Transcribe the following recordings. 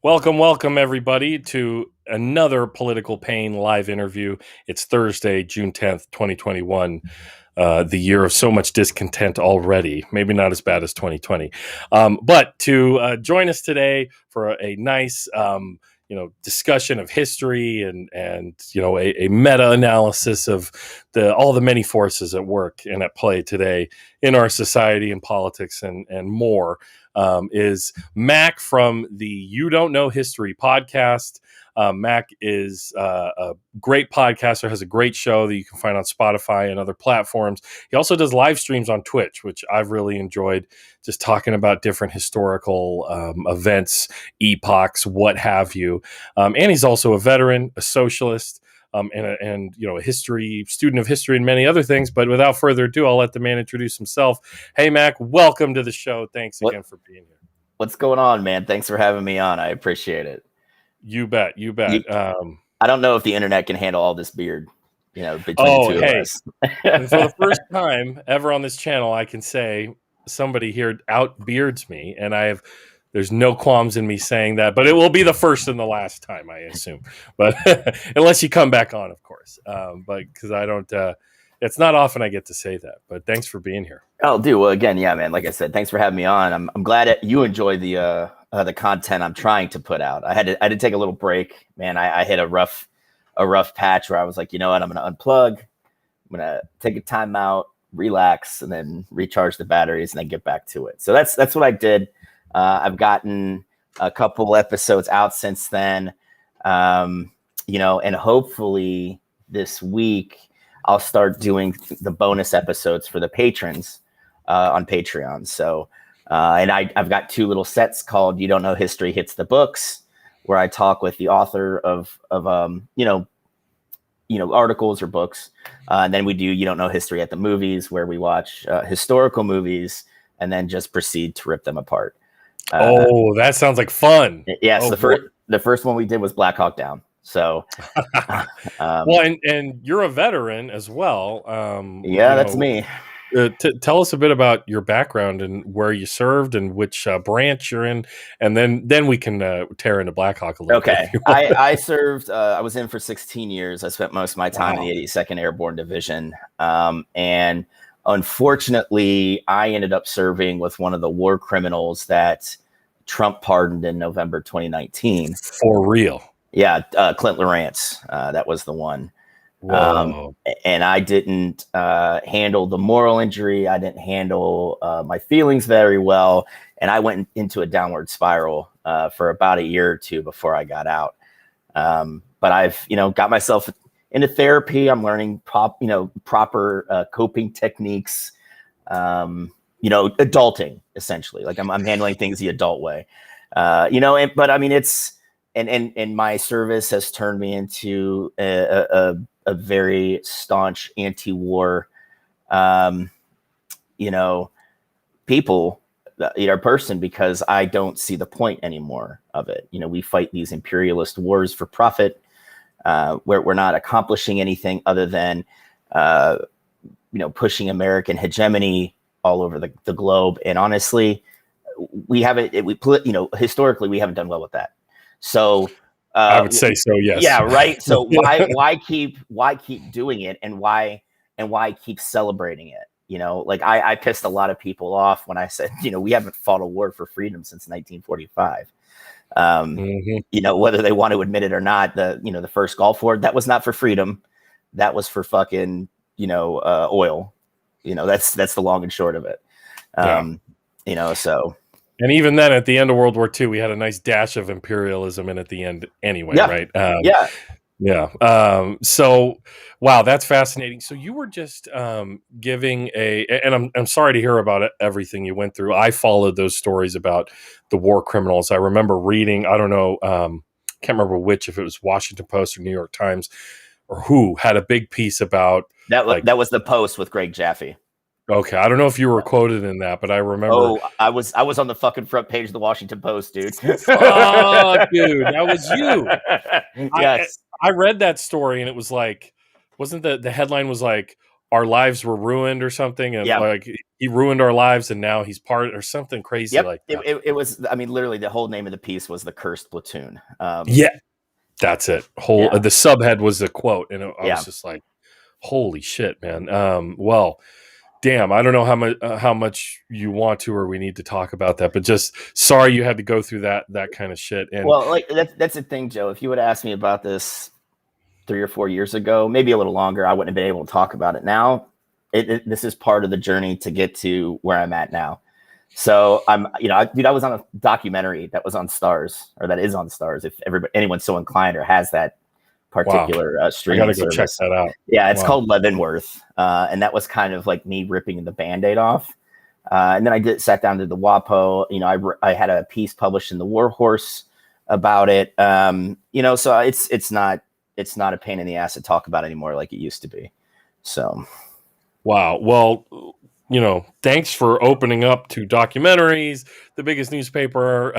Welcome, everybody, to another Political Payne live interview. It's Thursday, June 10th, 2021, the year of so much discontent already. Maybe not as bad as 2020. But to join us today for a nice, discussion of history and a meta-analysis of all the many forces at work and at play today in our society and politics and more. Is Mac from the You Don't Know History podcast. Mac is a great podcaster, has a great show that you can find on Spotify and other platforms. He also does live streams on Twitch, which I've really enjoyed, just talking about different historical events, epochs, what have you. And he's also a veteran, a socialist, and a history student of history and many other things. But without further ado, I'll let the man introduce himself. Hey, Mac, welcome to the show. Thanks again for being here. What's going on, man? Thanks for having me on. I appreciate it. You bet. I don't know if the internet can handle all this beard, between the two of us. For the first time ever on this channel, I can say somebody here outbeards me, and there's no qualms in me saying that, but it will be the first and the last time, I assume. But unless you come back on, of course. But because I don't, it's not often I get to say that. But thanks for being here. Oh, dude. Well, again, yeah, man. Like I said, thanks for having me on. I'm glad that you enjoy the content I'm trying to put out. I had to take a little break, man. I hit a rough patch where I was like, you know what? I'm going to unplug. I'm going to take a time out, relax, and then recharge the batteries, and then get back to it. So that's what I did. I've gotten a couple episodes out since then, and hopefully this week I'll start doing the bonus episodes for the patrons on Patreon. So, and I've got two little sets called "You Don't Know History Hits the Books," where I talk with the author of articles or books, and then we do "You Don't Know History at the Movies," where we watch historical movies and then just proceed to rip them apart. That sounds like fun. Yes, the first one we did was Black Hawk Down. So, well, and you're a veteran as well. That's me. Tell us a bit about your background and where you served and which branch you're in, and then we can tear into Black Hawk a little bit. Okay, I served. I was in for 16 years. I spent most of my time in the 82nd Airborne Division, and unfortunately, I ended up serving with one of the war criminals that Trump pardoned in November 2019. For real? Yeah, Clint Lawrence. That was the one. And I didn't handle the moral injury. I didn't handle my feelings very well. And I went into a downward spiral for about a year or two before I got out. But I've, got myself into therapy. I'm learning proper coping techniques, adulting essentially. Like I'm handling things the adult way, but I mean, and my service has turned me into a very staunch anti-war, person, because I don't see the point anymore of it. We fight these imperialist wars for profit, where we're not accomplishing anything other than, pushing American hegemony all over the globe. And honestly, historically, we haven't done well with that. So I would say so. Yes. Yeah. Right. So why keep doing it, and why keep celebrating it? I pissed a lot of people off when I said, we haven't fought a war for freedom since 1945. Whether they want to admit it or not, the first Gulf War, that was not for freedom. That was for fucking, oil. That's the long and short of it. So. And even then, at the end of World War II, we had a nice dash of imperialism in at the end anyway, right? So, wow, that's fascinating. So you were just giving and I'm sorry to hear about everything you went through. I followed those stories about the war criminals. I remember reading, I don't know, can't remember which, if it was Washington Post or New York Times, or who had a big piece about that. That was the Post with Greg Jaffe. Okay, I don't know if you were quoted in that, but I remember. Oh, I was on the fucking front page of the Washington Post, dude. Oh, dude, that was you. Yes, I read that story, and it was like, wasn't the headline was like, our lives were ruined or something, and Yeah. like he ruined our lives, and now he's part or something crazy Yep. like that. It was. I mean, literally, the whole name of the piece was "The Cursed Platoon." Yeah, that's it. Yeah. The subhead was a quote, and I was Yeah. just like, "Holy shit, man!" Well, damn, I don't know how much you want to or we need to talk about that, but just sorry you had to go through that kind of shit. And Well, like that's the thing, Joe. If you would have asked me about this 3 or 4 years ago, maybe a little longer, I wouldn't have been able to talk about it. Now, this is part of the journey to get to where I'm at now. So I was on a documentary that was on Stars, or that is on Stars. If anyone's so inclined or has that particular I streaming gotta go check service, that out. yeah, it's Wow. called Leavenworth, and that was kind of like me ripping the Band-Aid off. And then I sat down to the WAPO. I had a piece published in the War Horse about it. So it's not a pain in the ass to talk about anymore like it used to be. So, Wow. Well, thanks for opening up to documentaries, the biggest newspaper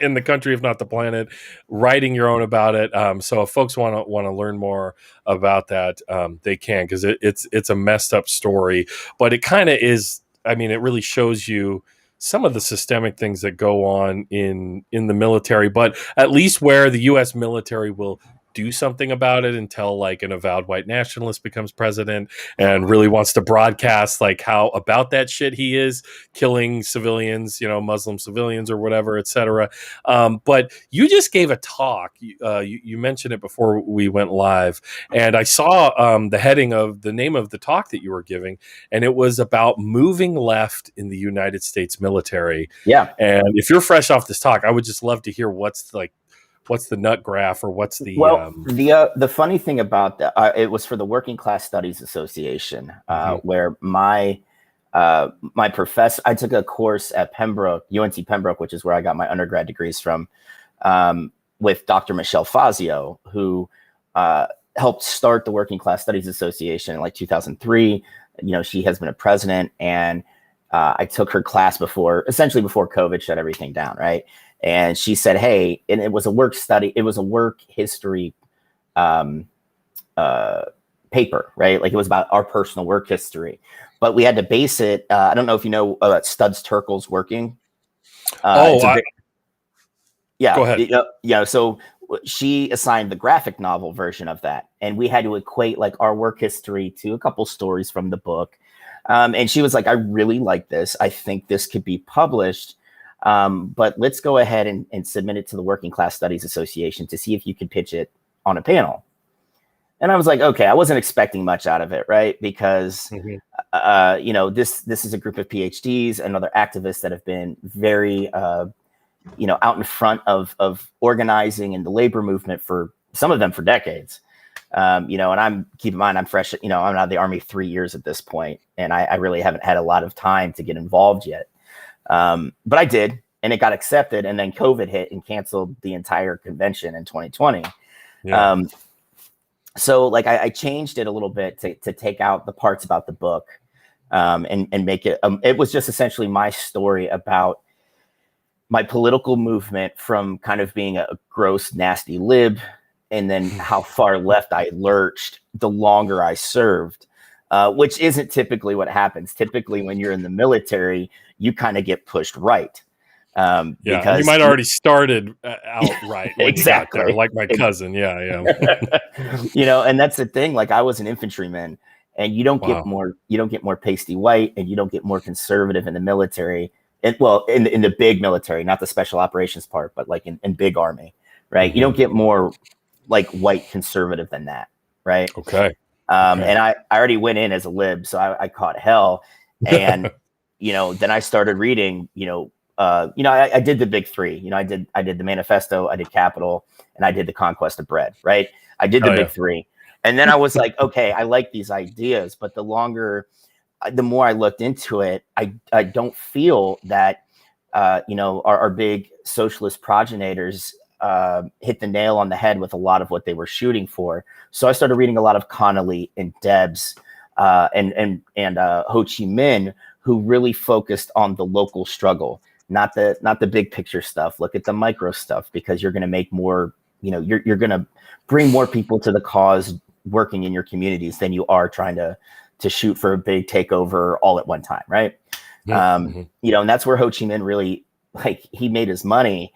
in the country, if not the planet, writing your own about it. So if folks want to learn more about that, they can, because it's a messed up story, but it kind of is. I mean, it really shows you some of the systemic things that go on in the military, but at least where the U.S. military will do something about it until like an avowed white nationalist becomes president and really wants to broadcast like how about that shit he is killing civilians, Muslim civilians or whatever, etc. But you just gave a talk. You mentioned it before we went live, and I saw the name of the talk that you were giving, and it was about moving left in the United States military. yeah. And if you're fresh off this talk, I would just love to hear what's the nut graph, or what's the Well, the funny thing about that, it was for the Working Class Studies Association, where my professor, I took a course at Pembroke, UNC Pembroke, which is where I got my undergrad degrees from, with Dr. Michelle Fazio, who helped start the Working Class Studies Association in like 2003. She has been a president, and I took her class essentially before COVID shut everything down, right? And she said, hey, and it was a work history paper, right? Like it was about our personal work history, but we had to base it. I don't know if you know about Studs Terkel's working. go ahead. So she assigned the graphic novel version of that, and we had to equate like our work history to a couple stories from the book. And she was like, I really like this. I think this could be published. But let's go ahead and submit it to the Working Class Studies Association to see if you could pitch it on a panel. And I was like, okay, I wasn't expecting much out of it, right? Because, this is a group of PhDs and other activists that have been very, out in front of organizing in the labor movement for some of them for decades. And keep in mind, I'm fresh, I'm out of the Army 3 years at this point, and I really haven't had a lot of time to get involved yet. But I did, and it got accepted, and then COVID hit and canceled the entire convention in 2020. Yeah. So like I changed it a little bit to take out the parts about the book, and make it, it was just essentially my story about my political movement from kind of being a gross, nasty lib, and then how far left I lurched the longer I served. Which isn't typically what happens. Typically, when you're in the military, you kind of get pushed right. Because you might already started out right when exactly. You got there, like my cousin. Yeah. And that's the thing. Like I was an infantryman, and you don't get more pasty white, and you don't get more conservative in the military. In the big military, not the special operations part, but like in big army, right? Mm-hmm. You don't get more like white conservative than that, right? Okay. And I already went in as a lib, so I caught hell. And, then I started reading, I did the big three. I did the manifesto, I did Capital, and I did the Conquest of Bread, right? I did the big three. And then I was like, okay, I like these ideas, but the more I looked into it, I don't feel that, our big socialist progenitors hit the nail on the head with a lot of what they were shooting for. So I started reading a lot of Connolly and Debs and Ho Chi Minh, who really focused on the local struggle, not the big picture stuff. Look at the micro stuff, because you're going to make more, you're going to bring more people to the cause working in your communities than you are trying to to shoot for a big takeover all at one time, right? Mm-hmm. And that's where Ho Chi Minh really, like, he made his money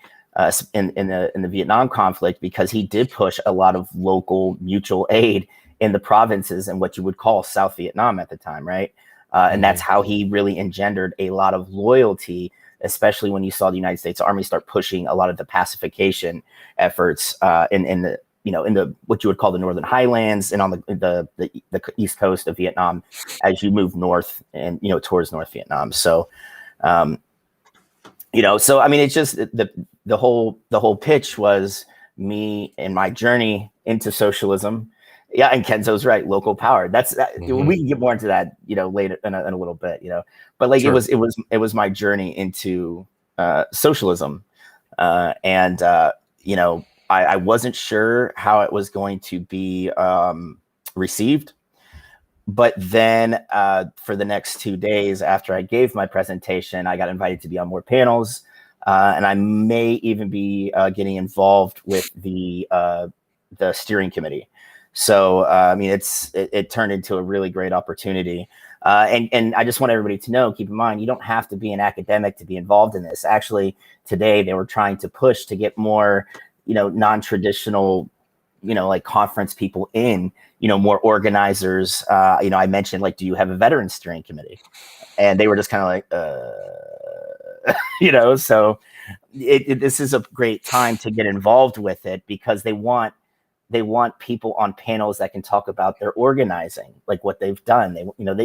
in the Vietnam conflict, because he did push a lot of local mutual aid in the provinces and what you would call South Vietnam at the time, right? And that's how he really engendered a lot of loyalty, especially when you saw the United States Army start pushing a lot of the pacification efforts in the what you would call the Northern Highlands and on the east coast of Vietnam as you move north and towards North Vietnam. So, so I mean, it's just the whole pitch was me and my journey into socialism. Yeah, and Kenzo's right. Local power. We can get more into that, later in a little bit, But like, Sure. it was my journey into socialism, and I wasn't sure how it was going to be received, but then for the next 2 days after I gave my presentation, I got invited to be on more panels, and I may even be getting involved with the steering committee. So, I mean, it turned into a really great opportunity. And I just want everybody to know, keep in mind, you don't have to be an academic to be involved in this. Actually, today they were trying to push to get more, non-traditional, like conference people in, more organizers. I mentioned, like, do you have a veteran steering committee? And they were just kind of like, so this is a great time to get involved with it, because they want people on panels that can talk about their organizing, like what they've done.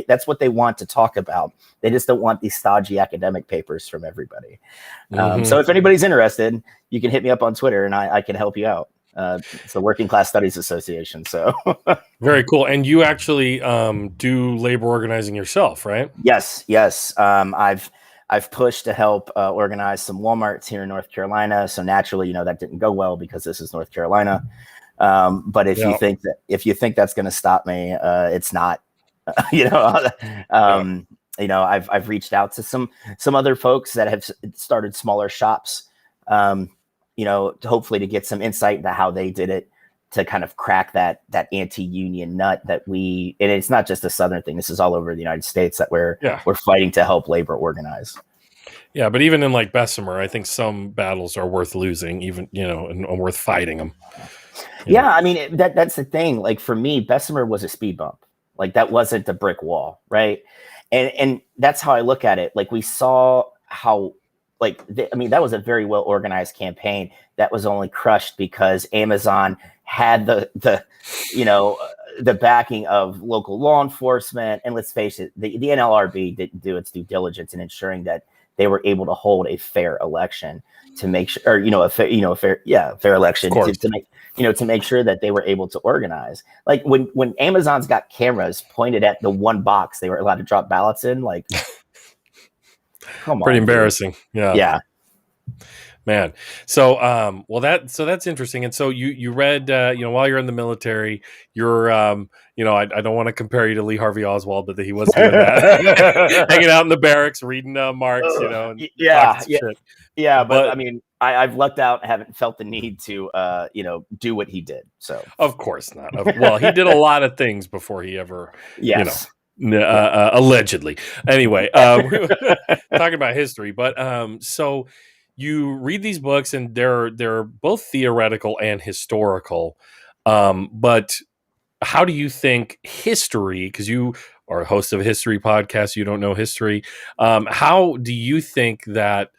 That's what they want to talk about. They just don't want these stodgy academic papers from everybody. So if anybody's interested, you can hit me up on Twitter and I can help you out. It's the Working Class Studies Association. So very cool. And you actually do labor organizing yourself, right? Yes. I've pushed to help organize some Walmarts here in North Carolina. So naturally, that didn't go well because this is North Carolina. But if you think that's going to stop me, it's not. I've reached out to some other folks that have started smaller shops, hopefully to get some insight into how they did it, to kind of crack that anti-union nut and it's not just a Southern thing. This is all over the United States that we're fighting to help labor organize. Yeah, but even in like Bessemer, I think some battles are worth losing, even and worth fighting them. Yeah, I mean, that's the thing. Like, for me, Bessemer was a speed bump. Like, that wasn't a brick wall, right? And that's how I look at it. Like, we saw how, like, that was a very well organized campaign that was only crushed because Amazon had the backing of local law enforcement. And let's face it, the NLRB didn't do its due diligence in ensuring that they were able to hold a fair election, to make sure, or a fair election to make sure that they were able to organize. Like, when Amazon's got cameras pointed at the one box they were allowed to drop ballots in, like, come on, pretty embarrassing. Dude. Yeah. Man. So, that's interesting. And so you read, while you're in the military, you're, I don't want to compare you to Lee Harvey Oswald, but he was doing that, hanging out in the barracks, reading Marx, and yeah. But I mean, I've lucked out. Haven't felt the need to, do what he did. So of course not. Well, he did a lot of things before he ever, allegedly. Anyway, talking about history, but so. You read these books, and they're both theoretical and historical. But how do you think history, because you are a host of a history podcast, you don't know history. How do you think that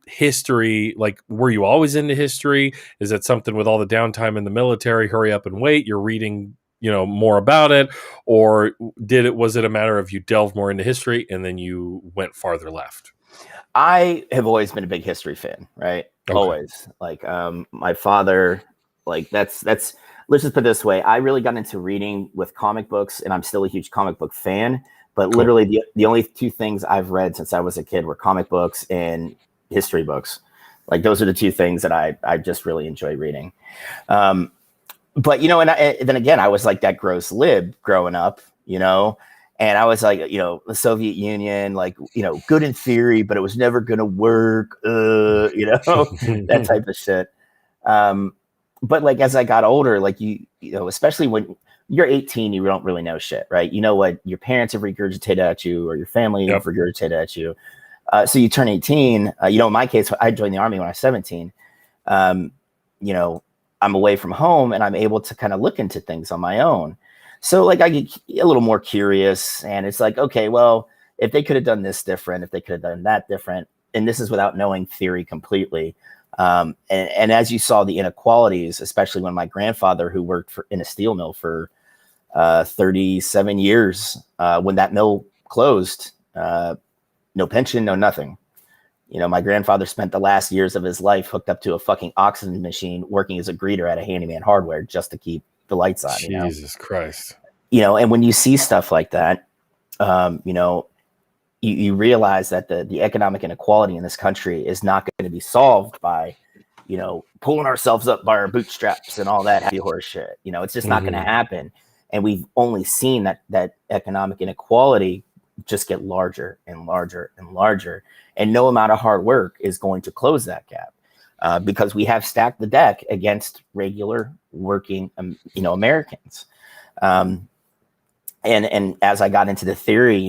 history, like, were you always into history? Is it something with all the downtime in the military, hurry up and wait, you're reading, more about it? Or was it a matter of you delved more into history and then you went farther left? I have always been a big history fan, right? Okay. Always. Like, my father, like, let's just put it this way. I really got into reading with comic books, and I'm still a huge comic book fan, but cool. Literally the only two things I've read since I was a kid were comic books and history books. Like, those are the two things that I just really enjoy reading. But, then again, I was like that gross lib growing up, and I was like, the Soviet Union, like, good in theory, but it was never going to work, that type of shit. But like, as I got older, like, especially you're 18, you don't really know shit, right? You know what your parents have regurgitated at you or your family have Yep. regurgitated at you. So you turn 18, in my case, I joined the Army when I was 17. Um, I'm away from home and I'm able to kind of look into things on my own. So like I get a little more curious, and it's like, okay, well, if they could have done this different, if they could have done that different, and this is without knowing theory completely. And as you saw the inequalities, especially when my grandfather, who worked in a steel mill for 37 years, when that mill closed, no pension, no nothing. My grandfather spent the last years of his life hooked up to a fucking oxygen machine, working as a greeter at a handyman hardware just to keep the lights on. Jesus Christ. And when you see stuff like that, you realize that the economic inequality in this country is not going to be solved by, pulling ourselves up by our bootstraps and all that happy horse shit. It's just not going to happen. And we've only seen that economic inequality just get larger and larger and larger. And no amount of hard work is going to close that gap, because we have stacked the deck against regular working, Americans. And as I got into the theory,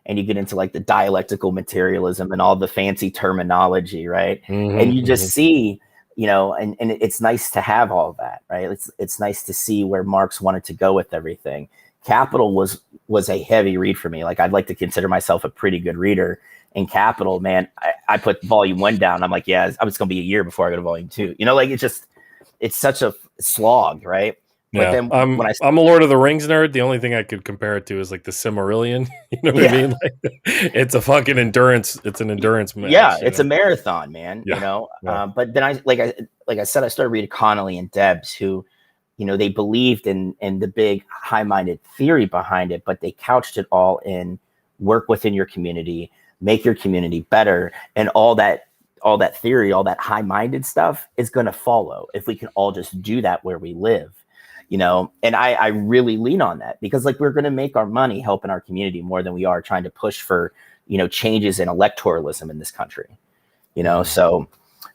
and you get into like the dialectical materialism and all the fancy terminology, right? And you just see, and it's nice to have all that, right? It's nice to see where Marx wanted to go with everything. Capital was a heavy read for me. Like, I'd like to consider myself a pretty good reader. In Capital, man, I put volume 1 down. I'm like, yeah, it's going to be a year before I go to volume 2. It's such a slog, right? Yeah, but then when I'm a Lord of the Rings nerd. The only thing I could compare it to is like the Silmarillion. You know what I mean? Like, it's a fucking endurance. It's an endurance match. Yeah, it's a marathon, man. Yeah. But then I said, I started reading Connolly and Debs, who, they believed in the big high-minded theory behind it, but they couched it all in work within your community, make your community better, and all that theory, all that high-minded stuff is going to follow if we can all just do that where we live. And I really lean on that, because like, we're going to make our money helping our community more than we are trying to push for, changes in electoralism in this country, so,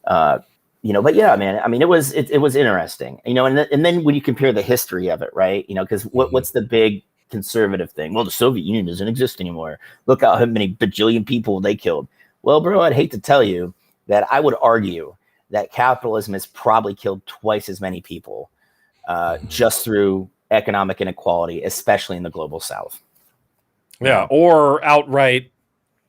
but yeah, man, I mean, it was interesting, and then when you compare the history of it, right, because what's the big conservative thing? Well, the Soviet Union doesn't exist anymore. Look how many bajillion people they killed. Well, bro, I'd hate to tell you that I would argue that capitalism has probably killed twice as many people, just through economic inequality, especially in the global South. Yeah, or outright,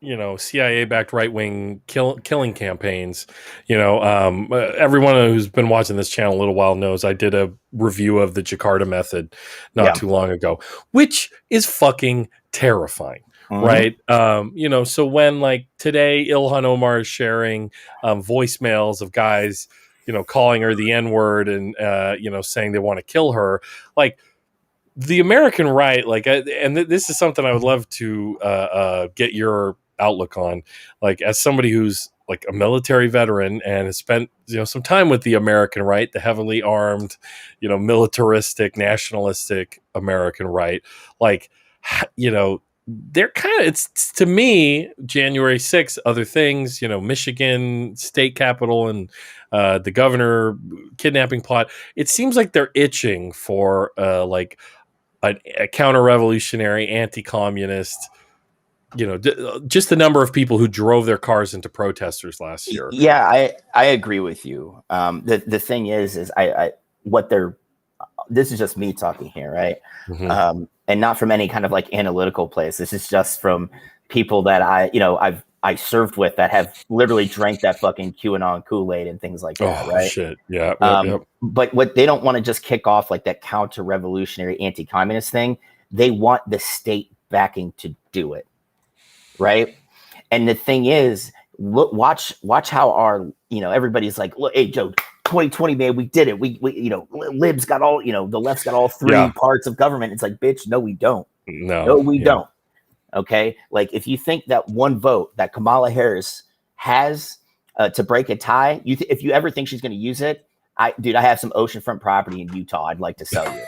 CIA-backed right-wing killing campaigns. Everyone who's been watching this channel a little while knows I did a review of the Jakarta method not too long ago, which is fucking terrifying. Right. So when like today Ilhan Omar is sharing voicemails of guys, calling her the N-word and, saying they want to kill her, like, the American right, like, this is something I would love to get your outlook on, like, as somebody who's like a military veteran and has spent, some time with the American right, the heavily armed, militaristic, nationalistic American right, like, they're kind of, it's to me, January 6th, other things, Michigan state capitol and the governor kidnapping plot. It seems like they're itching for like a counter-revolutionary, anti-communist, just the number of people who drove their cars into protesters last year. Yeah, I agree with you. The thing is this is just me talking here, right? And not from any kind of like analytical place. This is just from people that I served with that have literally drank that fucking QAnon Kool-Aid and things like that, right? Shit. Yeah. But what they don't want to just kick off like that counter-revolutionary anti-communist thing. They want the state backing to do it, right? And the thing is, watch how our, everybody's like, look, hey, Joe, 2020, man, we did it. We libs got all, the left's got all three parts of government. It's like, bitch, no, we don't. No, we don't. Okay. Like, if you think that one vote that Kamala Harris has to break a tie, if you ever think she's going to use it, I have some oceanfront property in Utah I'd like to sell you.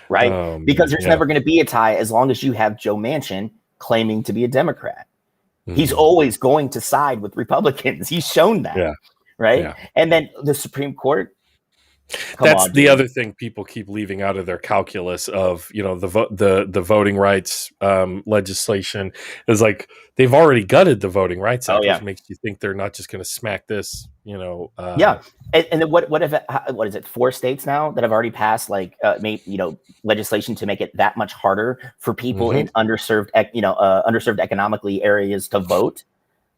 Right? Because there's never going to be a tie as long as you have Joe Manchin claiming to be a Democrat. He's always going to side with Republicans. He's shown that. Right. Yeah. And then the Supreme Court, Come That's on, the dude. other thing people keep leaving out of their calculus of, the voting rights legislation is like they've already gutted the Voting Rights Oh Act, yeah. which makes you think they're not just going to smack this, Yeah, and then what if what is it? 4 states now that have already passed like made legislation to make it that much harder for people mhm. in underserved economically areas to vote.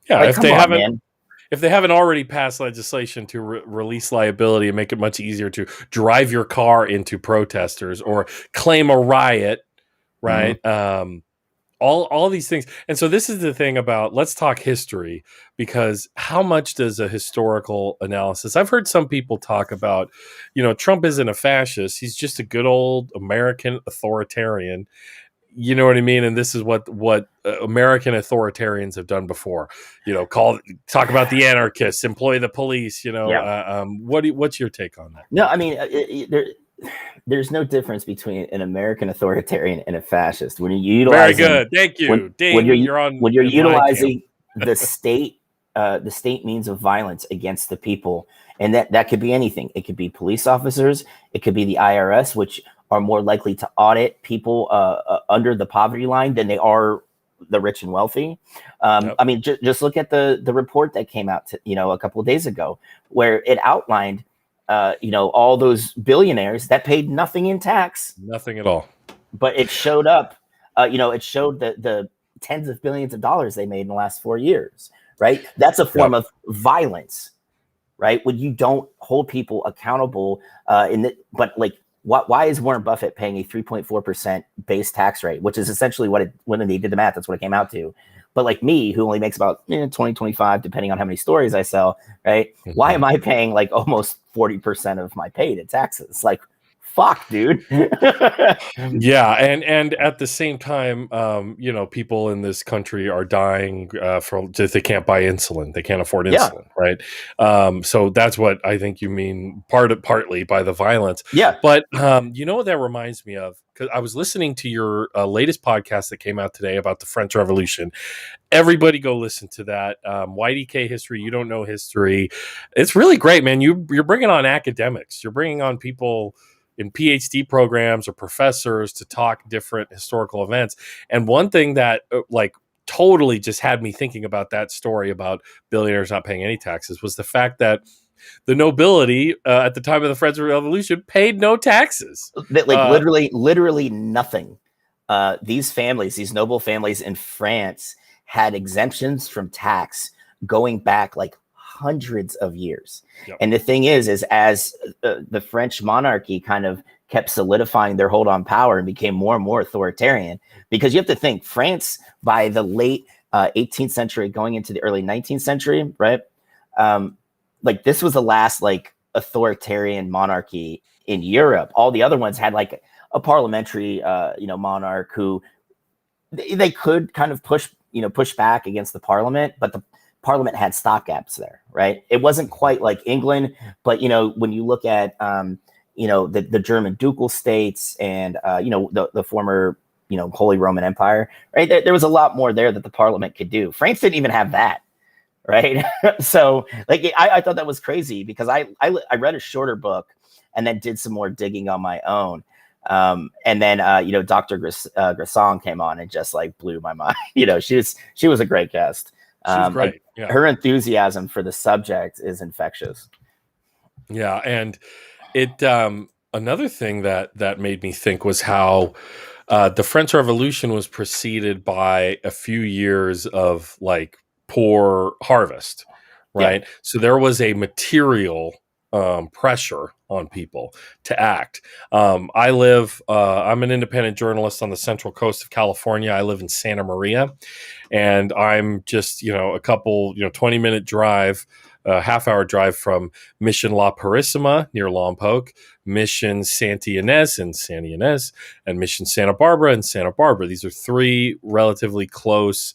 Yeah, Like, come on, man. if they haven't already passed legislation to release liability and make it much easier to drive your car into protesters or claim a riot, Hmm. right? All these things. And so this is the thing about, let's talk history, because how much does a historical analysis, I've heard some people talk about, Trump isn't a fascist, he's just a good old American authoritarian. You know what I mean? And this is what American authoritarians have done before. Talk about the anarchists, employ the police. Yeah. What's your take on that? No, I mean, there's no difference between an American authoritarian and a fascist. When you're Very utilizing good, thank when you. when Ding, you're you're on when you're in my camp. utilizing the state means of violence against the people, and that could be anything. It could be police officers, it could be the IRS, which are more likely to audit people under the poverty line than they are the rich and wealthy. Yep. I mean, just look at the report that came out a couple of days ago, where it outlined all those billionaires that paid nothing in tax, Nothing at all. but it showed up. It showed the tens of billions of dollars they made in the last 4 years. Right, that's a form Yep. of violence. Right, when you don't hold people accountable. But like, why is Warren Buffett paying a 3.4% base tax rate, which is essentially when they did the math, that's what it came out to. But like me, who only makes about 20, 25, depending on how many stories I sell, right? Why am I paying like almost 40% of my pay to taxes? Like, fuck, dude. Yeah, and at the same time, people in this country are dying they can't buy insulin, they can't afford Yeah, insulin, right? So that's what I think you mean, partly by the violence. yeah. But what that reminds me of, because I was listening to your latest podcast that came out today about the French Revolution. Everybody go listen to that. YDK history. You don't know history. It's really great, man. You're bringing on academics. You're bringing on people in PhD programs or professors to talk different historical events. And one thing that totally just had me thinking about that story about billionaires not paying any taxes was the fact that the nobility at the time of the French Revolution paid no taxes. Like, literally nothing. These noble families in France had exemptions from tax going back like hundreds of years. Yep. And the thing is as the French monarchy kind of kept solidifying their hold on power and became more and more authoritarian, because you have to think France by the late 18th century going into the early 19th century, right? Like, this was the last like authoritarian monarchy in Europe. All the other ones had like a parliamentary monarch who they could kind of push back against the parliament, but the parliament had stopgaps there, right? It wasn't quite like England, but when you look at the German ducal states and the former Holy Roman Empire, right? There was a lot more there that the parliament could do. France didn't even have that, right? So like, I thought that was crazy, because I read a shorter book and then did some more digging on my own. And then Dr. Grisson came on and just like blew my mind. She was a great guest. She's great. Like, Yeah. her enthusiasm for the subject is infectious. Yeah, and it another thing that made me think was how the French Revolution was preceded by a few years of like poor harvest, right? Yeah. So there was a material pressure on people to act. I'm an independent journalist on the central coast of California. I live in Santa Maria, and I'm just, a couple, 20-minute drive, half-hour drive from Mission La Purísima near Lompoc, Mission Santa Ynez in Santa Ynez, and Mission Santa Barbara in Santa Barbara. These are three relatively close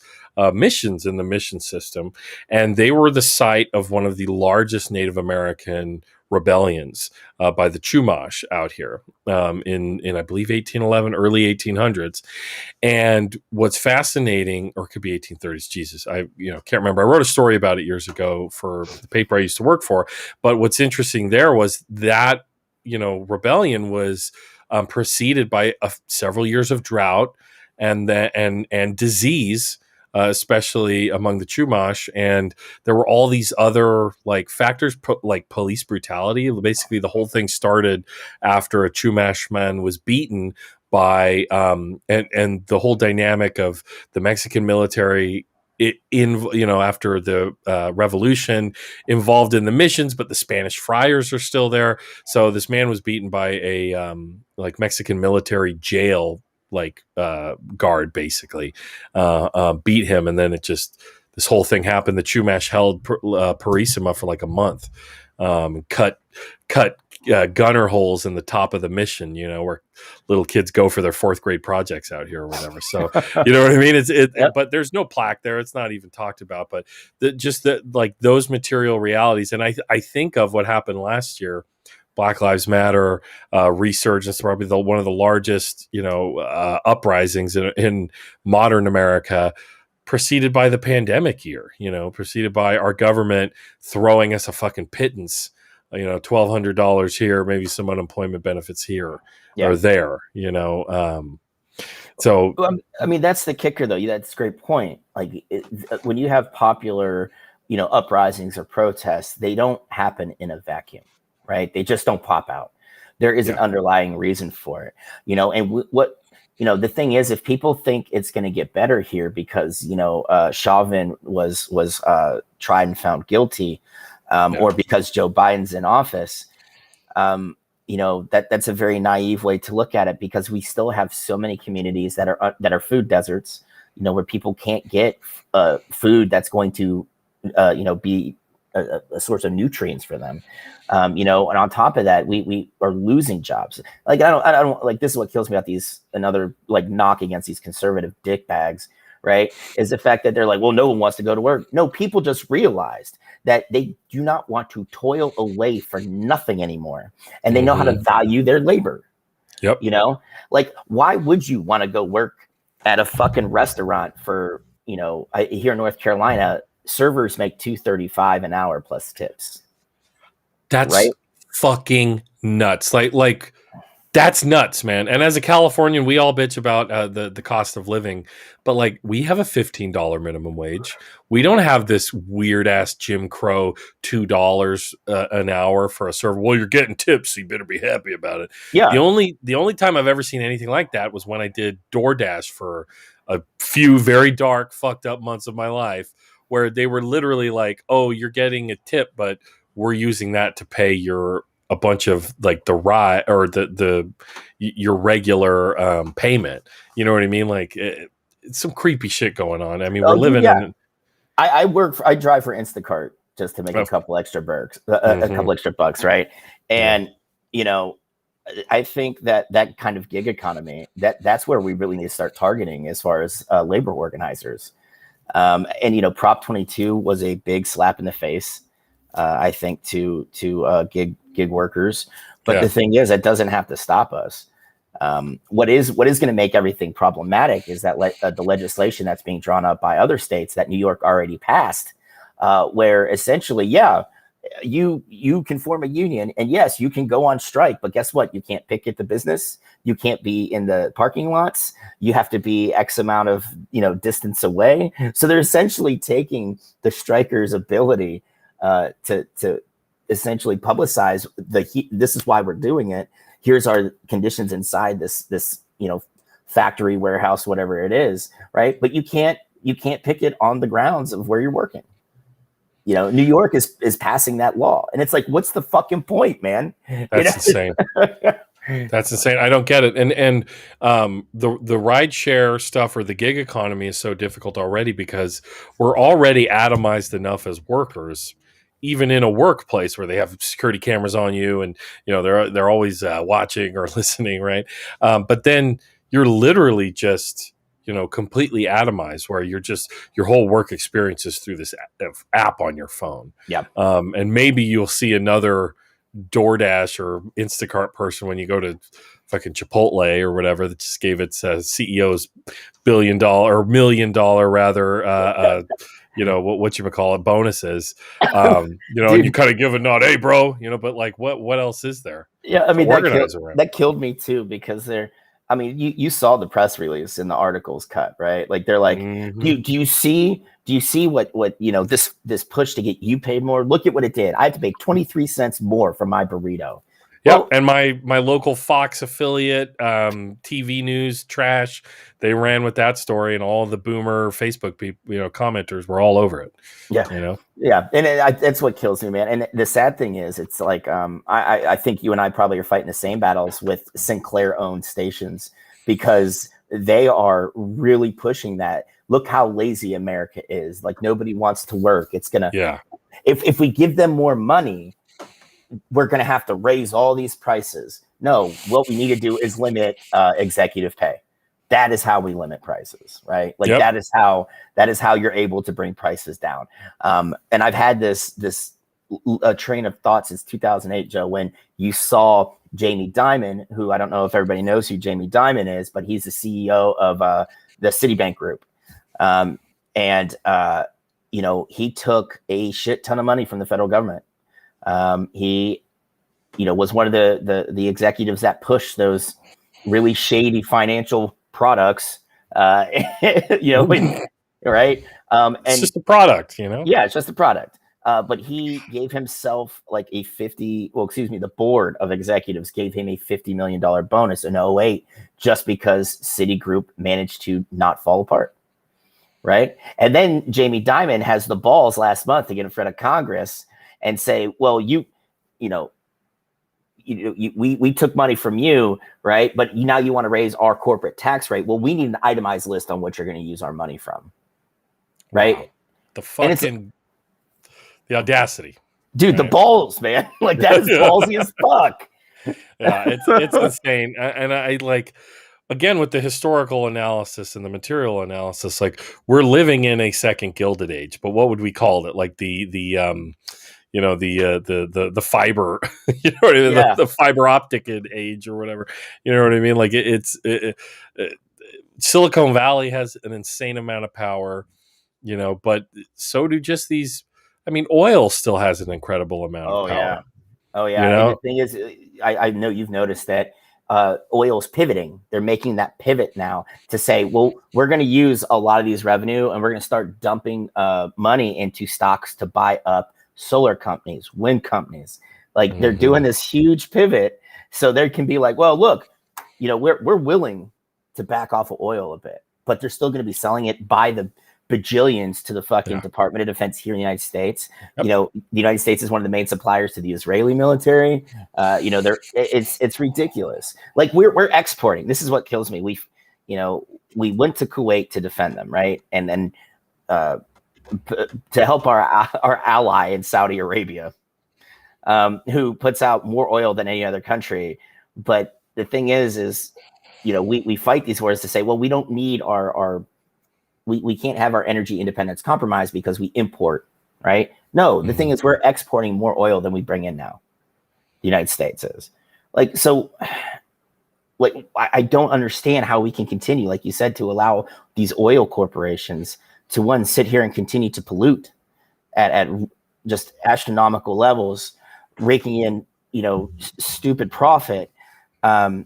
missions in the mission system, and they were the site of one of the largest Native American rebellions by the Chumash out here in I believe 1811, early 1800s. And what's fascinating, or it could be 1830s, Jesus, I can't remember. I wrote a story about it years ago for the paper I used to work for. But what's interesting there was that rebellion was preceded by several years of drought and disease, especially among the Chumash, and there were all these other like factors, like police brutality. Basically, the whole thing started after a Chumash man was beaten by and the whole dynamic of the Mexican military after the revolution involved in the missions, but the Spanish friars are still there. So this man was beaten by a like Mexican military jail guard, basically beat him, and then this whole thing happened. The Chumash held Purisima for like a month, cut gunner holes in the top of the mission, where little kids go for their fourth grade projects out here or whatever. So, you know what I mean? Yep. But there's no plaque there. It's not even talked about, but like those material realities. And I think of what happened last year, Black Lives Matter resurgence, probably one of the largest, uprisings in modern America, preceded by the pandemic year, preceded by our government throwing us a fucking pittance, $1,200 here, maybe some unemployment benefits here or there, So, I mean, that's the kicker, though. That's a great point. Like when you have popular, uprisings or protests, they don't happen in a vacuum, right? They just don't pop out. There is an underlying reason for it, and the thing is, if people think it's going to get better here because, Chauvin was tried and found guilty, or because Joe Biden's in office, that's a very naive way to look at it, because we still have so many communities that are food deserts, where people can't get food that's going to, be a source of nutrients for them. And on top of that, we are losing jobs. Like, I don't like, this is what kills me about another like knock against these conservative dick bags, right? Is the fact that they're like, well, no one wants to go to work. No, people just realized that they do not want to toil away for nothing anymore. And they know how to value their labor. Yep. Like, why would you want to go work at a fucking restaurant for, here in North Carolina, servers make $2.35 an hour plus tips. That's right? Fucking nuts. Like that's nuts, man. And as a Californian, we all bitch about the cost of living, but like we have a $15 minimum wage. We don't have this weird ass Jim Crow $2 an hour for a server. Well, you're getting tips, so you better be happy about it. Yeah. The only time I've ever seen anything like that was when I did DoorDash for a few very dark, fucked up months of my life, where they were literally like, "Oh, you're getting a tip, but we're using that to pay a bunch of like the ride or your regular payment." You know what I mean? Like it's some creepy shit going on. I mean, we're living in. I drive for Instacart just to make a couple extra bucks, a couple extra bucks, right? And I think that kind of gig economy, that's where we really need to start targeting as far as labor organizers. And Prop 22 was a big slap in the face, I think, to gig workers. But the thing is, it doesn't have to stop us. What is going to make everything problematic is that the legislation that's being drawn up by other states that New York already passed, where essentially, you can form a union, and yes, you can go on strike, but guess what? You can't picket the business. You can't be in the parking lots. You have to be X amount of distance away. So they're essentially taking the strikers' ability to essentially publicize this is why we're doing it. Here's our conditions inside this factory, warehouse, whatever it is, right? But you can't picket on the grounds of where you're working. New York is passing that law, and it's like, what's the fucking point, man? That's insane. That's insane. I don't get it. And the rideshare stuff or the gig economy is so difficult already because we're already atomized enough as workers, even in a workplace where they have security cameras on you, and they're always watching or listening, right? But then you're literally just completely atomized, where your whole work experience is through this app on your phone. Yeah. And maybe you'll see another DoorDash or Instacart person when you go to fucking Chipotle or whatever that just gave its CEO's $1 billion or $1 million rather what you call it, bonuses, and you Dude. kind of give a nod, hey, bro, but like, what else is there Yeah, I to mean organize around? that killed me too because I mean, you saw the press release and the articles cut, right? Like they're like, Mm-hmm. do you see what this push to get you paid more? Look at what it did. I had to pay 23 cents more for my burrito. Yep, Well, and my local Fox affiliate, TV news trash, they ran with that story, and all the boomer Facebook people, commenters were all over it. yeah, You know, yeah, and that's what kills me, man. And the sad thing is, it's like I think you and I probably are fighting the same battles with Sinclair-owned stations because they are really pushing that. Look how lazy America is. Like nobody wants to work. It's gonna yeah, if we give them more money, we're going to have to raise all these prices. No, what we need to do is limit executive pay. That is how we limit prices, right? Like yep, that is how you're able to bring prices down. And I've had this train of thought since 2008, Joe, when you saw Jamie Dimon, who I don't know if everybody knows who Jamie Dimon is, but he's the CEO of the Citibank Group, and he took a shit ton of money from the federal government. He, was one of the executives that pushed those really shady financial products, right? it's And just a product, yeah, it's just a product. But he gave himself like the board of executives gave him a $50 million bonus in 2008 just because Citigroup managed to not fall apart. Right. And then Jamie Dimon has the balls last month to get in front of Congress and say, well, we took money from you, right? But now you want to raise our corporate tax rate. Well, we need an itemized list on what you're going to use our money from, right? Wow, And the audacity, dude, the right? balls, man. Like that is ballsy as fuck. Yeah, it's insane, and I like, again, with the historical analysis and the material analysis, like we're living in a second Gilded Age, but what would we call it? Like the fiber, what I mean? Yeah. The fiber optic age or whatever, you know what I mean? Like Silicon Valley has an insane amount of power, but so do just these. I mean, oil still has an incredible amount of Oh yeah. power. Oh You yeah. And the know, thing is, I know you've noticed that oil's pivoting. They're making that pivot now to say, well, we're going to use a lot of these revenue and we're going to start dumping money into stocks to buy up solar companies, wind companies. Like they're doing this huge pivot. So there can be like, well, look, we're willing to back off of oil a bit, but they're still going to be selling it by the bajillions to the fucking yeah, Department of Defense here in the United States. yep. The United States is one of the main suppliers to the Israeli military. It's ridiculous. Like we're exporting. This is what kills me. We went to Kuwait to defend them, right? And then to help our ally in Saudi Arabia, who puts out more oil than any other country. But the thing is we fight these wars to say, well, we don't need we can't have our energy independence compromised because we import, right? No, the thing is we're exporting more oil than we bring in now. The United States is like, so like, I don't understand how we can continue, like you said, to allow these oil corporations to sit here and continue to pollute at just astronomical levels, raking in, stupid profit, but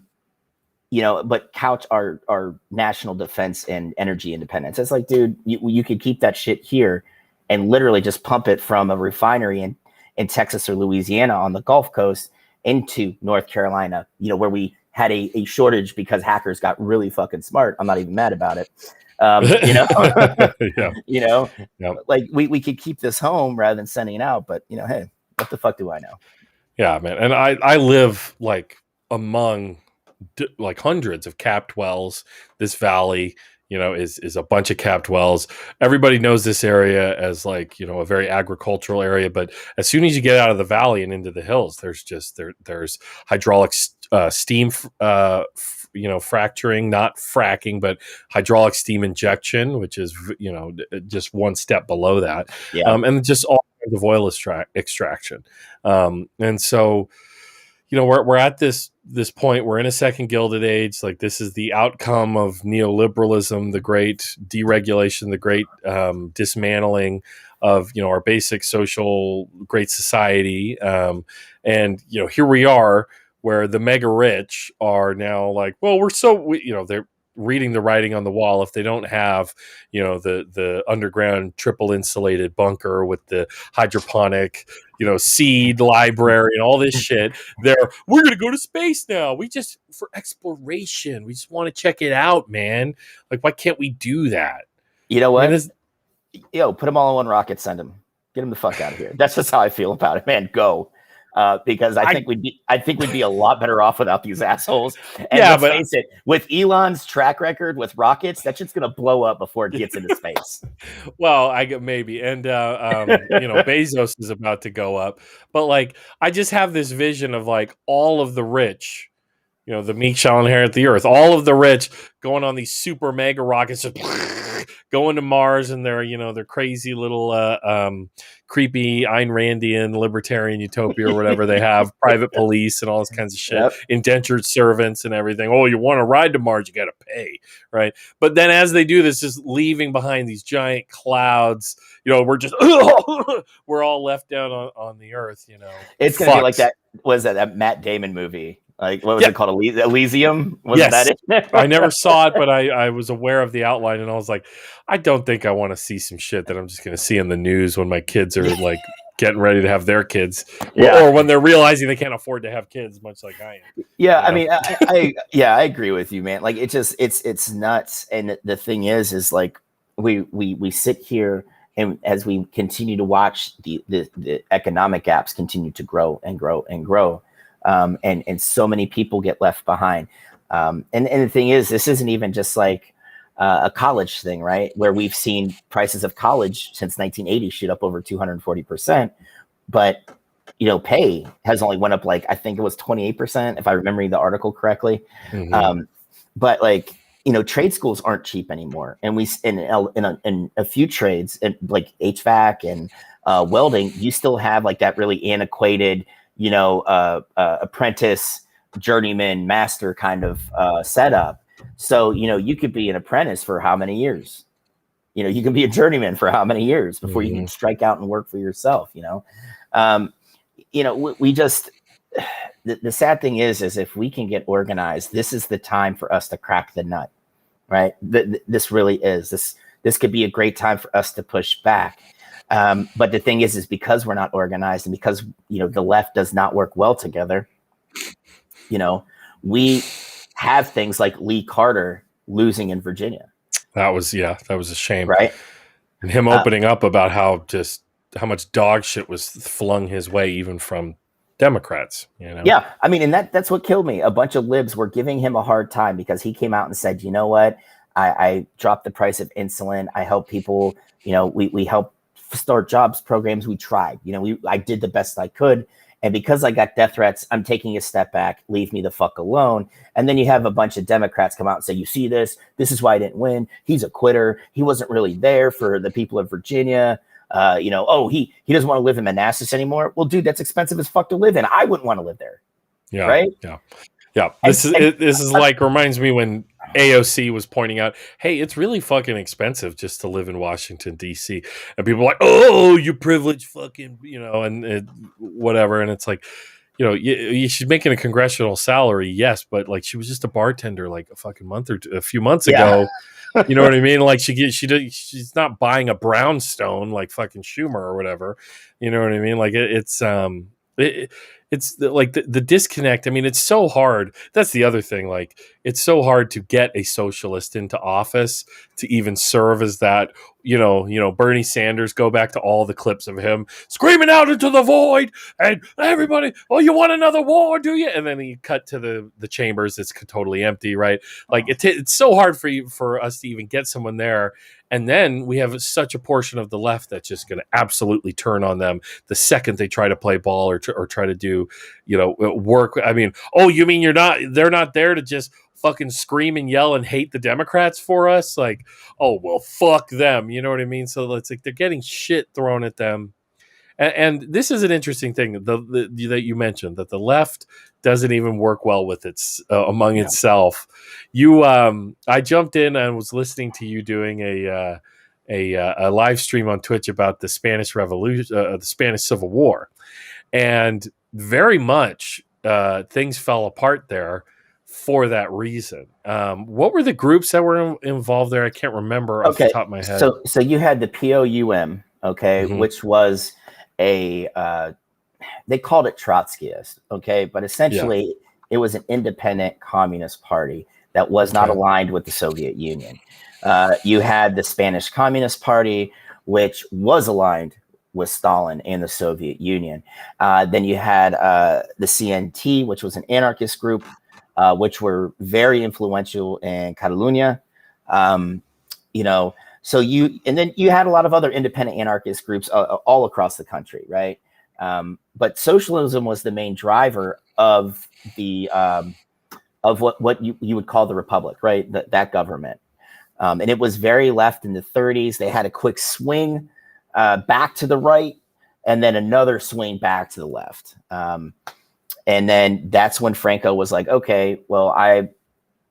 couch our national defense and energy independence. It's like, dude, you could keep that shit here and literally just pump it from a refinery in Texas or Louisiana on the Gulf Coast into North Carolina, where we had a shortage because hackers got really fucking smart. I'm not even mad about it. Yeah, yep. Like we could keep this home rather than sending it out, but hey, what the fuck do I know? Yeah, man. And I live like among like hundreds of capped wells. This valley, is a bunch of capped wells. Everybody knows this area as like, a very agricultural area. But as soon as you get out of the valley and into the hills, there's hydraulic steam, fracturing, not fracking, but hydraulic steam injection, which is, just one step below that. Yeah. And just all kinds of oil extraction. And so, we're at this point. We're in a second Gilded Age. Like, this is the outcome of neoliberalism, the great deregulation, the great dismantling of our basic social great society. And here we are, where the mega rich are now like, well, they're reading the writing on the wall. If they don't have the underground triple insulated bunker with the hydroponic seed library and all this shit, we're gonna go to space now. We just, for exploration, we just want to check it out, man. Like, why can't we do that? You know I mean, what? Put them all in one rocket, send them, get them the fuck out of here. That's just how I feel about it, man. Go. Because I think we'd be a lot better off without these assholes. And let's face it, with Elon's track record with rockets, that shit's gonna blow up before it gets into space. Well, maybe, and Bezos is about to go up, but like, I just have this vision of like all of the rich. The meek shall inherit the earth. All of the rich going on these super mega rockets, just going to Mars in their crazy little creepy Ayn Randian libertarian utopia or whatever they have, private police and all this kinds of shit, Yep. indentured servants and everything. Oh, you want to ride to Mars, you got to pay, right? But then as they do this, just leaving behind these giant clouds, we're just we're all left down on the earth. It's gonna be like that. Was that Matt Damon movie? Like, what was it called? Elysium? Wasn't that it? I never saw it, but I was aware of the outline, and I was like, I don't think I want to see some shit that I'm just going to see in the news when my kids are like getting ready to have their kids, or when they're realizing they can't afford to have kids, much like I am. Yeah, I mean, I agree with you, man. Like, it's nuts. And the thing is like we sit here, and as we continue to watch the economic gaps continue to grow and grow and grow. And so many people get left behind. And the thing is, this isn't even just like a college thing, right? Where we've seen prices of college since 1980 shoot up over 240%, but pay has only went up like, I think it was 28%, if I remember the article correctly. Mm-hmm. But like, trade schools aren't cheap anymore, and in a few trades, like HVAC and welding, you still have like that really antiquated apprentice, journeyman, master kind of setup. So, you could be an apprentice for how many years? You can be a journeyman for how many years before you can strike out and work for yourself, we just, the sad thing is if we can get organized, this is the time for us to crack the nut, right? This really is. This could be a great time for us to push back. But the thing is because we're not organized, and because the left does not work well together, we have things like Lee Carter losing in Virginia. That was a shame, right? And him opening up about how much dog shit was flung his way, even from Democrats. Yeah, I mean, and that's what killed me. A bunch of libs were giving him a hard time because he came out and said, you know what, I dropped the price of insulin. I help people. We help start jobs programs. We tried, I did the best I could. And because I got death threats, I'm taking a step back, leave me the fuck alone. And then you have a bunch of Democrats come out and say, you see this is why I didn't win. He's a quitter. He wasn't really there for the people of Virginia. He doesn't want to live in Manassas anymore. Well, dude, that's expensive as fuck to live in. I wouldn't want to live there. Yeah. Right. Yeah. This is like, reminds me when AOC was pointing out, hey, it's really fucking expensive just to live in Washington, D.C. And people are like, oh, you privileged fucking, and whatever. And it's like, she's making a congressional salary, yes, but like, she was just a bartender like a few months ago. You know what I mean? Like, she's not buying a brownstone like fucking Schumer or whatever. You know what I mean? Like, it's like the disconnect. I mean, it's so hard. That's the other thing. Like, it's so hard to get a socialist into office to even serve as that. Bernie Sanders, go back to all the clips of him screaming out into the void and everybody, oh, you want another war, do you? And then you cut to the chambers. It's totally empty, right? Like, it's so hard for us to even get someone there. And then we have such a portion of the left that's just going to absolutely turn on them the second they try to play ball or try to do, work. I mean, oh, you mean they're not there to just fucking scream and yell and hate the Democrats for us? Like, oh, well, fuck them. You know what I mean? So it's like they're getting shit thrown at them. And this is an interesting thing that you mentioned, that the left doesn't even work well with its among Yeah. itself. I jumped in and was listening to you doing a live stream on Twitch about the Spanish Revolution, the Spanish Civil War, and very much things fell apart there for that reason. What were the groups that were involved there? I can't remember off the Okay, top of my head. so you had the POUM, okay, Mm-hmm. which was a they called it Trotskyist, okay, but Yeah. essentially it was an independent communist party that was not Okay. aligned with the Soviet Union. You had the Spanish Communist Party, which was aligned with Stalin and the Soviet Union. Then you had the CNT, which was an anarchist group, which were very influential in Catalonia. Um, you know, so and then you had a lot of other independent anarchist groups all across the country, right? But socialism was the main driver of the of what you would call the republic, right? That government. And it was very left in the 30s. They had a quick swing back to the right, and then another swing back to the left. And then that's when Franco was like, okay, well,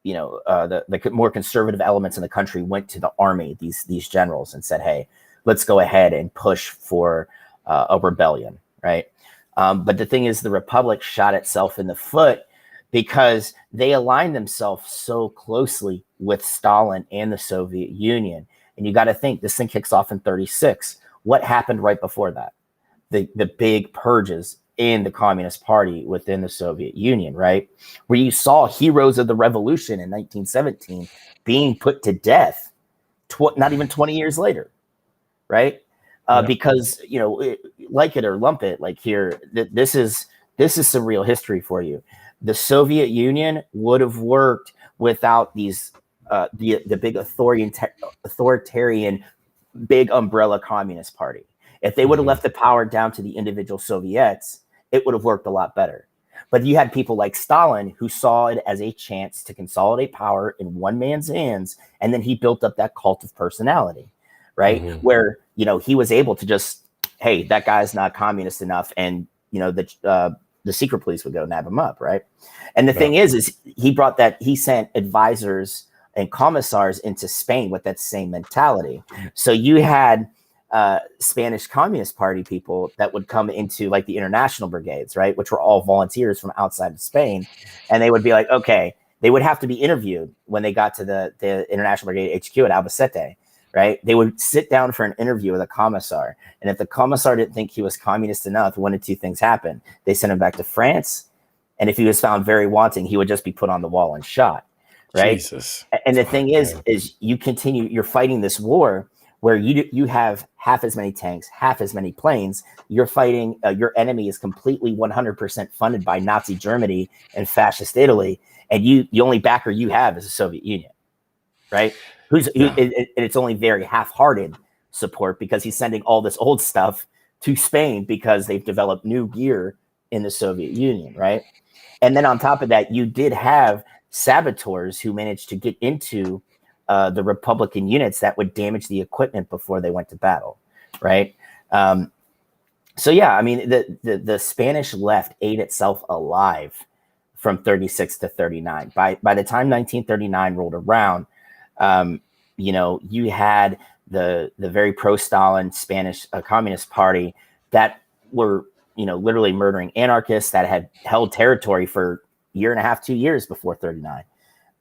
the more conservative elements in the country went to the army, these generals, and said, hey, let's go ahead and push for a rebellion, right? But the thing is, the Republic shot itself in the foot because they aligned themselves so closely with Stalin and the Soviet Union. And you got to think, this thing kicks off in 36. What happened right before that? The big purges in the Communist Party within the Soviet Union, right? Where you saw heroes of the revolution in 1917 being put to death, not even 20 years later, right? Because, like it or lump it, like here, this is some real history for you. The Soviet Union would have worked without these the big authoritarian big umbrella communist party. If they would have left the power down to the individual Soviets, it would have worked a lot better. But you had people like Stalin who saw it as a chance to consolidate power in one man's hands, and then he built up that cult of personality, right? Where he was able to just, hey, that guy's not communist enough, and the secret police would go nab him up, right? And the thing is he sent advisors and commissars into Spain with that same mentality. So you had Spanish Communist Party people that would come into like the international brigades, right? Which were all volunteers from outside of Spain. And they would be like, okay, they would have to be interviewed when they got to the International Brigade HQ at Albacete, right? They would sit down for an interview with a commissar. And if the commissar didn't think he was communist enough, one of two things happened. They sent him back to France. And if he was found very wanting, he would just be put on the wall and shot, right? Jesus. And the thing is you're fighting this war where you have half as many tanks, half as many planes. You're fighting, your enemy is completely 100% funded by Nazi Germany and fascist Italy, and the only backer you have is the Soviet Union, right? And it's only very half-hearted support because he's sending all this old stuff to Spain because they've developed new gear in the Soviet Union, right? And then on top of that, you did have saboteurs who managed to get into the Republican units that would damage the equipment before they went to battle, right? So yeah, I mean, the Spanish left ate itself alive from 36 to 39. By the time 1939 rolled around, you had the very pro-Stalin Spanish Communist Party that were, literally murdering anarchists that had held territory for a year and a half, 2 years before 39.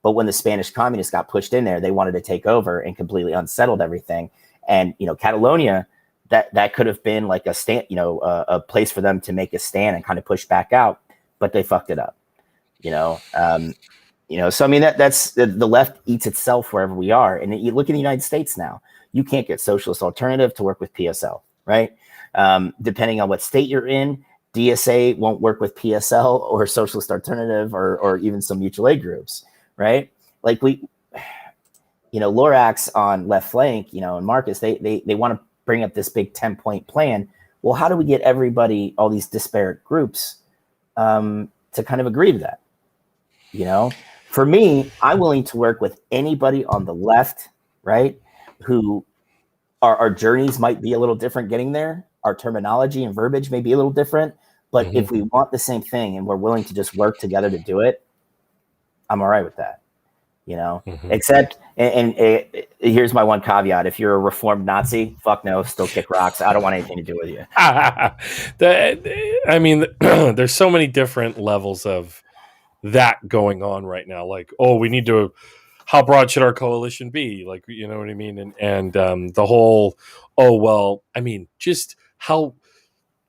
But when the Spanish communists got pushed in there, they wanted to take over and completely unsettled everything. And, Catalonia, that could have been like a stand, a place for them to make a stand and kind of push back out, but they fucked it up, so I mean, that's the left eats itself wherever we are. And you look in the United States now, you can't get Socialist Alternative to work with PSL, right? Depending on what state you're in, DSA won't work with PSL or Socialist Alternative or even some mutual aid groups. Right? Like Lorax on left flank, and Marcus, they want to bring up this big 10-point plan. Well, how do we get everybody, all these disparate groups, to kind of agree to that? For me, I'm willing to work with anybody on the left, right? Who our journeys might be a little different getting there. our terminology and verbiage may be a little different, but Mm-hmm. if we want the same thing and we're willing to just work together to do it, I'm all right with that. Mm-hmm. Except, here's my one caveat: if you're a reformed Nazi, fuck no, still kick rocks. I don't want anything to do with you. I mean, there's so many different levels of that going on right now. Like, oh, we need to. How broad should our coalition be? Like, you know what I mean? And the whole, oh well, I mean, just how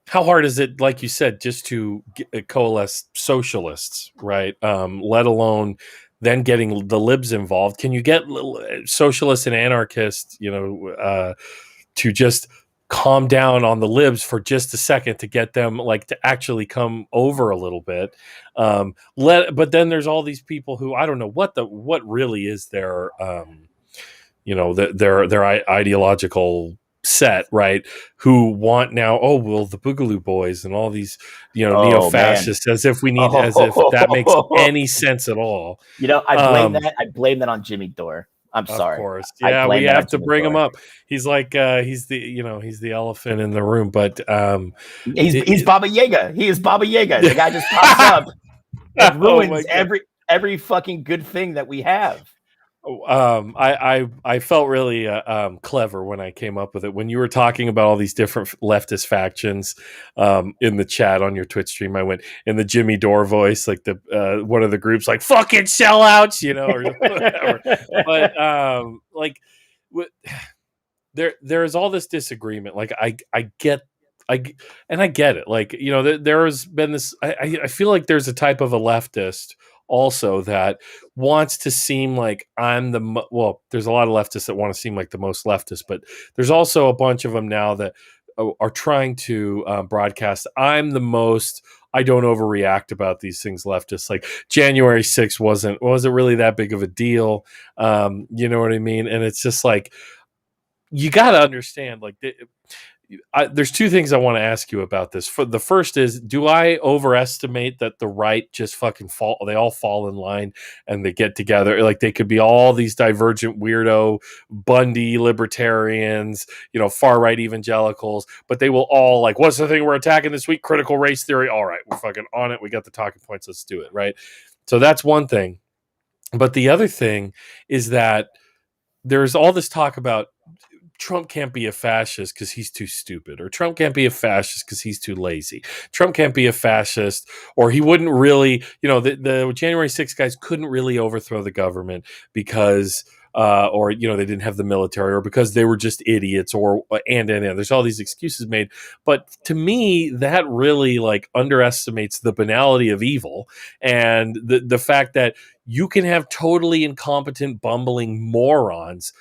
hard is it, like you said, just to coalesce socialists, right? Let alone then getting the libs involved. Can you get socialists and anarchists, to just calm down on the libs for just a second to get them like to actually come over a little bit? But then there's all these people who I don't know what really is their their ideological set, right? Who want now, oh well, the Boogaloo Boys and all these, Oh man. neo-fascists, as if that makes Oh, any sense at all. I blame Um, that. I blame that on Jimmy Dore. I'm of sorry. course, I yeah, we blame that on have to Jimmy bring him Dore. up. He's like he's the elephant in the room, but He's Baba Yaga. He is Baba Yaga. The guy just pops up and oh my ruins god. every fucking good thing that we have. I felt really clever when I came up with it. When you were talking about all these different leftist factions in the chat on your Twitch stream, I went in the Jimmy Dore voice, like the one of the groups, like "fucking sellouts," or whatever. But like, there is all this disagreement. Like, I get. I get it. Like, there has been this. I feel like there's a type of a leftist also that wants to seem like I'm well, there's a lot of leftists that want to seem like the most leftist, but there's also a bunch of them now that are trying to broadcast I'm the most, I don't overreact about these things leftist. Like January 6th wasn't really that big of a deal. You know what I mean? And it's just like, you got to understand, like, there's two things I want to ask you about this. The first is, do I overestimate that the right just fucking fall? They all fall in line and they get together. Like, they could be all these divergent weirdo Bundy libertarians, far right evangelicals, but they will all, like, what's the thing we're attacking this week? Critical race theory. All right, we're fucking on it. We got the talking points. Let's do it. Right. So that's one thing. But the other thing is that there's all this talk about Trump can't be a fascist because he's too stupid, or Trump can't be a fascist because he's too lazy. Trump can't be a fascist, or he wouldn't really, the January 6th guys couldn't really overthrow the government because, or, they didn't have the military, or because they were just idiots, and there's all these excuses made. But to me, that really like underestimates the banality of evil and the fact that you can have totally incompetent, bumbling morons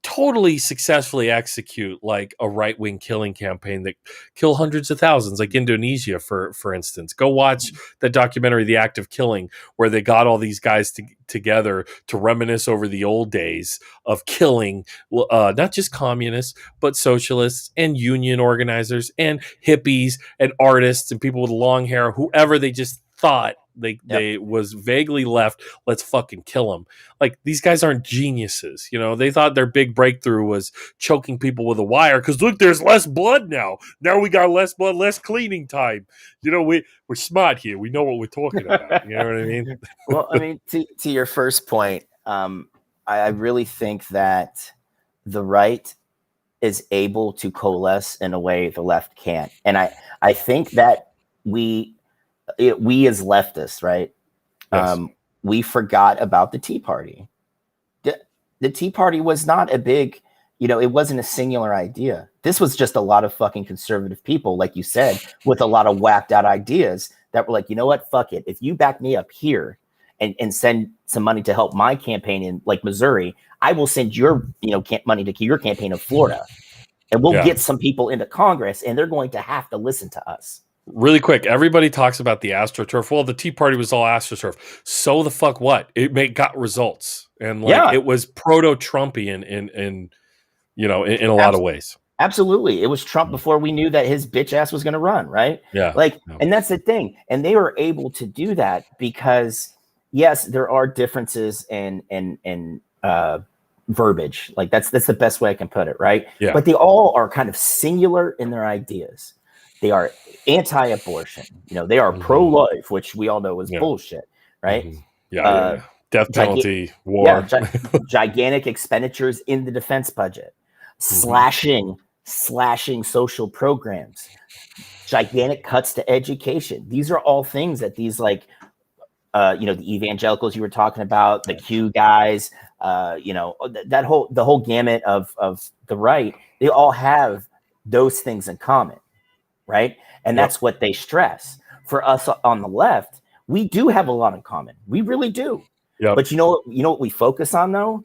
totally successfully execute like a right-wing killing campaign that kill hundreds of thousands, like Indonesia, for instance. Go watch the documentary The Act of Killing, where they got all these guys together to reminisce over the old days of killing not just communists but socialists and union organizers and hippies and artists and people with long hair, whoever they just thought they was vaguely left. Let's fucking kill them. Like, these guys aren't geniuses. They thought their big breakthrough was choking people with a wire because, look, there's less blood now. Now we got less blood, less cleaning time. We're smart here. We know what we're talking about. You know what I mean? Well, I mean, to your first point, I really think that the right is able to coalesce in a way the left can't. And I think that we as leftists, right? Yes. We forgot about the Tea Party. The Tea Party was not a big, it wasn't a singular idea. This was just a lot of fucking conservative people, like you said, with a lot of whacked out ideas that were like, you know what, fuck it. If you back me up here and send some money to help my campaign in like Missouri, I will send your, money to your campaign in Florida. And we'll get some people into Congress, and they're going to have to listen to us. Really quick, everybody talks about the AstroTurf. Well, the Tea Party was all AstroTurf. So the fuck what? It got results, and it was proto-Trumpian in a lot of ways. Absolutely, it was Trump before we knew that his bitch ass was going to run, right? Yeah, and that's the thing. And they were able to do that because, yes, there are differences in verbiage. Like that's the best way I can put it, right? Yeah. But they all are kind of singular in their ideas. They are anti-abortion. They are pro-life, which we all know is Yeah. bullshit, right? Yeah. Death penalty, war. Gigantic expenditures in the defense budget, slashing social programs, gigantic cuts to education. These are all things that these the evangelicals you were talking about, the Q guys, the whole gamut of the right, they all have those things in common, right? And that's what they stress. For us on the left, we do have a lot in common. We really do. Yep. But you know what we focus on though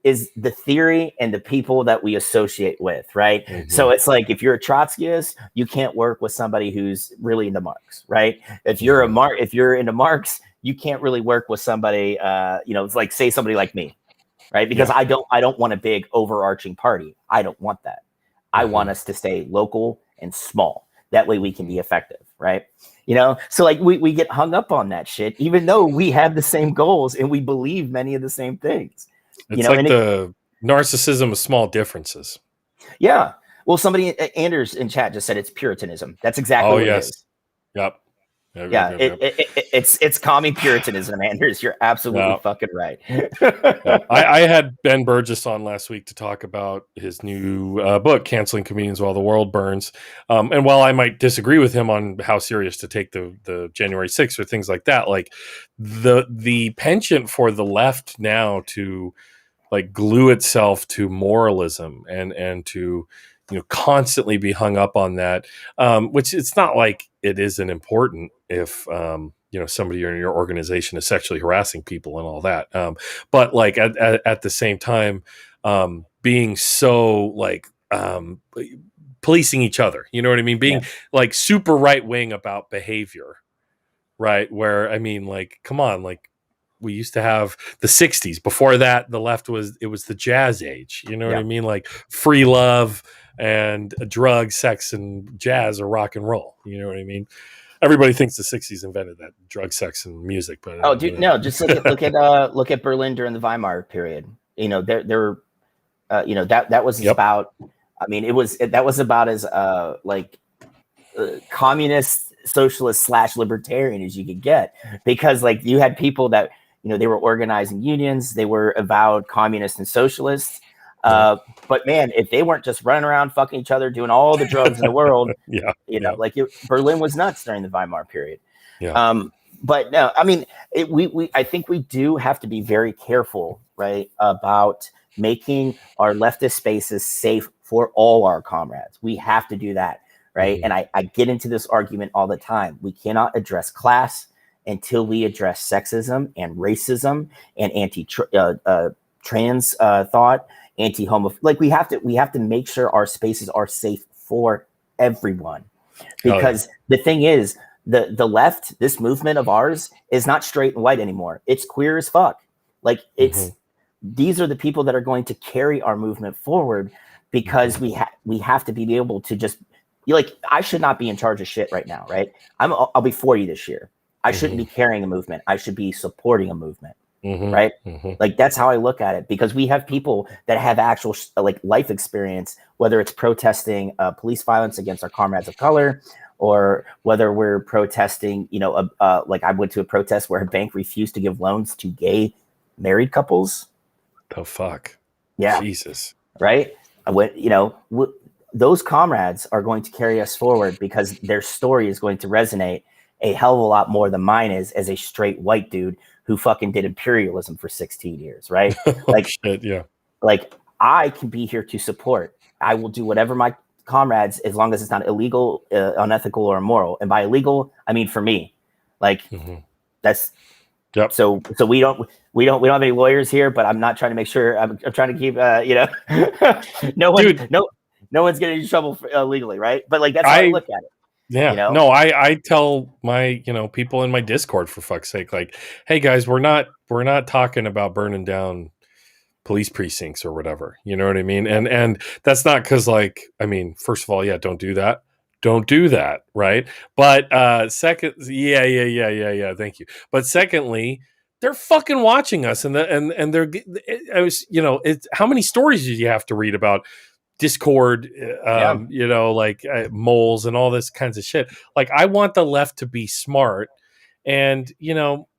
is the theory and the people that we associate with, right? So it's like if you're a Trotskyist, you can't work with somebody who's really into Marx, right? If you're if you're into Marx, you can't really work with somebody, it's like say somebody like me, right? Because I don't want a big overarching party. I don't want that. I want us to stay local and small. That way we can be effective, right? So like we get hung up on that shit, even though we have the same goals and we believe many of the same things. It's like the narcissism of small differences. Yeah. Well, Anders in chat just said it's Puritanism. That's exactly what it is. Yep. Yeah, it's commie Puritanism, Anders. You're absolutely fucking right. I had Ben Burgess on last week to talk about his new book, Canceling Comedians While the World Burns. And while I might disagree with him on how serious to take the January 6th or things like that, like the penchant for the left now to like glue itself to moralism and to constantly be hung up on that, which it's not like it isn't important if somebody in your organization is sexually harassing people and all that, but like at the same time being so like policing each other, you know what I mean, being like super right wing about behavior, right? Where I mean, like, come on, like we used to have the 60s. Before that, the left was the jazz age. You know what I mean? Like free love and drugs, sex, and jazz or rock and roll. You know what I mean? Everybody thinks the 60s invented that drug, sex, and music. But just look at Berlin during the Weimar period. That was about. I mean, that was about as communist, socialist / libertarian as you could get, because like you had people that they were organizing unions, they were avowed communists and socialists. But man, if they weren't just running around fucking each other, doing all the drugs in the world, Berlin was nuts during the Weimar period. But no, I mean, I think we do have to be very careful, right, about making our leftist spaces safe for all our comrades. We have to do that, right? And I get into this argument all the time. We cannot address class until we address sexism and racism and trans thought, anti-homo. Like we have to make sure our spaces are safe for everyone, because the thing is, the left, this movement of ours, is not straight and white anymore. It's queer as fuck. Like these are the people that are going to carry our movement forward, because we have to be able to just I should not be in charge of shit right now, right? I'll be 40 this year. I shouldn't be carrying a movement. I should be supporting a movement, right? Like that's how I look at it, because we have people that have actual life experience, whether it's protesting police violence against our comrades of color, or whether we're protesting, like I went to a protest where a bank refused to give loans to gay married couples. The fuck? Yeah. Jesus. Right? I went, those comrades are going to carry us forward, because their story is going to resonate a hell of a lot more than mine is, as a straight white dude who fucking did imperialism for 16 years, right? Shit, yeah. Like I can be here to support. I will do whatever my comrades, as long as it's not illegal, unethical, or immoral. And by illegal, I mean for me, like that's. Yep. So we don't have any lawyers here, but I'm not trying to make sure. I'm trying to keep no one's getting in trouble legally, right? But like that's how I look at it. Yeah. No, I tell my people in my Discord, for fuck's sake, like, hey guys, we're not talking about burning down police precincts or whatever. You know what I mean? And that's not because, like, I mean, first of all, yeah, don't do that. Don't do that, right? But second, yeah, thank you. But secondly, they're fucking watching us, and they're. I was, how many stories did you have to read about Discord, Yeah. like moles and all this kinds of shit? Like, I want the left to be smart, and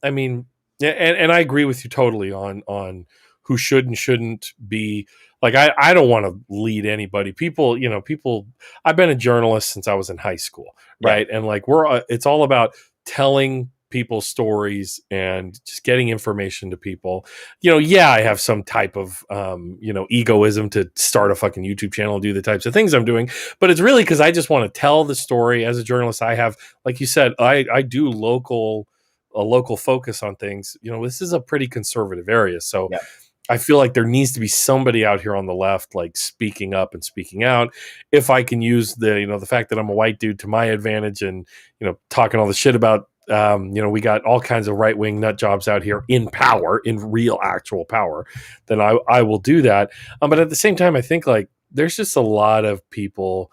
I mean, and I agree with you totally on who should and shouldn't be. Like, I don't want to lead anybody. People. I've been a journalist since I was in high school, Yeah. right? And like it's all about telling people stories and just getting information to people. Yeah, I have some type of egoism to start a fucking YouTube channel and do the types of things I'm doing, but it's really because I just want to tell the story. As a journalist, I have, like you said, I do a local focus on things. This is a pretty conservative area, so Yeah. I feel like there needs to be somebody out here on the left, like, speaking up and speaking out. If I can use the fact that I'm a white dude to my advantage, and talking all the shit about, we got all kinds of right wing nut jobs out here in power, in real actual power, then I will do that. But at the same time, I think, like, there's just a lot of people.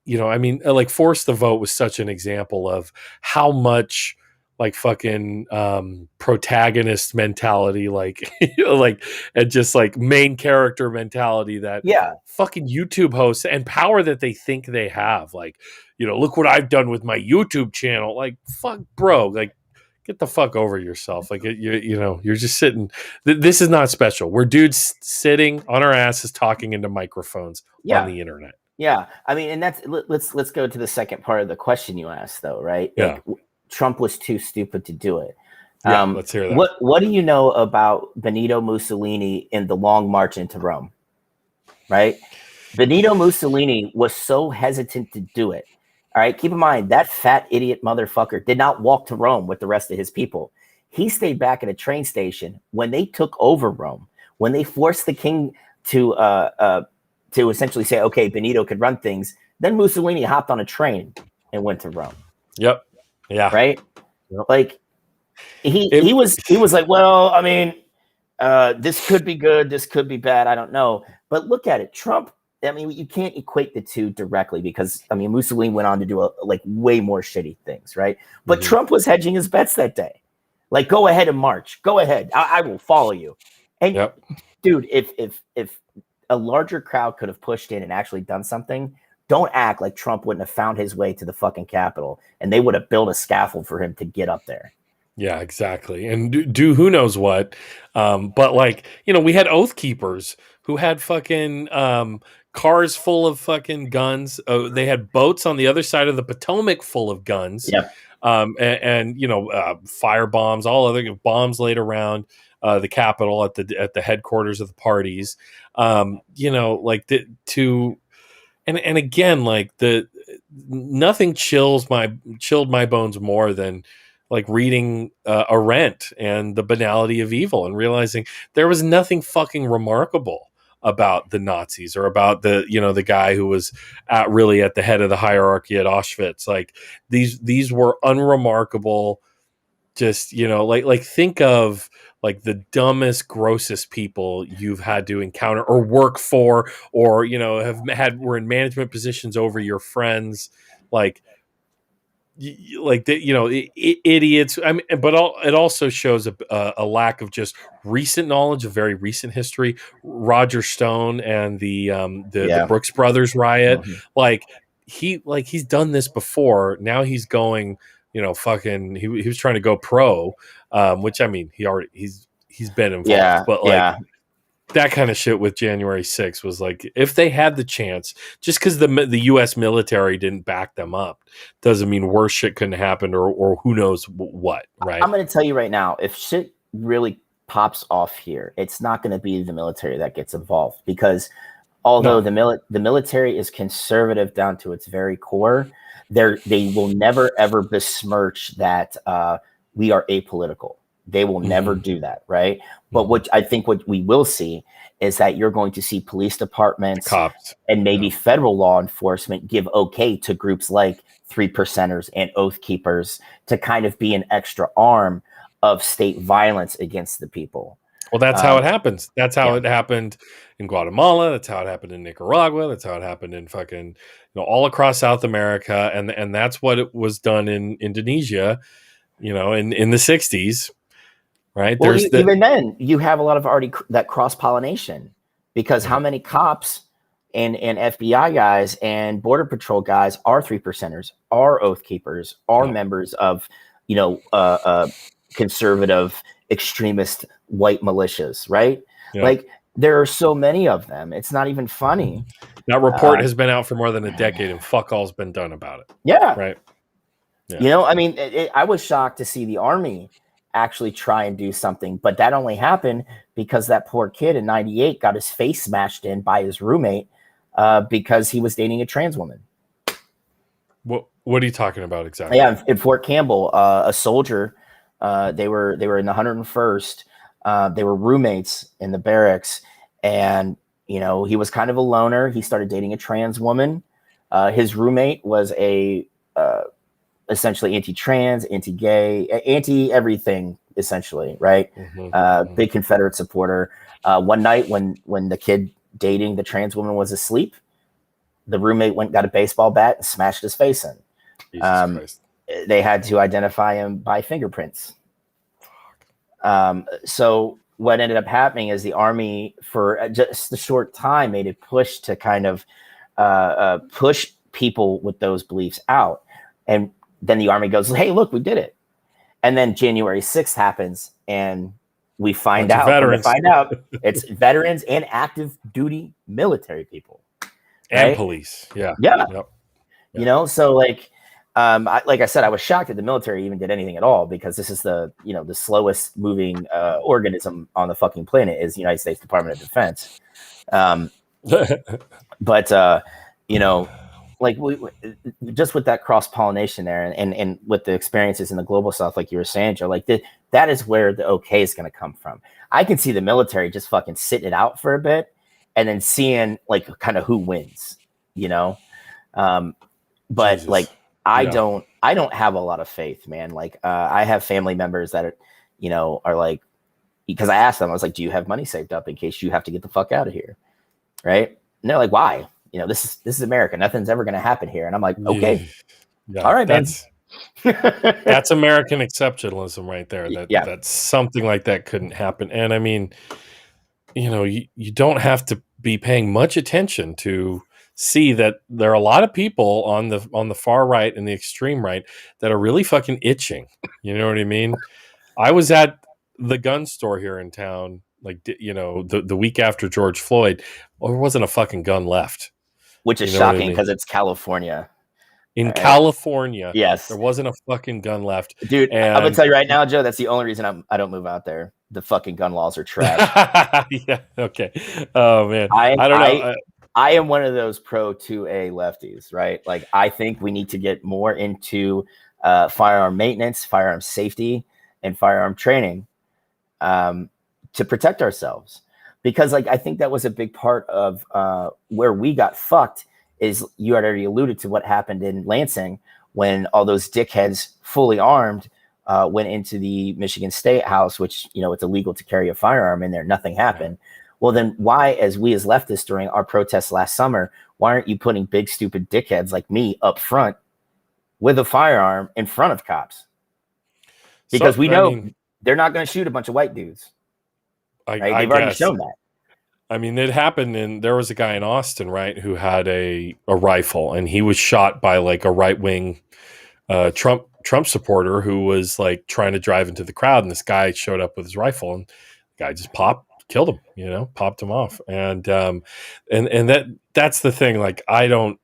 I mean, like, Force the Vote was such an example of how much, like, fucking protagonist mentality, like, like, and just like main character mentality that Yeah. fucking YouTube hosts, and power that they think they have. Like, look what I've done with my YouTube channel. Like, fuck, bro, like, get the fuck over yourself. Like, you're just sitting. This is not special. We're dudes sitting on our asses talking into microphones on Yeah. the internet. Yeah. I mean, and let's go to the second part of the question you asked, though, right? Yeah. Like, Trump was too stupid to do it. Yeah, let's hear that. What do you know about Benito Mussolini in the Long March into Rome? Right? Benito Mussolini was so hesitant to do it. All right, keep in mind that fat idiot motherfucker did not walk to Rome with the rest of his people. He stayed back at a train station when they took over Rome, when they forced the king to essentially say, okay, Benito could run things. Then Mussolini hopped on a train and went to Rome. Yep. Yeah. Right. Yep. Like he was like, well, I mean, this could be good, this could be bad, I don't know. But look at it, Trump. I mean, you can't equate the two directly because, I mean, Mussolini went on to do way more shitty things, right? But Trump was hedging his bets that day. Like, go ahead and march. Go ahead. I will follow you. And dude, if a larger crowd could have pushed in and actually done something, don't act like Trump wouldn't have found his way to the fucking Capitol and they would have built a scaffold for him to get up there. Yeah, exactly. And do who knows what. But, like, we had Oath Keepers who had fucking cars full of fucking guns. They had boats on the other side of the Potomac full of guns. Yeah. And fire bombs, all other bombs laid around the Capitol at the headquarters of the parties. And again, like, nothing chilled my bones more than, like, reading Arendt and the banality of evil and realizing there was nothing fucking remarkable about the Nazis or about the guy who was really at the head of the hierarchy at Auschwitz. Like, these were unremarkable. Just, like, think of, like, the dumbest, grossest people you've had to encounter or work for, or were in management positions over your friends, like idiots. I mean, but it also shows a lack of just recent knowledge of very recent history. Roger Stone and the Brooks Brothers riot. Mm-hmm. Like, he's done this before. Now he's going, fucking. He was trying to go pro, which, I mean, he's been involved, but, like, that kind of shit with January 6th was like, if they had the chance, just because the U.S. military didn't back them up, doesn't mean worse shit couldn't happen, or who knows what, right? I'm going to tell you right now, if shit really pops off here, it's not going to be the military that gets involved, because although the military is conservative down to its very core, they will never ever besmirch that we are apolitical. They will never do that, right? But what we will see is that you're going to see police departments, cops, and maybe federal law enforcement give okay to groups like 3%ers and Oath Keepers to kind of be an extra arm of state violence against the people. Well, that's how it happens. That's how it happened in Guatemala. That's how it happened in Nicaragua. That's how it happened in fucking, all across South America. And that's what it was done in Indonesia, in the 60s. right? Well, even then, you have a lot of already that cross pollination, because how Mhm. many cops and FBI guys and Border Patrol guys are 3%ers, are oath keepers, are Yeah. members of, conservative extremist white militias, right? Yeah. Like, there are so many of them. It's not even funny. That report Uh, has been out for more than a decade, and fuck all's been done about it. yeah, Right. Yeah. I mean, I was shocked to see the Army actually try and do something, but that only happened because that poor kid in '98 got his face smashed in by his roommate because he was dating a trans woman. What are you talking about exactly? Yeah, in Fort Campbell, a soldier. They were in the 101st. They were roommates in the barracks, and he was kind of a loner. He started dating a trans woman. His roommate was a essentially anti-trans, anti-gay, anti-everything, essentially, right? Big Confederate supporter. One night when the kid dating the trans woman was asleep, the roommate went and got a baseball bat and smashed his face in. Jesus Christ. They had to identify him by fingerprints. So what ended up happening is the Army, for just a short time, made a push to kind of push people with those beliefs out. And then the Army goes, hey, look, we did it. And then January 6th happens, and we find out it's veterans and active duty military people. And right? police. Yeah. Yeah. Yep. So like I said, I was shocked that the military even did anything at all, because this is the slowest moving organism on the fucking planet is the United States Department of Defense. But like just with that cross pollination there, and with the experiences in the global South, like you were saying, Joe, like that is where the okay is going to come from. I can see the military just fucking sitting it out for a bit and then seeing like kind of who wins, but Jesus. like I don't have a lot of faith, man. Like I have family members that are like, because I asked them, I was like, do you have money saved up in case you have to get the fuck out of here, right? And they're like, why? This is America. Nothing's ever going to happen here. And I'm like, okay, all right, man. That's American exceptionalism right there. That's something like that couldn't happen. And I mean, you don't have to be paying much attention to see that there are a lot of people on the far right and the extreme right that are really fucking itching. You know what I mean? I was at the gun store here in town, like, the week after George Floyd. Well, there wasn't a fucking gun left. Which is shocking because it's California. In California, yes, there wasn't a fucking gun left. Dude, I'm gonna tell you right now, Joe, that's the only reason I don't move out there. The fucking gun laws are trash. Yeah, okay. Oh man, I don't know. I am one of those pro 2A lefties, right? Like, I think we need to get more into firearm maintenance, firearm safety, and firearm training to protect ourselves. Because, like, I think that was a big part of where we got fucked. Is you had already alluded to what happened in Lansing when all those dickheads, fully armed, went into the Michigan State House, which it's illegal to carry a firearm in there. Nothing happened. Well, then why, as leftists during our protests last summer, why aren't you putting big stupid dickheads like me up front with a firearm in front of cops? Because we know they're not going to shoot a bunch of white dudes. They've already shown that. I mean, it happened, and there was a guy in Austin, right, who had a rifle, and he was shot by like a right wing Trump supporter who was like trying to drive into the crowd, and this guy showed up with his rifle, and the guy just killed him, popped him off, and that's the thing. Like, I don't.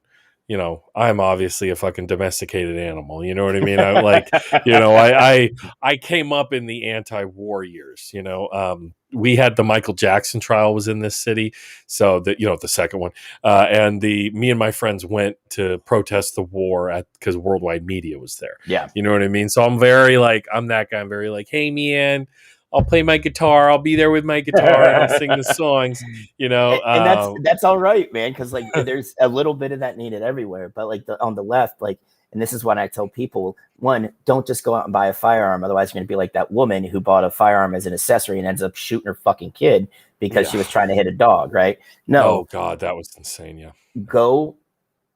I'm obviously a fucking domesticated animal. You know what I mean? I'm like, I came up in the anti-war years. We had the Michael Jackson trial was in this city, so that the second one, and me and my friends went to protest the war because worldwide media was there. Yeah, you know what I mean. So I'm very like, I'm that guy. I'm very like, hey man, I'll play my guitar. I'll be there with my guitar and I'll sing the songs, And that's all right, man. Cause like there's a little bit of that needed everywhere, but like on the left, like, and this is what I tell people, one, don't just go out and buy a firearm. Otherwise you're going to be like that woman who bought a firearm as an accessory and ends up shooting her fucking kid because she was trying to hit a dog. Right. No. Oh God, that was insane. Yeah. Go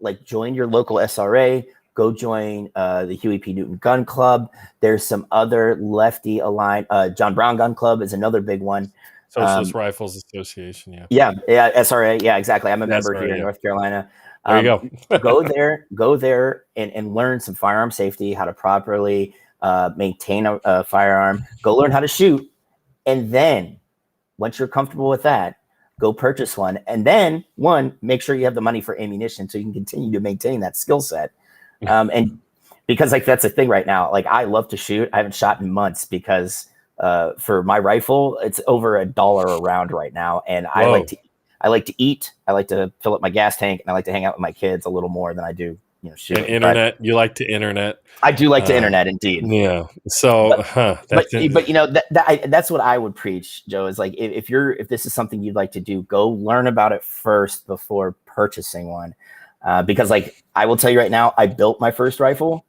like join your local SRA, go join the Huey P. Newton Gun Club. There's some other lefty aligned. John Brown Gun Club is another big one. Socialist Rifles Association. Yeah, SRA. Yeah, exactly. I'm a member SRA, here in North Carolina. There you go. go there and learn some firearm safety, how to properly maintain a firearm. Go learn how to shoot. And then once you're comfortable with that, go purchase one. And then make sure you have the money for ammunition so you can continue to maintain that skill set. And because like that's the thing right now, like I love to shoot. I haven't shot in months because for my rifle, it's over $1 a round right now. And I like to eat. I like to fill up my gas tank, and I like to hang out with my kids a little more than I do, shoot. And internet. You like to internet. I do like to internet, indeed. Yeah. So, but that's what I would preach, Joe. Is like if this is something you'd like to do, go learn about it first before purchasing one. Because like I will tell you right now, I built my first rifle,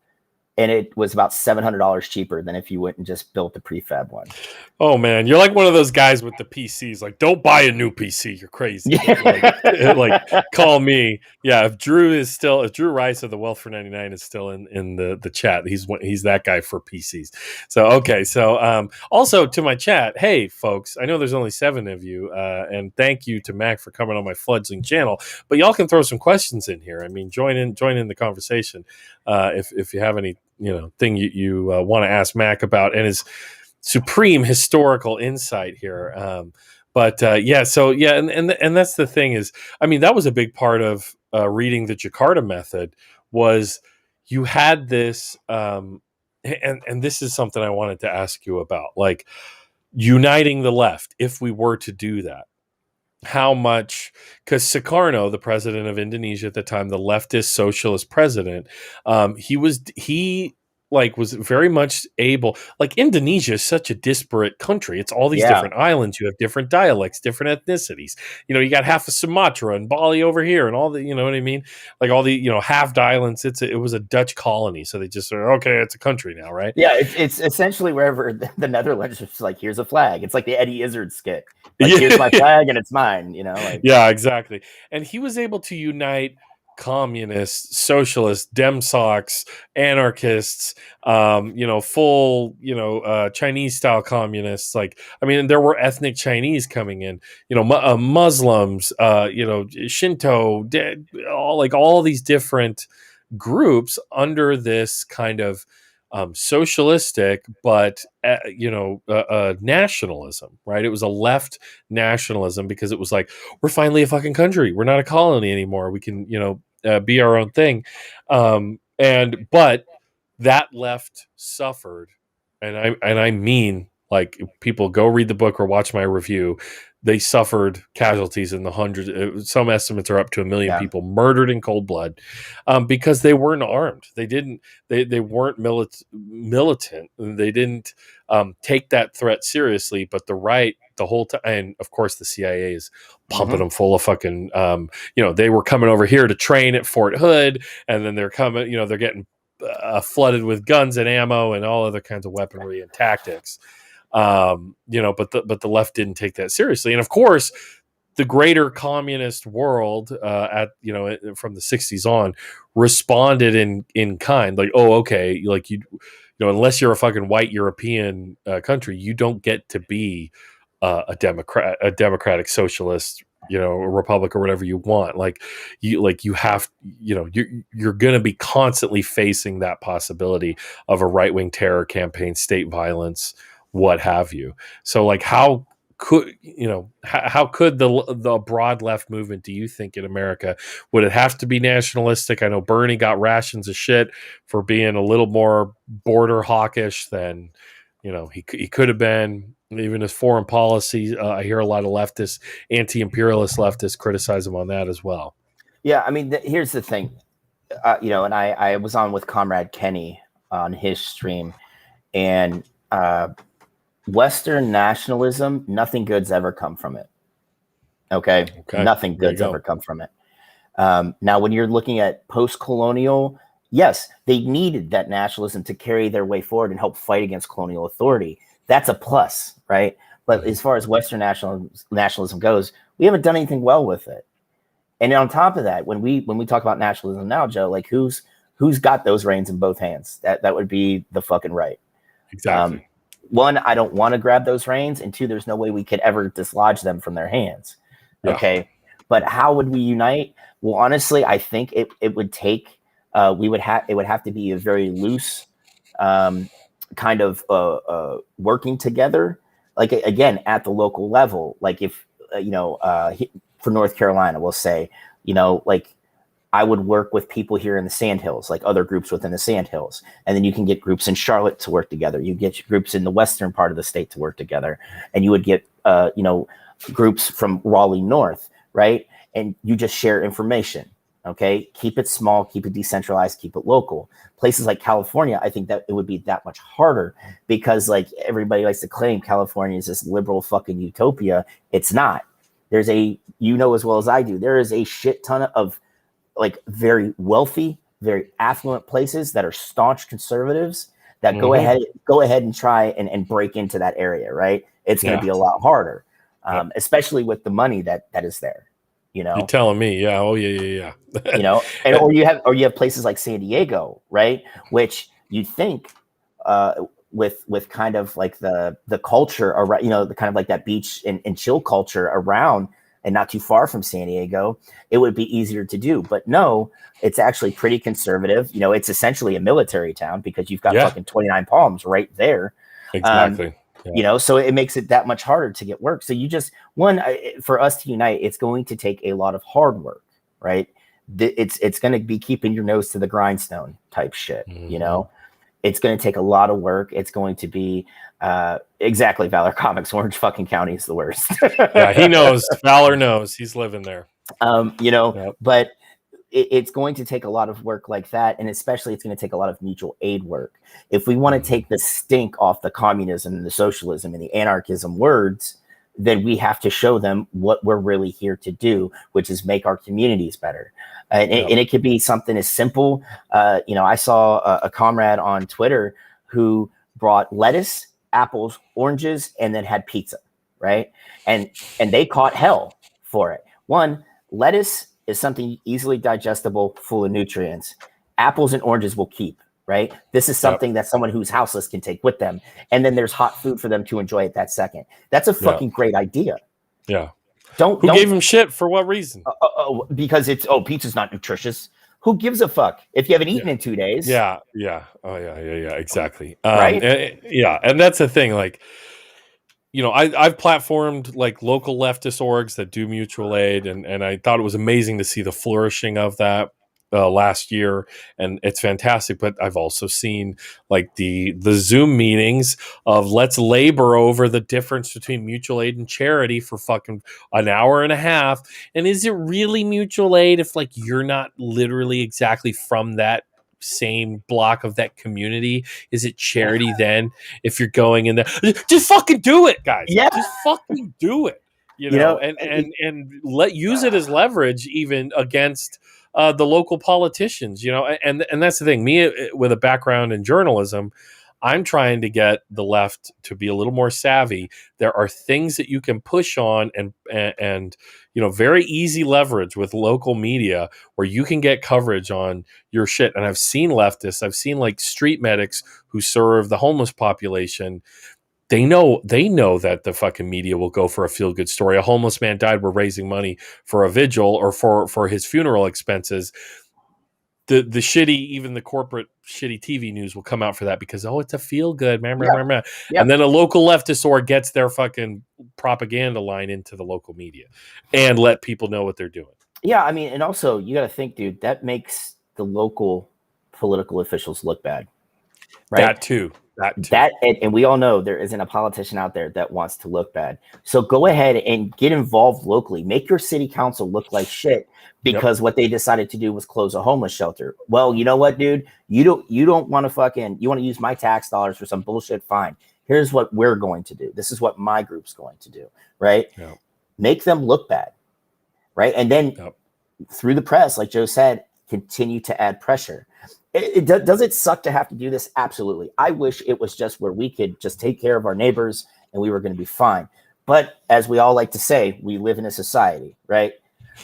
and it was about $700 cheaper than if you went and just built the prefab one. Oh man, you're like one of those guys with the PCs. Like, don't buy a new PC. You're crazy. Like call me. Yeah, if Drew Rice of the Wealth for 99 is still in the chat, he's that guy for PCs. So okay, so also to my chat, hey folks, I know there's only 7 of you, and thank you to Mac for coming on my fledgling channel. But y'all can throw some questions in here. I mean, join in the conversation if you have any thing you want to ask Mac about and his supreme historical insight here. And that's the thing is, I mean, that was a big part of reading the Jakarta method was you had this, and this is something I wanted to ask you about, like uniting the left. If we were to do that, how much, because Sukarno, the president of Indonesia at the time, the leftist socialist president, he was very much able, like Indonesia is such a disparate country. It's all these different islands. You have different dialects, different ethnicities. You got half of Sumatra and Bali over here and all the, you know what I mean? Like all the, halved islands. It was a Dutch colony. So they just said, okay, it's a country now, right? Yeah. It's essentially wherever the Netherlands is like, here's a flag. It's like the Eddie Izzard skit. Like, here's my flag and it's mine, Yeah, exactly. And he was able to unite communists, socialists, Demsocs, anarchists, full, Chinese style communists. Like, I mean, there were ethnic Chinese coming in, Muslims, Shinto, all these different groups under this kind of socialistic, but nationalism, right? It was a left nationalism because it was like, we're finally a fucking country. We're not a colony anymore. We can, be our own thing. But that left suffered, and I mean, like, people go read the book or watch my review. They suffered casualties in the hundreds. Some estimates are up to 1 million people murdered in cold blood because they weren't armed. They weren't militant. They didn't take that threat seriously. But the right, the whole time, and of course the CIA is pumping them full of fucking. They were coming over here to train at Fort Hood, and then they're coming. They're getting flooded with guns and ammo and all other kinds of weaponry and tactics. But the left didn't take that seriously. And of course, the greater communist world from the 60s on responded in kind, like, oh, okay, like unless you're a fucking white European country, you don't get to be a democratic socialist, a republic or whatever you want. You have, you're going to be constantly facing that possibility of a right-wing terror campaign, state violence, what have you. So like, how could the broad left movement, do you think, in America, would it have to be nationalistic? I know Bernie got rations of shit for being a little more border hawkish than he could have been. Even his foreign policy, I hear a lot of leftists, anti-imperialist leftists, criticize him on that as well. Yeah, I mean, here's the thing, and I was on with Comrade Kenny on his stream, and Western nationalism, nothing good's ever come from it. Okay. Nothing good's ever come from it. Now, when you're looking at post-colonial, yes, they needed that nationalism to carry their way forward and help fight against colonial authority. That's a plus, right? But as far as Western nationalism goes, we haven't done anything well with it. And on top of that, when we talk about nationalism now, Joe, like who's who's got those reins in both hands? That would be the fucking right. Exactly. One, I don't want to grab those reins, and two, there's no way we could ever dislodge them from their hands. Yeah. Okay, but how would we unite? Well, honestly, I think it would take it would have to be a very loose kind of working together, like again at the local level. Like if for North Carolina, we'll say, like I would work with people here in the Sandhills, like other groups within the Sandhills. And then you can get groups in Charlotte to work together. You get groups in the western part of the state to work together. And you would get, groups from Raleigh North, right? And you just share information, okay? Keep it small, keep it decentralized, keep it local. Places like California, I think that it would be that much harder because like everybody likes to claim California is this liberal fucking utopia. It's not. There's as well as I do, there is a shit ton of like very wealthy, very affluent places that are staunch conservatives that go ahead and try and break into that area, right? It's going to be a lot harder, especially with the money that is there. You're telling me, yeah, oh yeah. And or you have places like San Diego, right? Which you think with kind of like the culture around, the kind of like that beach and chill culture around. And not too far from San Diego, it would be easier to do. But no, it's actually pretty conservative. It's essentially a military town because you've got fucking 29 Palms right there. Exactly. So it makes it that much harder to get work. So for us to unite, it's going to take a lot of hard work, right? It's going to be keeping your nose to the grindstone type shit, It's going to take a lot of work. It's going to be exactly Valor Comics. Orange fucking County is the worst. Yeah, he knows. Valor knows. He's living there. But it's going to take a lot of work like that. And especially it's going to take a lot of mutual aid work. If we want to take the stink off the communism and the socialism and the anarchism words, then we have to show them what we're really here to do, which is make our communities better. And it could be something as simple. I saw a comrade on Twitter who brought lettuce, apples, oranges, and then had pizza, right? And they caught hell for it. One, lettuce is something easily digestible, full of nutrients. Apples and oranges will keep, right? This is something that someone who's houseless can take with them. And then there's hot food for them to enjoy at that second. That's a fucking great idea. Yeah. Who gave him shit for what reason? Because pizza's not nutritious. Who gives a fuck if you haven't eaten in 2 days? Yeah. Oh yeah. Exactly. Right. And that's the thing. Like, I've platformed like local leftist orgs that do mutual aid, and I thought it was amazing to see the flourishing of that last year, and it's fantastic. But I've also seen like the Zoom meetings of let's labor over the difference between mutual aid and charity for fucking an hour and a half. And is it really mutual aid if like you're not literally exactly from that same block of that community? Is it charity then if you're going in there? Just fucking do it, guys. Just fucking do it. And use it as leverage even against the local politicians, and that's the thing. Me with a background in journalism, I'm trying to get the left to be a little more savvy. There are things that you can push on and very easy leverage with local media where you can get coverage on your shit. And I've seen leftists, I've seen like street medics who serve the homeless population. They know that the fucking media will go for a feel-good story. A homeless man died. We're raising money for a vigil or for his funeral expenses. The shitty, even the corporate shitty TV news will come out for that because, it's a feel-good. And then a local leftist or gets their fucking propaganda line into the local media and let people know what they're doing. Yeah, I mean, and also you got to think, dude, that makes the local political officials look bad. Right? That too. And we all know there isn't a politician out there that wants to look bad. So go ahead and get involved locally. Make your city council look like shit because what they decided to do was close a homeless shelter. Well, you know what, dude? You don't want to you want to use my tax dollars for some bullshit? Fine. Here's what we're going to do. This is what my group's going to do. Right? Yep. Make them look bad. Right? And then through the press, like Joe said, continue to add pressure. Does it suck to have to do this? Absolutely. I wish it was just where we could just take care of our neighbors and we were going to be fine. But as we all like to say, we live in a society, right?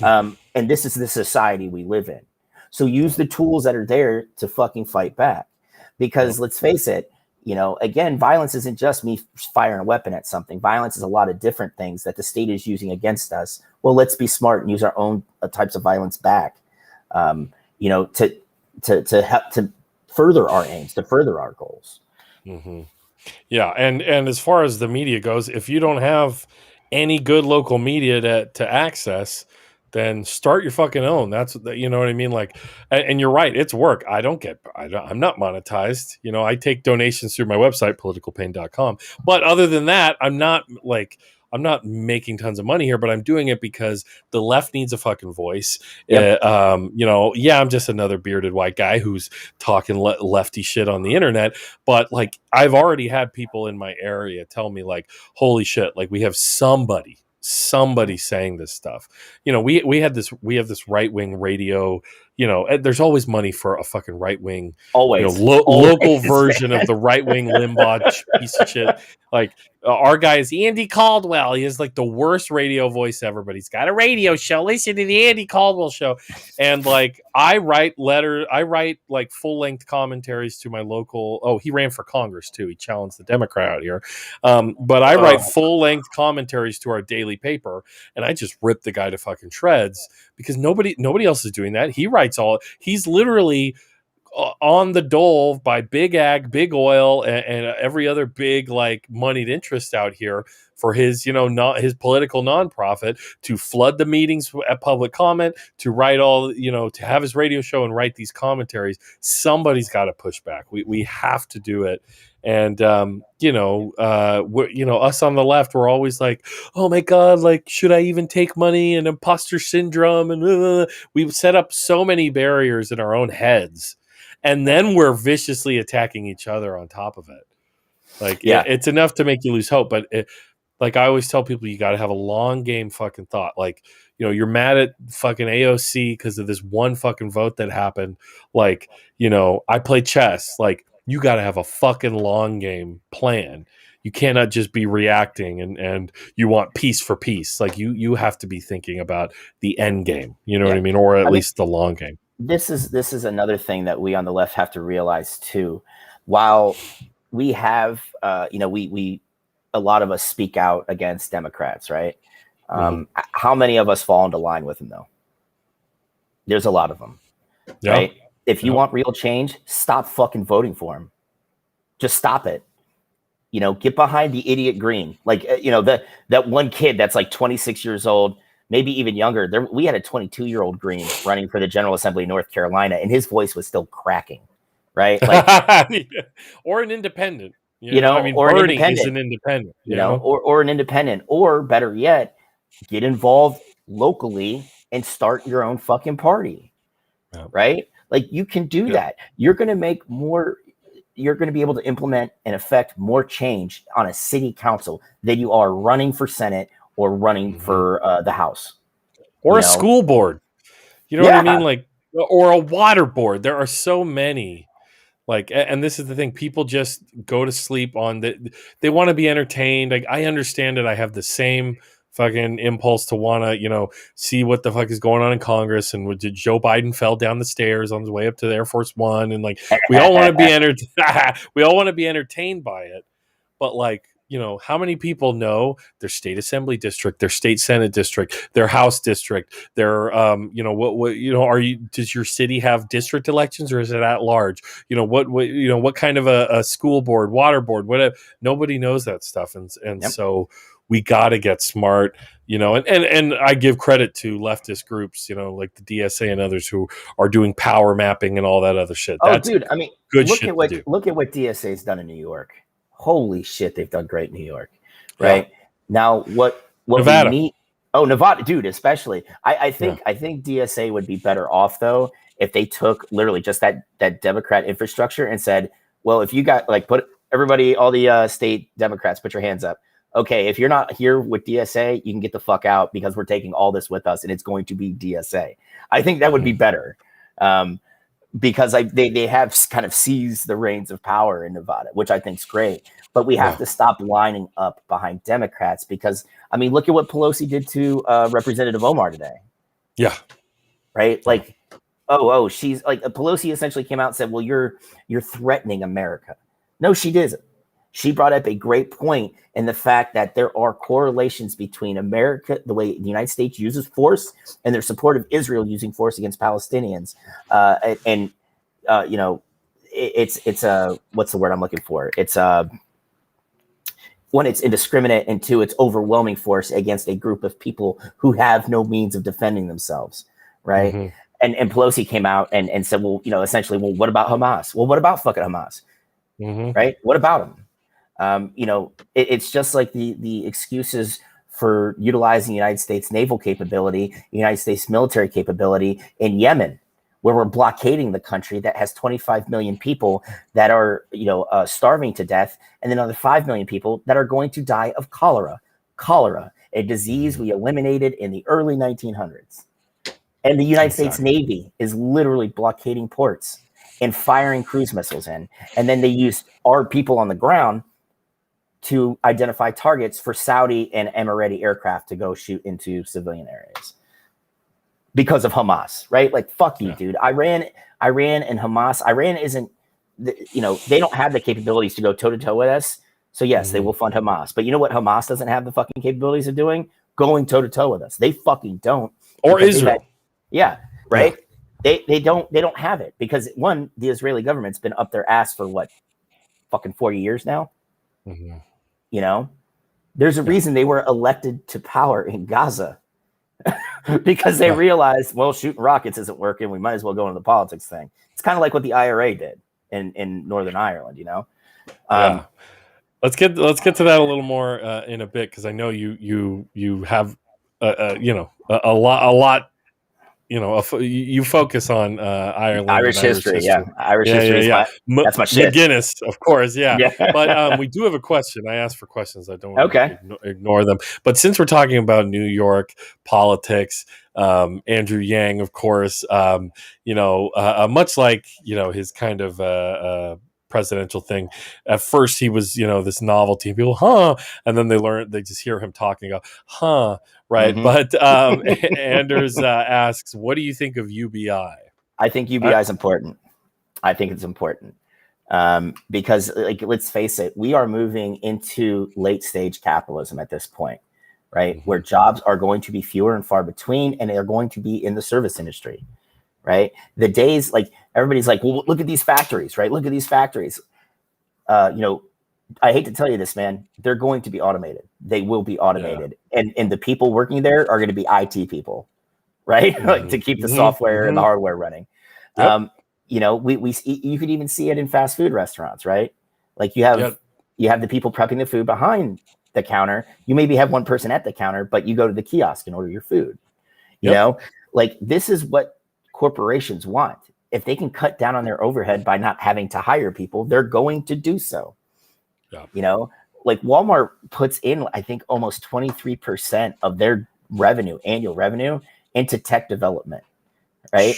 And this is the society we live in. So use the tools that are there to fucking fight back. Because let's face it, again, violence isn't just me firing a weapon at something. Violence is a lot of different things that the state is using against us. Well, let's be smart and use our own types of violence back, to help to further our aims, to further our goals. Mm-hmm. Yeah, and as far as the media goes, if you don't have any good local media to access, then start your fucking own. That's, you know what I mean? Like, and you're right, it's work. I'm not monetized. I take donations through my website, politicalpayne.com. But other than that, I'm not making tons of money here, but I'm doing it because the left needs a fucking voice. Yep. I'm just another bearded white guy who's talking lefty shit on the internet. But like, I've already had people in my area tell me like, holy shit, like we have somebody saying this stuff. We have this right-wing radio. There's always money for a fucking right-wing, Always. local version of the right-wing Limbaugh piece of shit. Like, our guy is Andy Caldwell. He has like the worst radio voice ever, but he's got a radio show. Listen to the Andy Caldwell show. And like, I write like full-length commentaries to my local. Oh, he ran for Congress too. He challenged the Democrat out here. But I write full-length commentaries to our daily paper, and I just rip the guy to fucking shreds because nobody else is doing that. He's literally on the dole by big ag, big oil, and every other big like moneyed interest out here for his, not his political nonprofit to flood the meetings at public comment, to write all, to have his radio show and write these commentaries. Somebody's got to push back. We have to do it. And, us on the left, we're always like, oh my God, like, should I even take money, and imposter syndrome? And we've set up so many barriers in our own heads. And then we're viciously attacking each other on top of it. Like, it's enough to make you lose hope. But like I always tell people, you got to have a long game fucking thought. Like, you're mad at fucking AOC because of this one fucking vote that happened. Like, I play chess. Like, you got to have a fucking long game plan. You cannot just be reacting and you want peace for peace. Like, you have to be thinking about the end game. You know what I mean? Or at least the long game. This is another thing that we on the left have to realize too. While we have, we a lot of us speak out against Democrats, right? How many of us fall into line with them though? There's a lot of them, right? If you want real change, stop fucking voting for them. Just stop it. Get behind the idiot green. Like, that one kid that's like 26 years old, maybe even younger. We had a 22-year-old green running for the General Assembly of North Carolina, and his voice was still cracking, right? Like, or an independent, or Bernie an independent. is an independent, or an independent, or better yet, get involved locally and start your own fucking party, right? Like, you can do that. You're going to make more. You're going to be able to implement and affect more change on a city council than you are running for Senate or running for the House. Or a school board. You know what I mean? Like, or a water board. There are so many. Like, and this is the thing. People just go to sleep on that. They want to be entertained. Like, I understand it. I have the same fucking impulse to want to, see what the fuck is going on in Congress, and Joe Biden fell down the stairs on his way up to the Air Force One, and like, we all want to be we all want to be entertained by it. But like, how many people know their state assembly district, their state senate district, their house district, their does your city have district elections, or is it at large? What kind of a school board, water board, whatever. Nobody knows that stuff, and so we got to get smart, and I give credit to leftist groups, like the DSA and others who are doing power mapping and all that other shit. Oh, dude, I mean, good look shit at what to do. Look at what DSA's done in New York. Holy shit, they've done great in New York, right? Yeah. Now, what Nevada. we need? Oh, Nevada, dude, especially. I think DSA would be better off though if they took literally just that Democrat infrastructure and said, well, if you got like put everybody, all the state Democrats, put your hands up. Okay, if you're not here with DSA, you can get the fuck out because we're taking all this with us, and it's going to be DSA. I think that would be better. Because they have kind of seized the reins of power in Nevada, which I think is great. But we have to stop lining up behind Democrats because, I mean, look at what Pelosi did to Representative Omar today. Yeah. Right? Like, she's like Pelosi essentially came out and said, well, you're threatening America. No, she didn't. She brought up a great point in the fact that there are correlations between America, the way the United States uses force, and their support of Israel using force against Palestinians. You know, it's a, what's the word I'm looking for? It's one, it's indiscriminate, and two, it's overwhelming force against a group of people who have no means of defending themselves, right? Mm-hmm. And Pelosi came out and said, well, you know, essentially, well, what about Hamas? Well, what about fucking Hamas? Mm-hmm. Right? What about them? You know, it's just like the excuses for utilizing the United States naval capability, United States military capability in Yemen, where we're blockading the country that has 25 million people that are, you know, starving to death, and then another 5 million people that are going to die of cholera. Cholera, a disease we eliminated in the early 1900s. And the United States Navy is literally blockading ports and firing cruise missiles in. And then they used our people on the ground to identify targets for Saudi and Emirati aircraft to go shoot into civilian areas because of Hamas, right? Like, fuck you, dude. Iran and Hamas. Iran isn't, you know, they don't have the capabilities to go toe to toe with us. So yes, they will fund Hamas. But you know what Hamas doesn't have the fucking capabilities of doing? Going toe to toe with us. They fucking don't. Or Israel. Right. Yeah. They don't have it because, one, the Israeli government's been up their ass for what, fucking 40 years now. Mm-hmm. You know, there's a reason they were elected to power in Gaza because they realized, well, shooting rockets isn't working. We might as well go into the politics thing. It's kind of like what the IRA did in Northern Ireland, you know? Let's get to that a little more in a bit, because I know you have you know, a lot. You know, you focus on Ireland, Irish history. Yeah, Irish history. That's my shit. McGuinness, of course, yeah. But we do have a question. I asked for questions. I don't want to ignore them. But since we're talking about New York politics, Andrew Yang, of course, you know, much like, you know, his kind of presidential thing. At first, he was, you know, this novelty. People, and then they just hear him talking, and go, right? Mm-hmm. But Anders asks, what do you think of UBI? I think UBI is important. I think it's important because, like, let's face it, we are moving into late stage capitalism at this point, right? Mm-hmm. Where jobs are going to be fewer and far between, and they're going to be in the service industry. Right. The days, like, everybody's like, well, look at these factories, right? Look at these factories. You know, I hate to tell you this, man, they're going to be automated. They will be automated. Yeah. And the people working there are going to be IT people, right? Mm-hmm. Like, to keep the software and the hardware running. Yep. You know, you could even see it in fast food restaurants, right? Like, you have the people prepping the food behind the counter. You maybe have one person at the counter, but you go to the kiosk and order your food. You know, like, this is what corporations want. If they can cut down on their overhead by not having to hire people, they're going to do so. Yeah. You know, like, Walmart puts in, I think, almost 23% of their revenue, annual revenue, into tech development, right?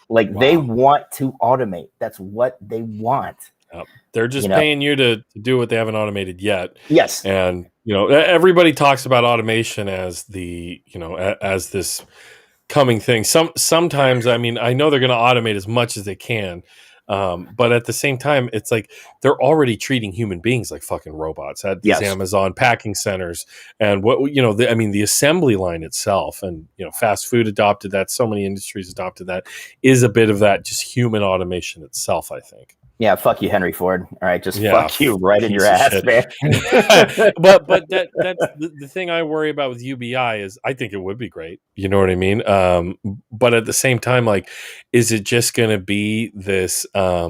Like, they want to automate. That's what they want. Yep. They're just paying you to do what they haven't automated yet. Yes. And, you know, everybody talks about automation as the, you know, as this coming thing. Sometimes, I mean, I know they're going to automate as much as they can, but at the same time, it's like they're already treating human beings like fucking robots at these Amazon packing centers, and what, you know, the assembly line itself, and, you know, fast food adopted that. So many industries adopted that. Is a bit of that just human automation itself, I think. Yeah, fuck you, Henry Ford. All right, just fuck you right in your ass, man. but that's the thing I worry about with UBI is I think it would be great. You know what I mean? But at the same time, like, is it just going to be this? I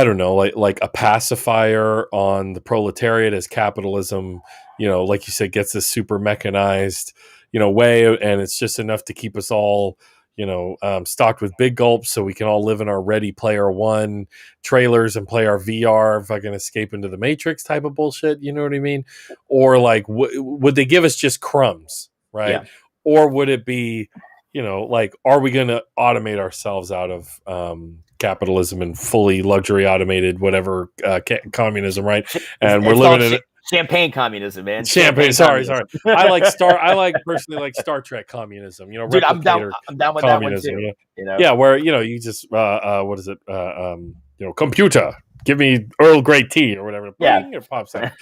don't know, like a pacifier on the proletariat as capitalism, you know, like you said, gets this super mechanized, you know, way, and it's just enough to keep us all, you know, stocked with big gulps so we can all live in our Ready Player One trailers and play our VR fucking escape into the Matrix type of bullshit. You know what I mean? Or like, would they give us just crumbs, right? Yeah. Or would it be, you know, like, are we going to automate ourselves out of capitalism and fully luxury automated whatever communism, right? And we're living in it. Champagne communism, man. Champagne. Champagne Sorry. communism. I like personally like Star Trek communism. Dude, I'm down. Replicator I'm down with that one communism. too. You know. Yeah, where you just what is it? Computer, give me Earl Grey tea or whatever. Yeah. Bing, it pops up.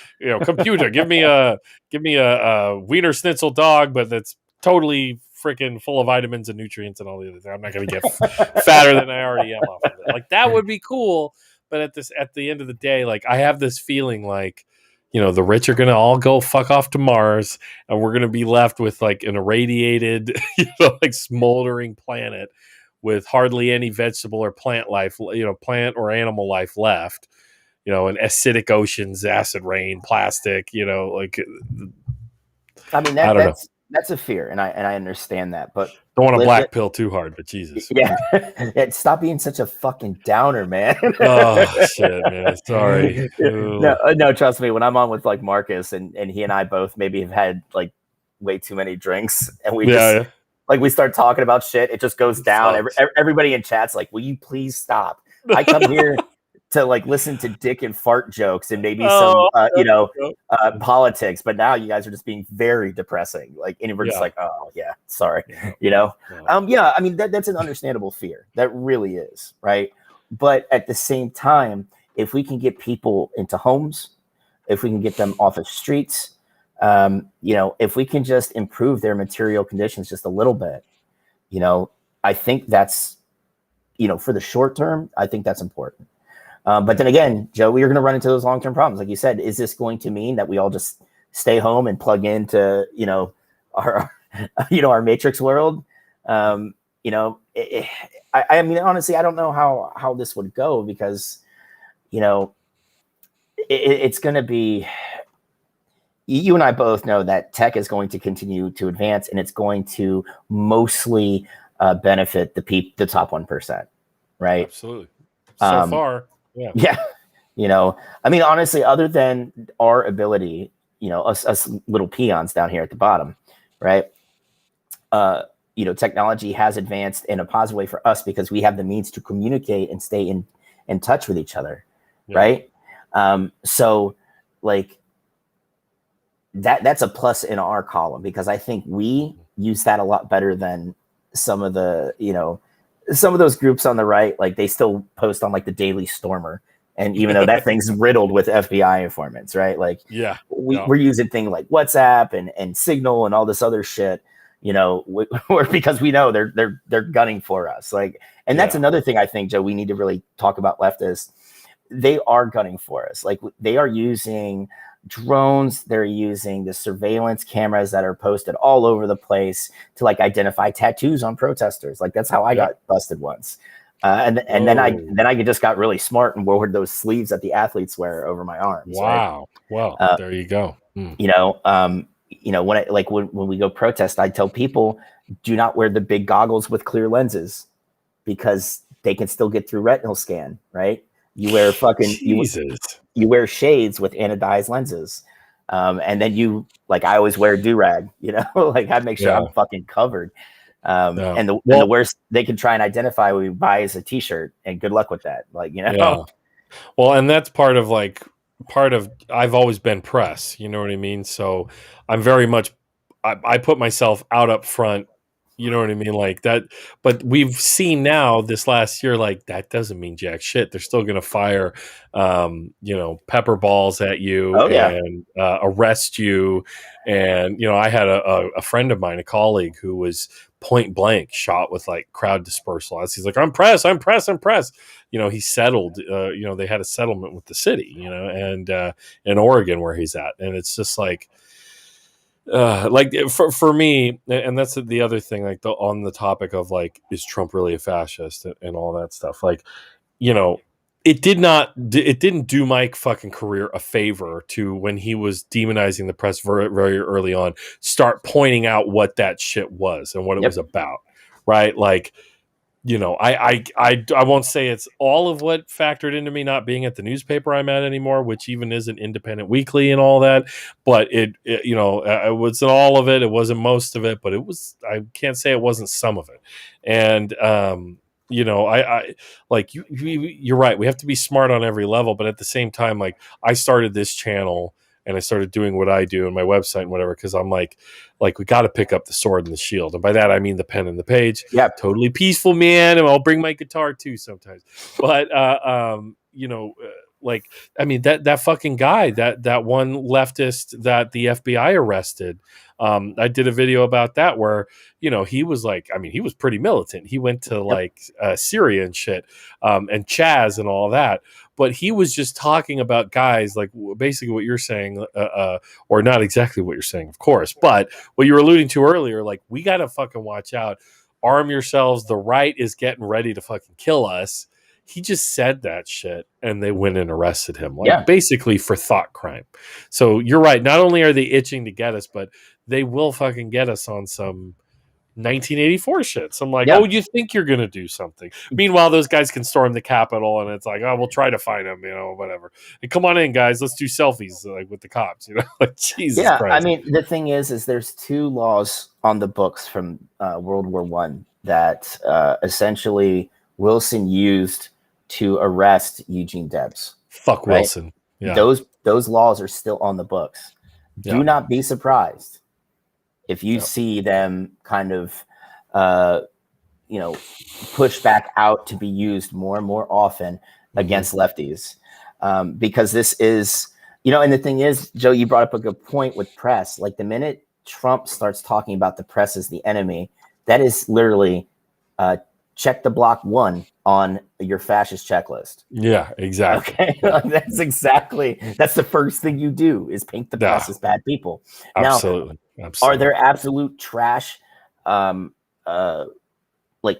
Computer, give me a Wiener Schnitzel dog, but that's totally freaking full of vitamins and nutrients and all the other things. I'm not going to get fatter than I already am off of it. Like that would be cool, but at the end of the day, like I have this feeling like the rich are going to all go fuck off to Mars, and we're going to be left with like an irradiated, like smoldering planet with hardly any vegetable or plant life, plant or animal life left, and acidic oceans, acid rain, plastic, like I mean I don't know. that's a fear, and I understand that, but Don't want to black pill too hard, but Jesus. Yeah. Stop being such a fucking downer, man. Oh shit, man. Sorry. No, trust me. When I'm on with like Marcus and he and I both maybe have had like way too many drinks, and we like we start talking about shit, it just goes down. Everybody in chat's like, "Will you please stop?" I come here to like listen to dick and fart jokes and maybe some politics, but now you guys are just being very depressing. Like, and we're just like, oh yeah, sorry, Yeah, I mean that's an understandable fear. That really is, right? But at the same time, if we can get people into homes, if we can get them off of streets, if we can just improve their material conditions just a little bit, I think that's, for the short term, I think that's important. But then again, Joe, we are going to run into those long-term problems. Like you said, is this going to mean that we all just stay home and plug into, our, our matrix world? I mean, honestly, I don't know how this would go because, it's going to be, you and I both know that tech is going to continue to advance, and it's going to mostly benefit the top 1%, right? Absolutely. So far. Yeah. I mean, honestly, other than our ability, us little peons down here at the bottom, right? Technology has advanced in a positive way for us because we have the means to communicate and stay in touch with each other. Right. So like that's a plus in our column because I think we use that a lot better than some of the, some of those groups on the right, like they still post on like the Daily Stormer. And even though that thing's riddled with FBI informants, right? Like, we're using things like WhatsApp and Signal and all this other shit, because we know they're gunning for us. Like, and that's another thing I think, Joe, we need to really talk about leftists. They are gunning for us. Like, they are using drones, they're using the surveillance cameras that are posted all over the place to like identify tattoos on protesters. Like that's how I got busted once. And then I just got really smart and wore those sleeves that the athletes wear over my arms. Wow. Right? Well, there you go. When we go protest, I tell people do not wear the big goggles with clear lenses because they can still get through retinal scan, right? You wear you wear shades with anodized lenses. And then I always wear a do-rag, like I make sure I'm fucking covered. And the worst they can try and identify we buy is a t-shirt and good luck with that. Well, and that's part of I've always been press, you know what I mean? So I'm very much, I put myself out up front. You know what I mean? Like that, but we've seen now this last year, like that doesn't mean jack shit. They're still going to fire, pepper balls at you and arrest you. And, I had a friend of mine, a colleague who was point blank shot with like crowd dispersal. As he's like, I'm press. He settled, they had a settlement with the city, and in Oregon where he's at. And it's just like, for me, and that's the other thing, like on the topic of like, is Trump really a fascist and all that stuff? Like, it didn't do my fucking career a favor to, when he was demonizing the press very, very early on, start pointing out what that shit was and what it was about. Right. Like, I won't say it's all of what factored into me not being at the newspaper I'm at anymore, which even is an independent weekly and all that. But it wasn't all of it. It wasn't most of it, but it was. I can't say it wasn't some of it. And I like you're right. We have to be smart on every level, but at the same time, like I started this channel and I started doing what I do on my website and whatever, because I'm like we got to pick up the sword and the shield, and by that I mean the pen and the page. Yeah. Totally peaceful, man, and I'll bring my guitar too sometimes. But like, I mean, that fucking guy, that one leftist that the FBI arrested. I did a video about that where, he was like, I mean, he was pretty militant. He went to like Syria and shit, and Chaz and all that. But he was just talking about guys like basically what you're saying, or not exactly what you're saying, of course, but what you were alluding to earlier. Like, we got to fucking watch out. Arm yourselves. The right is getting ready to fucking kill us. He just said that shit, and they went and arrested him, like basically for thought crime. So you're right. Not only are they itching to get us, but they will fucking get us on some 1984 shit. So I'm like, oh, you think you're gonna do something? Meanwhile, those guys can storm the Capitol, and it's like, oh, we'll try to find them, whatever. And come on in, guys, let's do selfies like with the cops, like Jesus Christ. I mean, the thing is there's two laws on the books from World War I that essentially Wilson used to arrest Eugene Debs. Fuck right? Wilson. Yeah. Those laws are still on the books. Do not be surprised if you see them kind of push back out to be used more and more often against lefties. Because this is, and the thing is, Joe, you brought up a good point with press. Like, the minute Trump starts talking about the press as the enemy, that is literally check the block 1 on your fascist checklist. Yeah, exactly. Okay, that's the first thing you do is paint the press as bad people. Absolutely. Now, are there absolute trash, like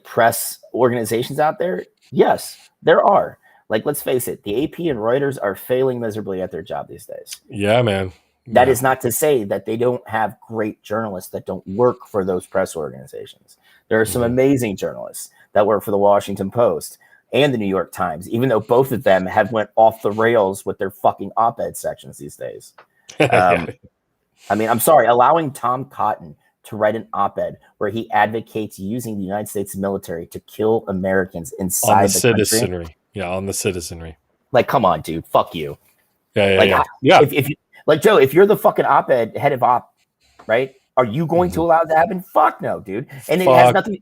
press organizations out there? Yes, there are. Like, let's face it, the AP and Reuters are failing miserably at their job these days. Yeah, man. That is not to say that they don't have great journalists that don't work for those press organizations. There are some amazing journalists that work for the Washington Post and the New York Times, even though both of them have went off the rails with their fucking op-ed sections these days. I mean, I'm sorry, allowing Tom Cotton to write an op-ed where he advocates using the United States military to kill Americans inside the citizenry. Country. Yeah, on the citizenry. Like, come on, dude. Fuck you. Yeah. If you, like, Joe, if you're the fucking op-ed head of op, right? Are you going to allow it to happen? Fuck no, dude. And it has nothing.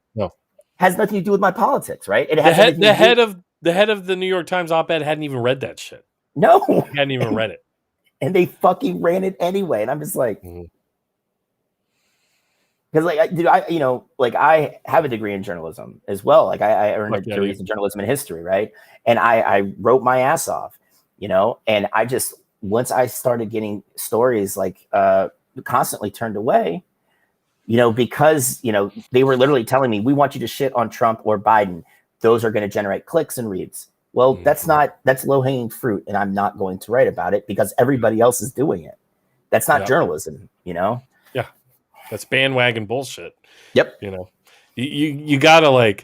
Has nothing to do with my politics, right? It has the head of the New York Times op-ed hadn't even read that shit. No, he hadn't even read it, and they fucking ran it anyway. And I'm just like, because I have a degree in journalism as well. Like, I earned a degree in journalism and history, right? And I wrote my ass off, and I just, once I started getting stories like constantly turned away, because, they were literally telling me, we want you to shit on Trump or Biden. Those are going to generate clicks and reads. Well, that's low hanging fruit. And I'm not going to write about it because everybody else is doing it. That's not journalism, Yeah. That's bandwagon bullshit. Yep. You gotta like,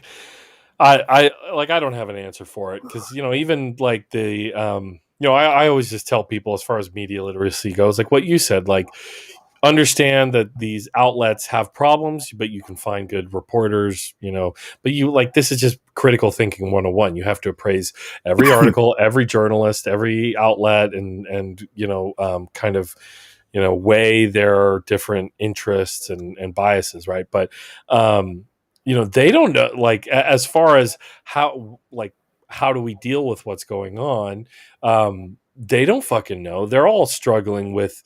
I don't have an answer for it. Cause even like the, I always just tell people, as far as media literacy goes, like what you said, like, understand that these outlets have problems, but you can find good reporters, but this is just critical thinking 101. You have to appraise every article, every journalist, every outlet, and kind of, weigh their different interests and biases. Right. But, they don't know, like, as far as how do we deal with what's going on? They don't fucking know. They're all struggling with,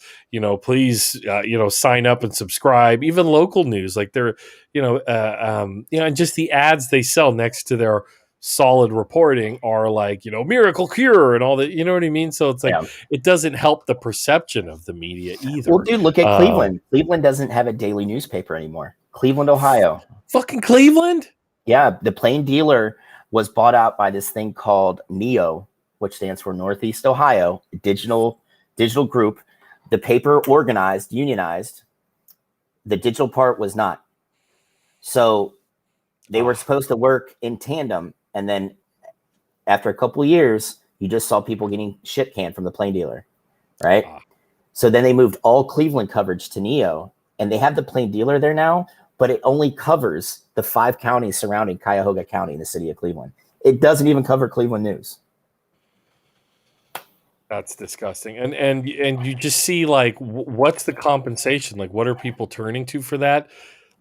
please, sign up and subscribe. Even local news, like they're, and just the ads they sell next to their solid reporting are like, miracle cure and all that. You know what I mean? So it's like it doesn't help the perception of the media either. Well, dude, look at Cleveland. Cleveland doesn't have a daily newspaper anymore. Cleveland, Ohio. Fucking Cleveland. Yeah, the Plain Dealer was bought out by this thing called NEO, which stands for Northeast Ohio, a digital group. The paper organized, unionized. The digital part was not. So they were supposed to work in tandem. And then after a couple of years, you just saw people getting shit canned from the Plain Dealer, right? So then they moved all Cleveland coverage to NEO. And they have the Plain Dealer there now, but it only covers the 5 counties surrounding Cuyahoga County in the city of Cleveland. It doesn't even cover Cleveland news. That's disgusting. And you just see like what's the compensation? Like what are people turning to for that?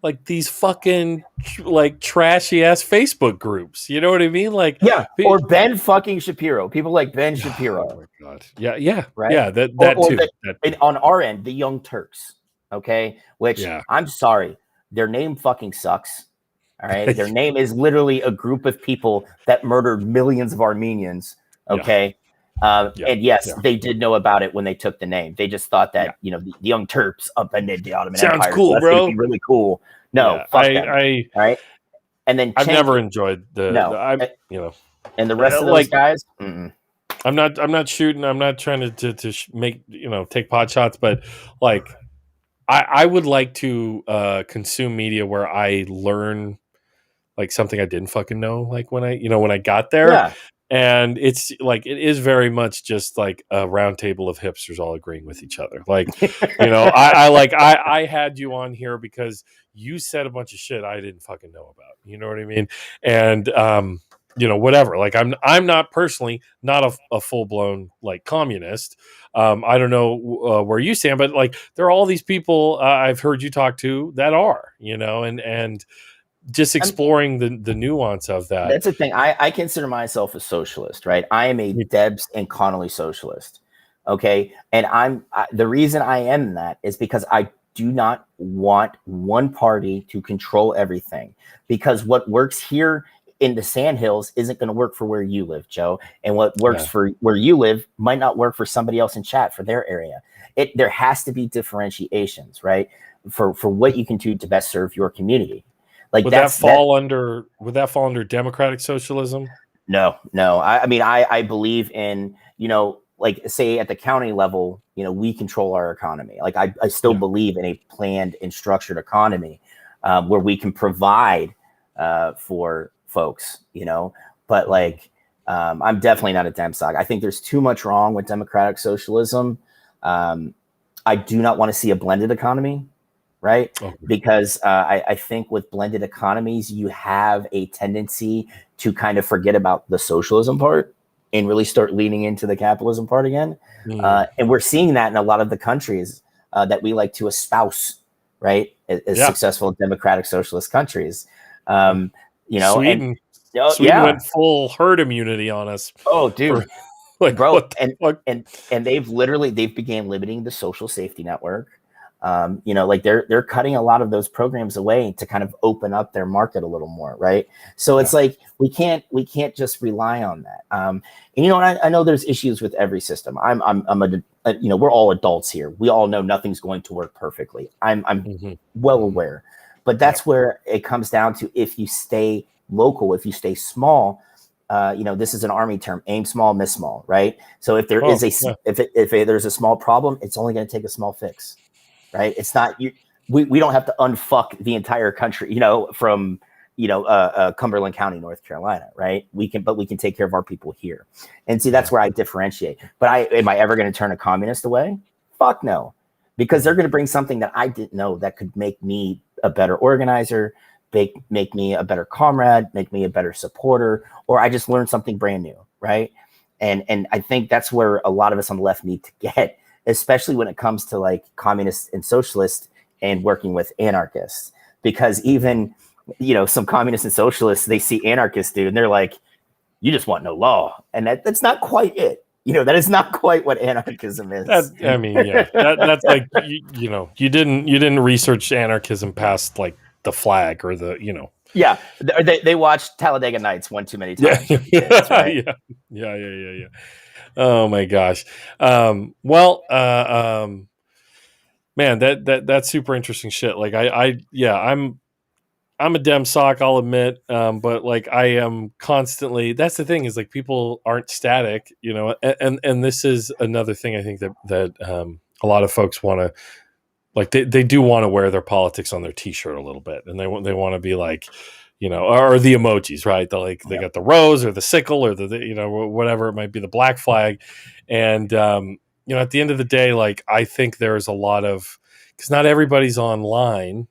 Like these fucking like trashy ass Facebook groups. You know what I mean? Like Yeah, or Ben fucking Shapiro. People like Ben oh Shapiro, my god. Yeah, yeah. right? Yeah, that Or that or too. the That and too. on our end, the Young Turks. Okay, which Yeah. I'm sorry, their name fucking sucks. All right, their name is literally a group of people that murdered millions of Armenians. Yeah. Okay. Yeah. And yes, Yeah. they did know about it when they took the name. They just thought Yeah. that, the Young Turks upended the Ottoman Sounds Empire, so cool, that's going to bro. be really cool. No, Yeah. fuck them. All right. And then I've Cenk, never enjoyed the no. I'm you know And the rest of those like guys, mm-mm. I'm not shooting. I'm not trying to make take pot shots, but like I would like to consume media where I learn like something I didn't fucking know. Like when I got there, Yeah. and it's like it is very much just like a round table of hipsters all agreeing with each other. Like I had you on here because you said a bunch of shit I didn't fucking know about. You know what I mean? And whatever. Like I'm not personally not a full blown like communist. I don't know where you stand, but like there are all these people I've heard you talk to that are, and just I'm, exploring the nuance of that. that's the thing. I consider myself a socialist, right? I am a Debs and Connolly socialist. Okay. And the reason I am that is because I do not want one party to control everything, because what works here in the Sandhills isn't going to work for where you live, Joe. And what works Yeah. for where you live might not work for somebody else in chat for their area. There has to be differentiations, right? For what you can do to best serve your community. Like Would that fall under democratic socialism? No. I mean, I believe in, like say at the county level, we control our economy. Like I still Yeah. believe in a planned and structured economy where we can provide for folks, but like I'm definitely not a Demsoc. I think there's too much wrong with democratic socialism. I do not want to see a blended economy, right? Okay. Because I think with blended economies, you have a tendency to kind of forget about the socialism part and really start leaning into the capitalism part again. And we're seeing that in a lot of the countries that we like to espouse, right? As successful democratic socialist countries. Sweden. Sweden Yeah. went full herd immunity on us. Oh, dude. Like, bro, what the fuck? and they've began limiting the social safety network. Like they're cutting a lot of those programs away to kind of open up their market a little more, right? So it's like we can't just rely on that. And I know there's issues with every system. We're all adults here. We all know nothing's going to work perfectly. I'm well aware, but that's where it comes down to. If you stay local, if you stay small, this is an army term: aim small, miss small, right? So if there is if there's a small problem, it's only going to take a small fix. Right. It's not we don't have to unfuck the entire country, from, Cumberland County, North Carolina. Right. We can take care of our people here. And see, that's where I differentiate. But am I ever going to turn a communist away? Fuck no. Because they're going to bring something that I didn't know that could make me a better organizer, make me a better comrade, make me a better supporter, or I just learned something brand new. Right. And I think that's where a lot of us on the left need to get, especially when it comes to like communists and socialists and working with anarchists, because even, some communists and socialists, they see anarchists, dude, and they're like, you just want no law. And that's not quite it. That is not quite what anarchism is. That's like, you didn't research anarchism past like the flag or the, Yeah. They watched Talladega Nights one too many times. Yeah. Right? Yeah. Oh my gosh. Man, that's super interesting shit. Like I'm a dem sock, I'll admit. But like I am constantly, that's the thing, is like people aren't static, and this is another thing I think that a lot of folks want to, like they do want to wear their politics on their t-shirt a little bit, and they want to be like, or the emojis, right? They got the rose or the sickle or the whatever it might be, the black flag. And at the end of the day, like I think there's a lot of, because not everybody's online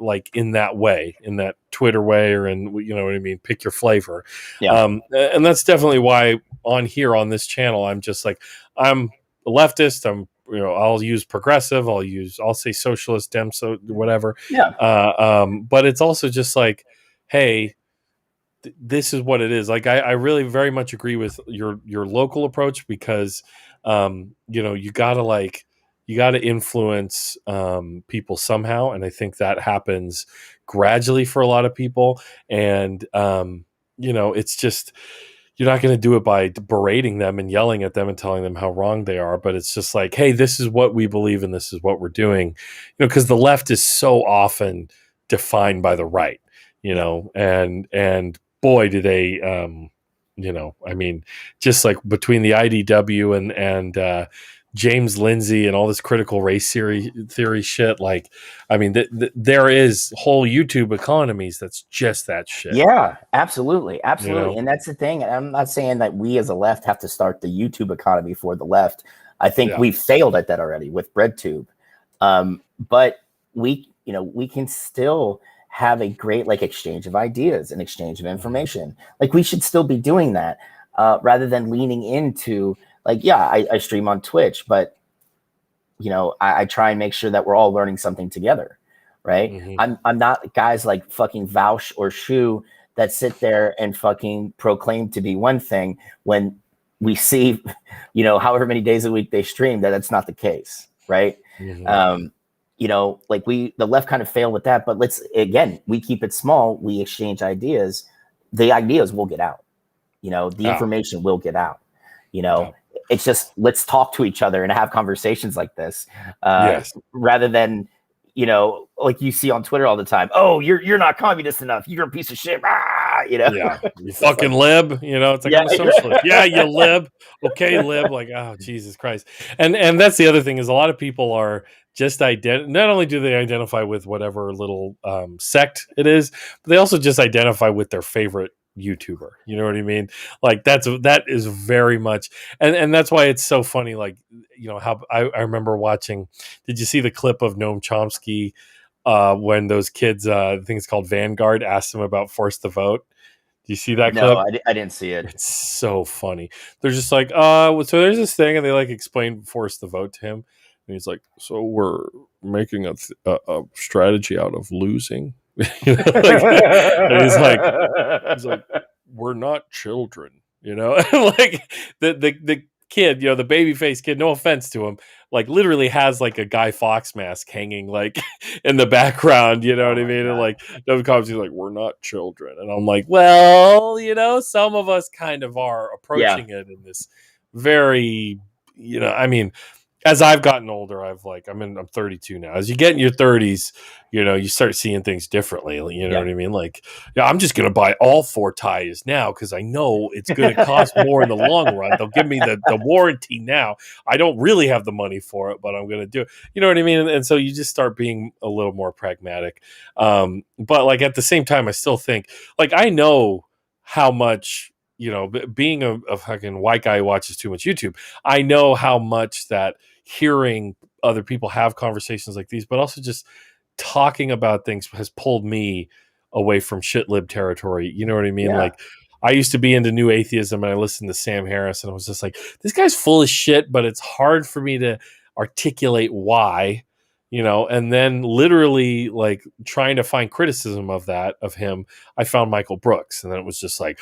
like in that way, in that Twitter way, or in, you know what I mean, pick your flavor. Yeah. And that's definitely why on here on this channel, I'm just like, I'm a leftist. I'm, you know, I'll use progressive. I'll say socialist, dem, so whatever. Yeah. But it's also just like, hey, this is what it is. Like, I really very much agree with your local approach, because you know, you gotta influence people somehow, and I think that happens gradually for a lot of people. And you know, it's just, you're not going to do it by berating them and yelling at them and telling them how wrong they are, but it's just like, hey, this is what we believe and this is what we're doing. You know, because the left is so often defined by the right, you know, and boy, do they, you know, I mean, just like between the IDW and James Lindsay and all this critical race theory shit, like, I mean, there is whole YouTube economies that's just that shit. Yeah, absolutely. You Absolutely. know? And that's the thing. And I'm not saying that we as a left have to start the YouTube economy for the left. I think Yeah. we failed at that already with BreadTube. But we, you know, we can still have a great like exchange of ideas and exchange of information. Like we should still be doing that rather than leaning into like, yeah, I stream on Twitch, but you know, I try and make sure that we're all learning something together. Right. Mm-hmm. I'm not guys like fucking Vouch or Shu that sit there and fucking proclaim to be one thing when we see, you know, however many days a week they stream, that's not the case. Right. Mm-hmm. You know, like the left kind of failed with that, but we keep it small. We exchange ideas. The ideas will get out, you know, the information will get out, you know, it's just, let's talk to each other and have conversations like this Yes. rather than, you know, like you see on Twitter all the time. Oh, you're not communist enough. You're a piece of shit. Ah, you know, Yeah. You fucking lib. You know, it's like, I'm a socialist. Yeah, you lib. Okay, lib. Like, oh, Jesus Christ. And that's the other thing, is a lot of people are just not only do they identify with whatever little sect it is, but they also just identify with their favorite YouTuber. You know what I mean? Like that is very much, and that's why it's so funny. Like, you know, how I remember watching, did you see the clip of Noam Chomsky when those kids, I think it's called Vanguard, asked him about force the vote? Do you see that No, clip? I didn't see it. It's so funny. They're just like, so there's this thing, and they like explain force the vote to him, and he's like, so we're making a strategy out of losing. You know, and he's like, we're not children, you know. Like the kid, you know, the baby faced kid, no offense to him, like literally has like a Guy Fawkes mask hanging like in the background, you know what I mean? And like Devin Cobbs is like, we're not children. And I'm like, well, you know, some of us kind of are approaching it in this very, you know, I mean, as I've gotten older, I'm 32 now. As you get in your 30s, you know, you start seeing things differently. You know what I mean? Like, yeah, I'm just going to buy all 4 tires now because I know it's going to cost more in the long run. They'll give me the warranty now. I don't really have the money for it, but I'm going to do it. You know what I mean? And so you just start being a little more pragmatic. But like at the same time, I still think, like, I know how much, you know, being a fucking white guy who watches too much YouTube, I know how much that hearing other people have conversations like these, but also just talking about things has pulled me away from shit lib territory. You know what I mean? Yeah. Like, I used to be into new atheism, and I listened to Sam Harris, and I was just like, this guy's full of shit, but it's hard for me to articulate why, you know. And then literally like trying to find criticism of him, I found Michael Brooks, and then it was just like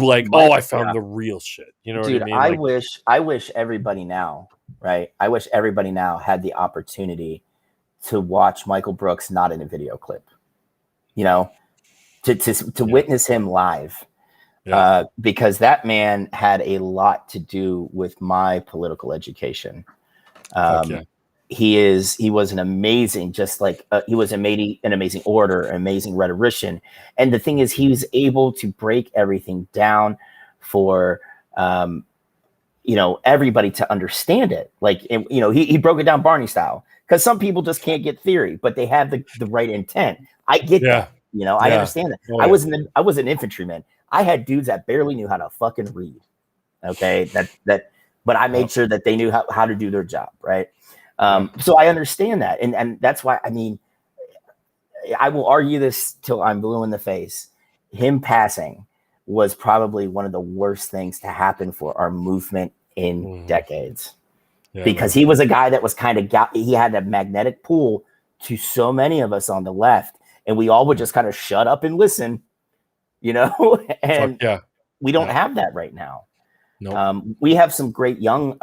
like, oh, I found the real shit. You know Dude, what I mean? Like, I wish everybody now, right? I wish everybody now had the opportunity to watch Michael Brooks not in a video clip, you know, to witness him live. Because that man had a lot to do with my political education. He was an amazing, just like he was an amazing orator, an amazing rhetorician. And the thing is, he was able to break everything down for, you know, everybody to understand it. Like, you know, he broke it down Barney style, because some people just can't get theory, but they have the right intent. I get that. You know, I understand that. I was an infantryman. I had dudes that barely knew how to fucking read. Okay. But I made sure that they knew how to do their job. Right. So I understand that. And that's why, I mean, I will argue this till I'm blue in the face. Him passing was probably one of the worst things to happen for our movement in decades, because he was a guy that was kind of he had a magnetic pull to so many of us on the left, and we all would just kind of shut up and listen, and we don't have that right now. Nope. We have some great young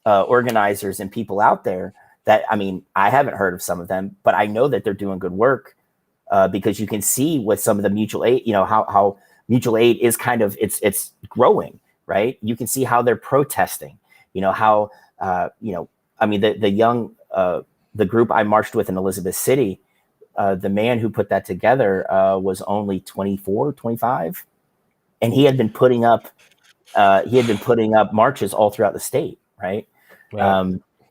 organizers and people out there that, I mean, I haven't heard of some of them, but I know that they're doing good work, because you can see with some of the mutual aid, how mutual aid is kind of, it's growing, right? You can see how they're protesting, how, I mean, the group I marched with in Elizabeth City, the man who put that together was only 24, 25. And he had been putting up marches all throughout the state, right?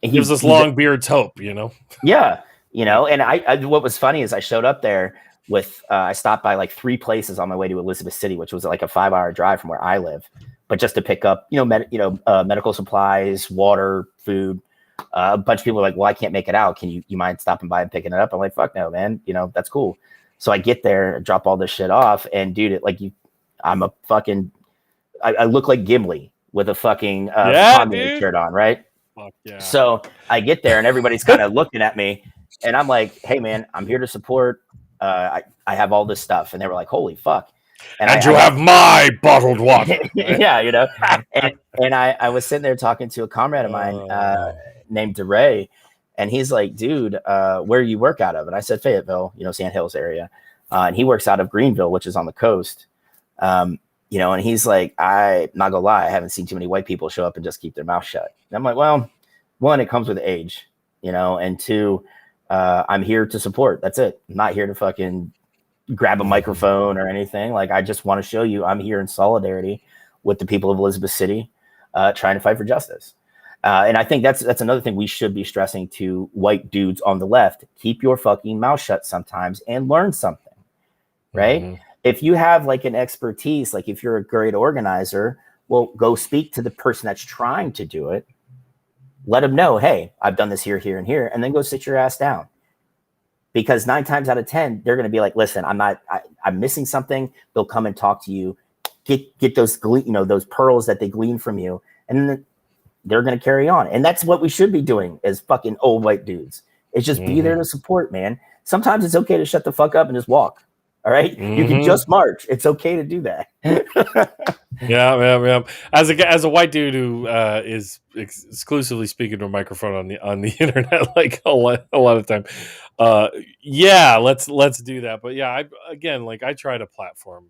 Gives us long beards hope, Yeah, and I what was funny is I showed up there with I stopped by like 3 places on my way to Elizabeth City, which was like a 5-hour drive from where I live, but just to pick up medical supplies, water, food. A bunch of people were like, "Well, I can't make it out. Can you mind stopping by and picking it up?" I'm like, "Fuck no, man. That's cool." So I get there, drop all this shit off, and dude, I'm a fucking. I look like Gimli with a fucking communist shirt on, right? Fuck yeah. So I get there and everybody's kind of looking at me, and I'm like, "Hey, man, I'm here to support. I have all this stuff," and they were like, "Holy fuck!" And you have my bottled water. Yeah, and I was sitting there talking to a comrade of mine named DeRay, and he's like, "Dude, where do you work out of?" And I said, "Fayetteville, Sand Hills area," and he works out of Greenville, which is on the coast. And he's like, "I'm not gonna lie, I haven't seen too many white people show up and just keep their mouth shut." And I'm like, "Well, one, it comes with age, and 2, I'm here to support. That's it. I'm not here to fucking grab a microphone or anything. Like, I just want to show you I'm here in solidarity with the people of Elizabeth City, trying to fight for justice." And I think that's another thing we should be stressing to white dudes on the left: keep your fucking mouth shut sometimes and learn something, right? Mm-hmm. If you have like an expertise, like if you're a great organizer, well, go speak to the person that's trying to do it. Let them know, "Hey, I've done this here, here, and here," and then go sit your ass down. Because 9 times out of 10, they're going to be like, "Listen, I'm missing something." They'll come and talk to you, get those, those pearls that they glean from you, and then they're going to carry on. And that's what we should be doing as fucking old white dudes. It's just be there to support, man. Sometimes it's okay to shut the fuck up and just walk. All right. You can just march. It's okay to do that. Yeah. As a white dude who is exclusively speaking to a microphone on the internet, like a lot of time, let's do that. But yeah, I try to platform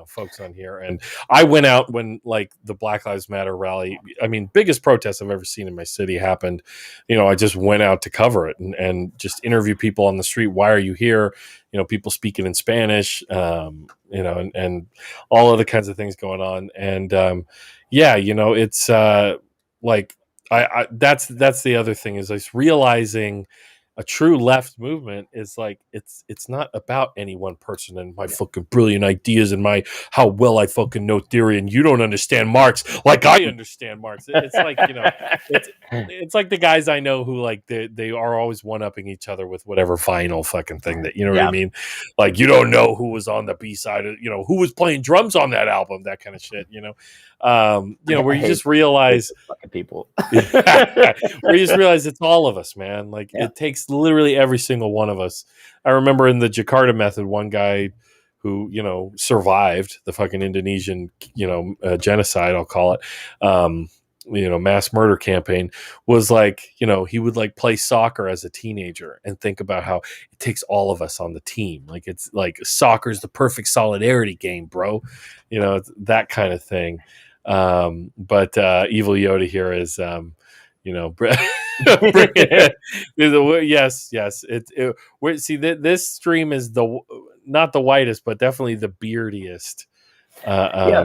folks on here, and I went out when like the Black Lives Matter rally. I mean, biggest protest I've ever seen in my city happened. I just went out to cover it and just interview people on the street. Why are you here? People speaking in Spanish, and all other kinds of things going on. And it's like that's the other thing is like realizing a true left movement is like it's not about any one person and my fucking brilliant ideas and my how well I fucking know theory and you don't understand Marx like I understand Marx. It's like it's like the guys I know who like they are always one-upping each other with whatever final fucking thing that what I mean. Like you don't know who was on the B side of who was playing drums on that album, that kind of shit. Where you just realize fucking people. Where you just realize it's all of us, man. Like it takes literally every single one of us. I remember in the Jakarta method, one guy who survived the fucking Indonesian genocide, I'll call it, mass murder campaign, was like he would like play soccer as a teenager and think about how it takes all of us on the team. Like it's like soccer's the perfect solidarity game, bro. That kind of thing. But Evil Yoda here is yes. This stream is not the whitest, but definitely the beardiest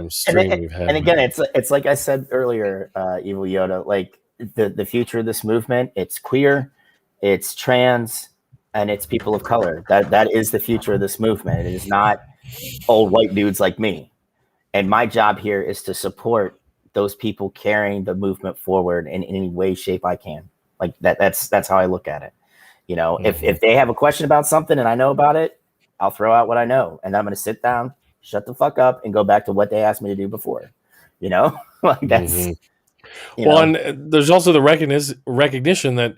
stream we've had. And again, it's like I said earlier, Evil Yoda, like the future of this movement, it's queer, it's trans, and it's people of color. That is the future of this movement. It is not old white dudes like me. And my job here is to support those people carrying the movement forward in any way, shape I can. Like that's how I look at it. You know, Mm-hmm. if they have a question about something and I know about it, I'll throw out what I know, and I'm going to sit down, shut the fuck up, and go back to what they asked me to do before. You know, like that's, Mm-hmm. you Well, know, and there's also the recognition that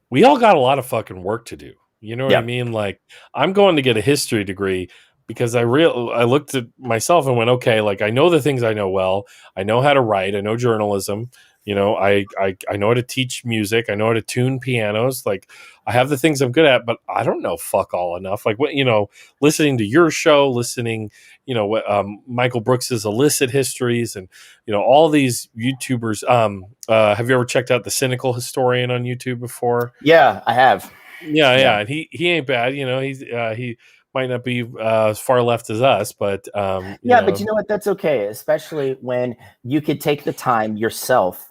we all got a lot of fucking work to do. You know what I yeah, mean? Like, I'm going to get a history degree because I looked at myself and went, okay, like I know the things I know well. I know how to write. I know journalism. You know, I know how to teach music. I know how to tune pianos. Like, I have the things I'm good at, but I don't know fuck all enough. Like, what, listening to your show, listening, Michael Brooks's illicit histories, and all these YouTubers. Have you ever checked out the Cynical Historian on YouTube before? yeah, I have. Yeah, Yeah. yeah, and he ain't bad. He might not be as far left as us, but Yeah, but you know what? That's okay, especially when you could take the time yourself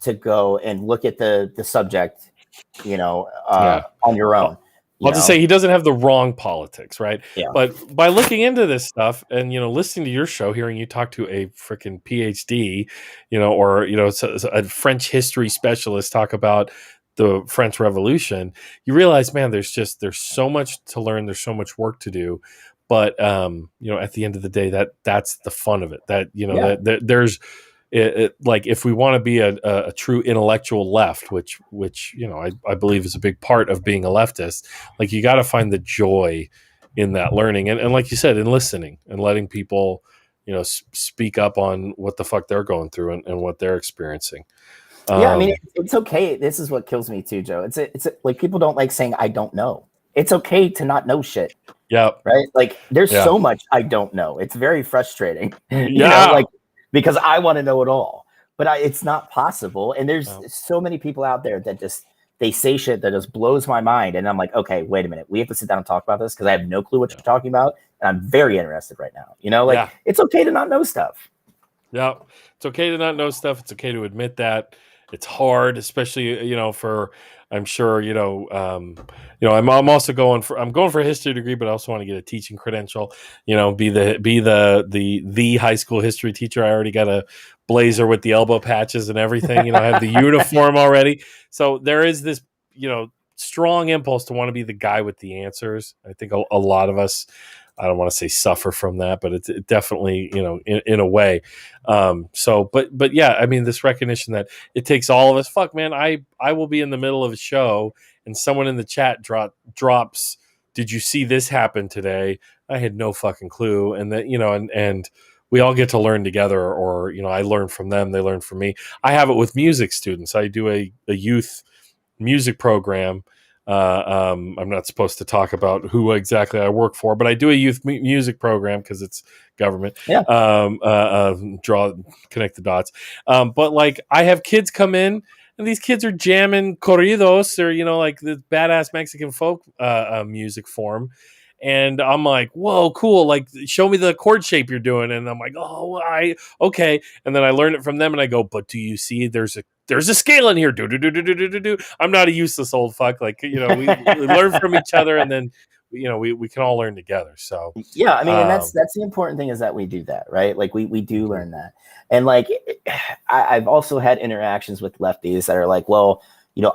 to go and look at the subject, yeah. on your own. I'll just say he doesn't have the wrong politics, right? Yeah, But by looking into this stuff and listening to your show, hearing you talk to a freaking PhD, or a French history specialist talk about the French Revolution, you realize, man, there's so much to learn, there's so much work to do. But at the end of the day, that's the fun of it. That yeah, there's like if we want to be a true intellectual left, which I believe is a big part of being a leftist, like you got to find the joy in that learning and like you said, in listening and letting people speak up on what the fuck they're going through and what they're experiencing. yeah. I mean, it's okay. This is what kills me too, Joe. It's like people don't like saying I don't know. It's okay to not know shit. Yeah, Right. Like there's yeah, so much I don't know. It's very frustrating, yeah. like because I want to know it all, but it's not possible. And there's so many people out there that they say shit that just blows my mind. And I'm like, okay, wait a minute. We have to sit down and talk about this because I have no clue what you're talking about. And I'm very interested right now. It's okay to not know stuff. Yeah, it's okay to not know stuff. It's okay to admit that. It's hard, especially for I'm sure I'm also going for a history degree, but I also want to get a teaching credential. Be the high school history teacher. I already got a blazer with the elbow patches and everything. I have the uniform already. So there is this strong impulse to want to be the guy with the answers. I think a lot of us. I don't want to say suffer from that, but it's definitely, in a way. But yeah, I mean, this recognition that it takes all of us. Fuck, man, I will be in the middle of a show and someone in the chat drops, "Did you see this happen today?" I had no fucking clue. And that, and we all get to learn together, or, I learn from them. They learn from me. I have it with music students. I do a youth music program. I'm not supposed to talk about who exactly I work for, but I do a youth music program because it's government. Yeah. Connect the dots. But like I have kids come in and these kids are jamming corridos or, like the badass Mexican folk music form. And I'm like, whoa, cool. Like, show me the chord shape you're doing. And I'm like, oh, okay. And then I learn it from them and I go, but do you see there's a scale in here. Do, do, do, do, do, do, do. I'm not a useless old fuck. Like, we learn from each other and then, we can all learn together. So, yeah, I mean, and that's the important thing is that we do that, right? Like we do learn that. And like, I've also had interactions with lefties that are like, well,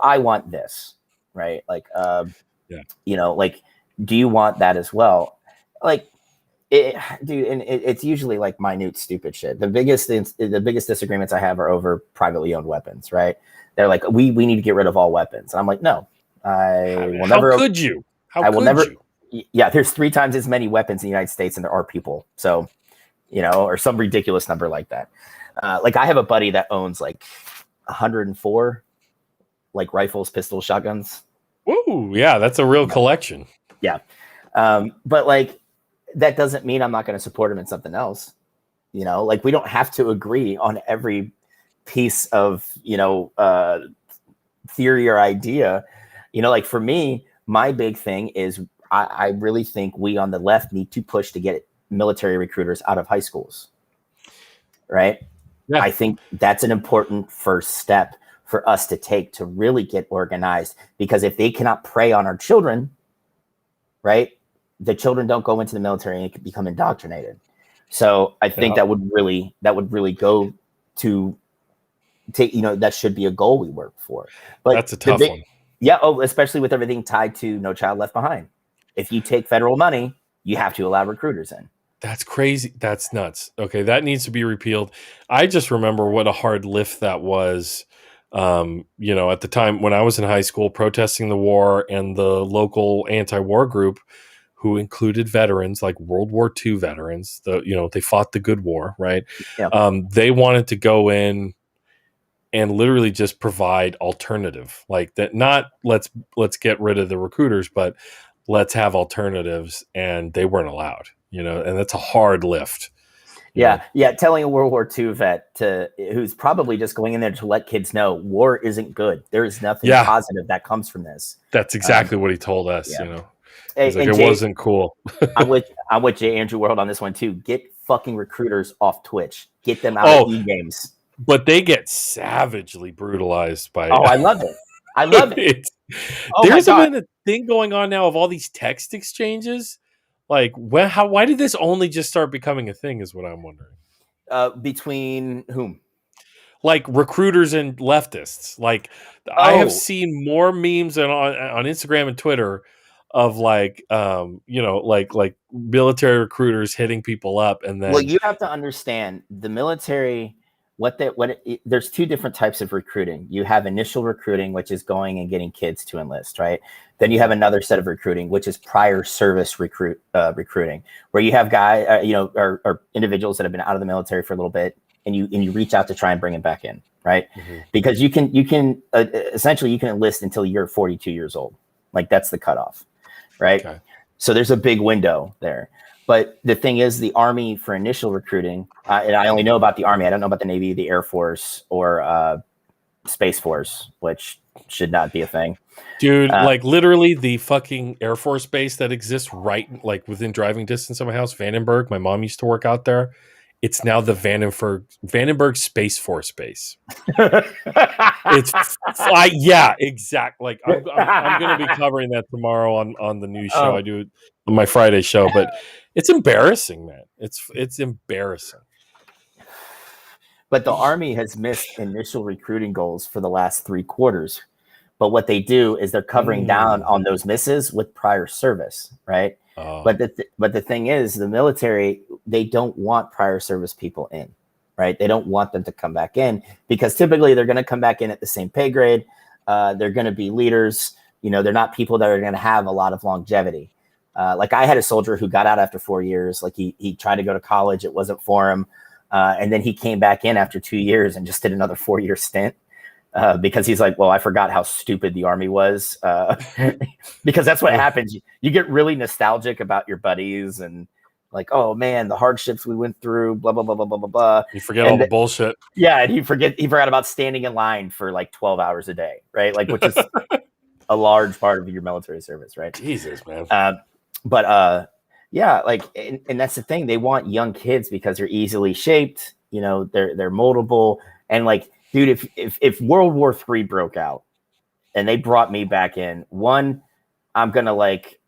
I want this, right? Like, like, do you want that as well? Like, it's usually like minute, stupid shit. The biggest disagreements I have are over privately owned weapons, right? They're like, we need to get rid of all weapons. And I'm like, no, I will never. How could you? I will never. Yeah, there's 3 times as many weapons in the United States than there are people. So, or some ridiculous number like that. Like I have a buddy that owns like 104 like rifles, pistols, shotguns. Ooh, yeah, that's a real collection. Yeah. But like, that doesn't mean I'm not going to support him in something else. Like we don't have to agree on every piece of, theory or idea. Like for me, my big thing is I really think we on the left need to push to get military recruiters out of high schools. Right. Yeah. I think that's an important first step for us to take to really get organized, because if they cannot prey on our children, right, the children don't go into the military and become indoctrinated. So I think that would really go to take, that should be a goal we work for. But that's a tough one. Yeah. Oh, especially with everything tied to No Child Left Behind. If you take federal money, you have to allow recruiters in. That's crazy. That's nuts. Okay, that needs to be repealed. I just remember what a hard lift that was. At the time when I was in high school protesting the war, and the local anti-war group, who included veterans like World War II veterans, they fought the good war, right? Yeah. They wanted to go in and literally just provide alternative, like that. Not let's get rid of the recruiters, but let's have alternatives, and they weren't allowed. And that's a hard lift. Yeah. Telling a World War II vet who's probably just going in there to let kids know war isn't good. There is nothing positive that comes from this. That's exactly what he told us. Yeah. He's like, it wasn't cool. I'm with J. Andrew World on this one too. Get fucking recruiters off Twitch. Get them out of e-games. But they get savagely brutalized by. Oh, I love it. I love it. There's been a thing going on now of all these text exchanges. Like, why did this only just start becoming a thing? Is what I'm wondering. Between whom? Like recruiters and leftists. Like, I have seen more memes on Instagram and Twitter of like military recruiters hitting people up, and then. Well, you have to understand the military. There's two different types of recruiting. You have initial recruiting, which is going and getting kids to enlist, right? Then you have another set of recruiting, which is prior service recruiting, where you have guys, or individuals that have been out of the military for a little bit, and you reach out to try and bring them back in, right? Mm-hmm. Because you can essentially you can enlist until you're 42 years old, like that's the cutoff, right? Okay. So there's a big window there. But the thing is, the Army for initial recruiting, and I only know about the Army. I don't know about the Navy, the Air Force, or Space Force, which should not be a thing. Dude, like literally the fucking Air Force base that exists right like within driving distance of my house, Vandenberg. My mom used to work out there. It's now the Vandenberg Space Force base. Yeah, exactly. Like I'm going to be covering that tomorrow on the news show. I do it on my Friday show, but it's embarrassing, man. It's embarrassing. But the Army has missed initial recruiting goals for the last 3 quarters. But what they do is they're covering down on those misses with prior service, right? But the thing is, the military, they don't want prior service people in, right? They don't want them to come back in because typically they're going to come back in at the same pay grade. They're going to be leaders. They're not people that are going to have a lot of longevity. Like I had a soldier who got out after 4 years. Like he tried to go to college. It wasn't for him. And then he came back in after 2 years and just did another 4-year stint. Because he's like, well, I forgot how stupid the Army was. Because that's what happens. You get really nostalgic about your buddies and like, oh man, the hardships we went through, blah, blah, blah, blah, blah, blah, blah. You forget all the bullshit. Yeah. And he forgot about standing in line for like 12 hours a day, right? Like, which is a large part of your military service, right? Jesus, man. Yeah, like, and that's the thing. They want young kids because they're easily shaped, they're moldable. And like, dude, if World War III broke out and they brought me back in, one, I'm going to like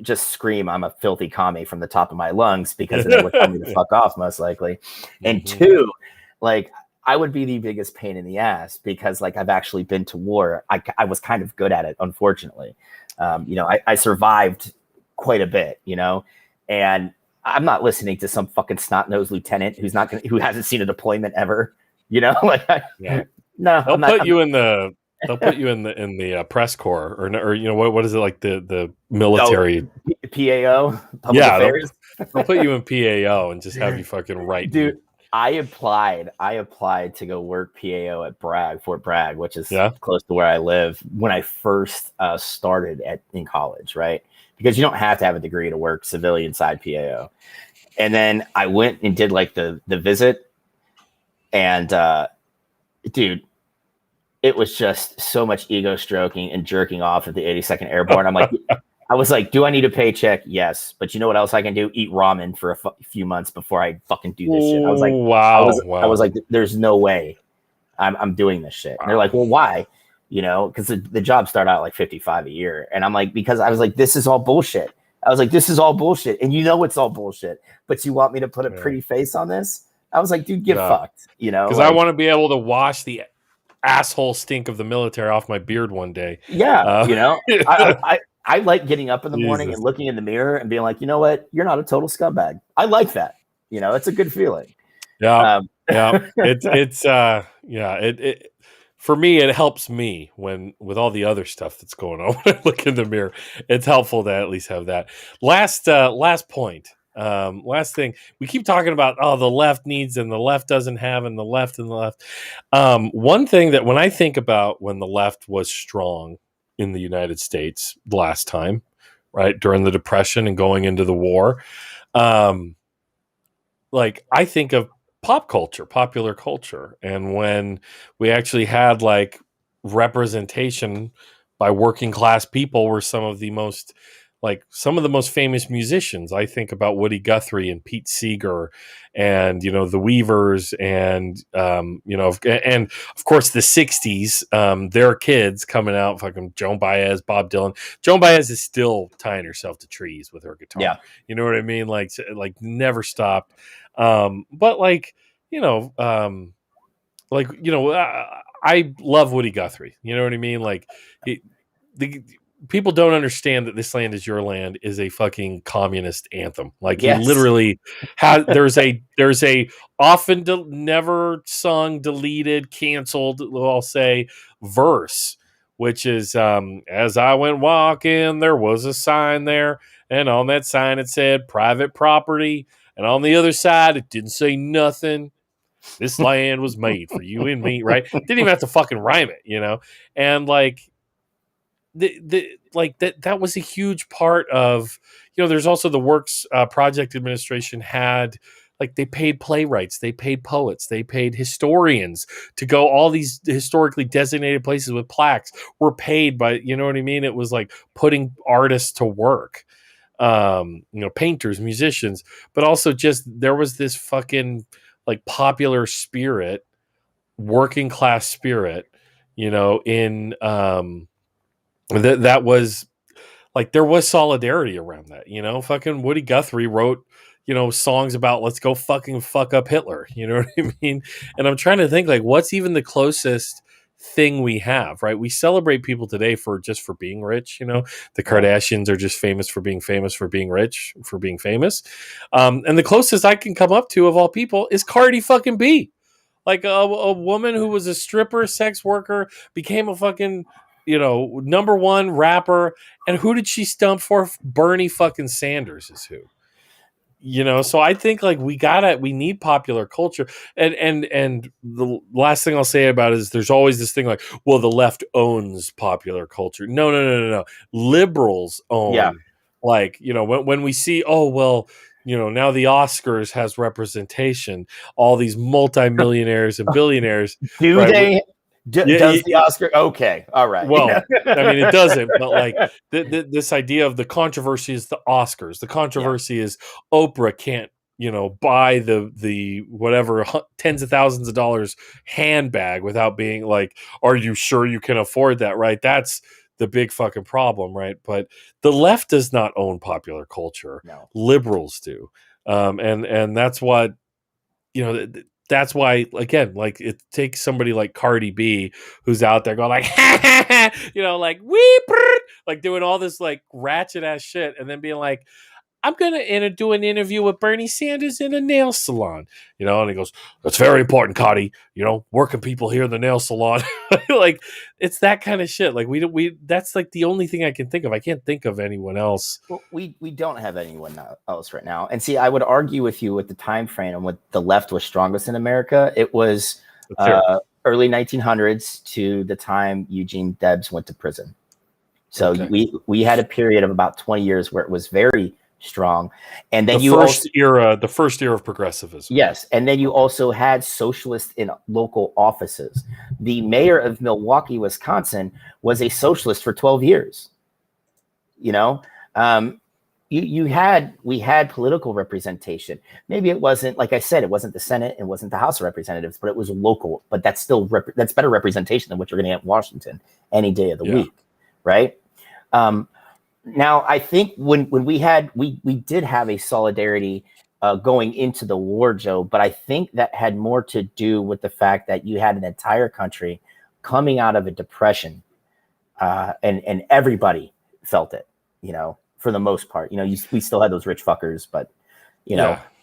just scream I'm a filthy commie from the top of my lungs because they would tell me to fuck off most likely. And two, like I would be the biggest pain in the ass because like I've actually been to war. I was kind of good at it, unfortunately. I survived quite a bit, and I'm not listening to some fucking snot-nosed lieutenant who hasn't seen a deployment ever. No. They'll put you in the press corps or what is it, like the military PAO public affairs. They'll put you in PAO and just have you fucking write. Dude, I applied to go work PAO at Fort Bragg, which is close to where I live when I first started in college, right? Because you don't have to have a degree to work civilian side PAO. And then I went and did like the visit. And dude, it was just so much ego stroking and jerking off at the 82nd Airborne. I was like, do I need a paycheck? Yes. But you know what else I can do? Eat ramen for a few months before I fucking do this shit. I was like, wow. I was like, there's no way I'm doing this shit. And they're like, well, why? Because the jobs start out like 55 a year. And I'm like, because I was like, this is all bullshit. I was like, this is all bullshit. And it's all bullshit. But you want me to put a pretty face on this? I was like, dude, get fucked, Because I want to be able to wash the asshole stink of the military off my beard one day. Yeah, Uh, you know, I like getting up in the morning Jesus. and looking in the mirror and being like, you know what, you're not a total scumbag. I like that. You know, it's a good feeling. Yeah, Um, yeah. It's yeah. It for me, it helps me when with all the other stuff that's going on. When I look in the mirror, it's helpful to at least have that. Last point. Last thing we keep talking about. Oh, the left needs and the left doesn't have, and the left and the left. One thing that when I think about when the left was strong in the United States last time, right during the Depression and going into the war, um, like I think of pop culture, popular culture, and when we actually had like representation by working class people were some of the most famous musicians. I think about Woody Guthrie and Pete Seeger and the Weavers and and of course the 60s, their kids coming out, fucking Joan Baez, Bob Dylan. Joan Baez is still tying herself to trees with her guitar. yeah, You know what I mean? Like never stopped. But I love Woody Guthrie. You know what I mean? Like the people don't understand that "This Land Is Your Land" is a fucking communist anthem. Like he yes, literally has. There's a often never sung, deleted, canceled. I'll say verse, which is as I went walking, there was a sign there, and on that sign it said "private property." And on the other side, it didn't say nothing. This land was made for you and me, right? Didn't even have to fucking rhyme it. And like that was a huge part of, there's also the Works Project Administration had, like, they paid playwrights, they paid poets, they paid historians to go all these historically designated places with plaques were paid by, you know what I mean? It was like putting artists to work. Painters, musicians, but also just there was this fucking like popular spirit, working class spirit, in that was like there was solidarity around that. Fucking Woody Guthrie wrote songs about let's go fucking fuck up Hitler. You know what I mean? And I'm trying to think like what's even the closest thing we have, right? We celebrate people today for being rich. The Kardashians are just famous for being rich, for being famous. And the closest I can come up to of all people is Cardi fucking B. Like a woman who was a stripper, sex worker, became a fucking number one rapper, and who did she stump for? Bernie fucking Sanders is who. So I think like we need popular culture, and the last thing I'll say about it is there's always this thing like, well, the left owns popular culture. No. Liberals own. yeah. Like when we see, oh well, now the Oscars has representation, all these multimillionaires and billionaires, Do right? they? Yeah, Does the Oscar? Okay, all right. well, I mean, it doesn't, but like this idea of the controversy is the Oscars. The controversy is Oprah can't, buy the whatever tens of thousands of dollars handbag without being like, are you sure you can afford that? Right? That's the big fucking problem, right? But the left does not own popular culture. No. Liberals do, and that's what that's why, again, like it takes somebody like Cardi B who's out there going like, like like doing all this like ratchet ass shit, and then being like, I'm gonna do an interview with Bernie Sanders in a nail salon, and he goes, "That's very important, Cardi. Working people here in the nail salon." Like it's that kind of shit. Like we that's like the only thing I can think of. I can't think of anyone else. Well, we don't have anyone else right now. And see, I would argue with you with the time frame and what the left was strongest in America. It was early 1900s to the time Eugene Debs went to prison. So we had a period of about 20 years where it was very strong, and then the first era of progressivism. Yes, and then you also had socialists in local offices. The mayor of Milwaukee, Wisconsin, was a socialist for 12 years. We had political representation. Maybe it wasn't, like I said, it wasn't the Senate, it wasn't the House of Representatives, but it was local. But that's still that's better representation than what you're going to get in Washington any day of the week, right? Now, I think when we did have a solidarity going into the war, Joe, but I think that had more to do with the fact that you had an entire country coming out of a depression, and everybody felt it, for the most part. We still had those rich fuckers, but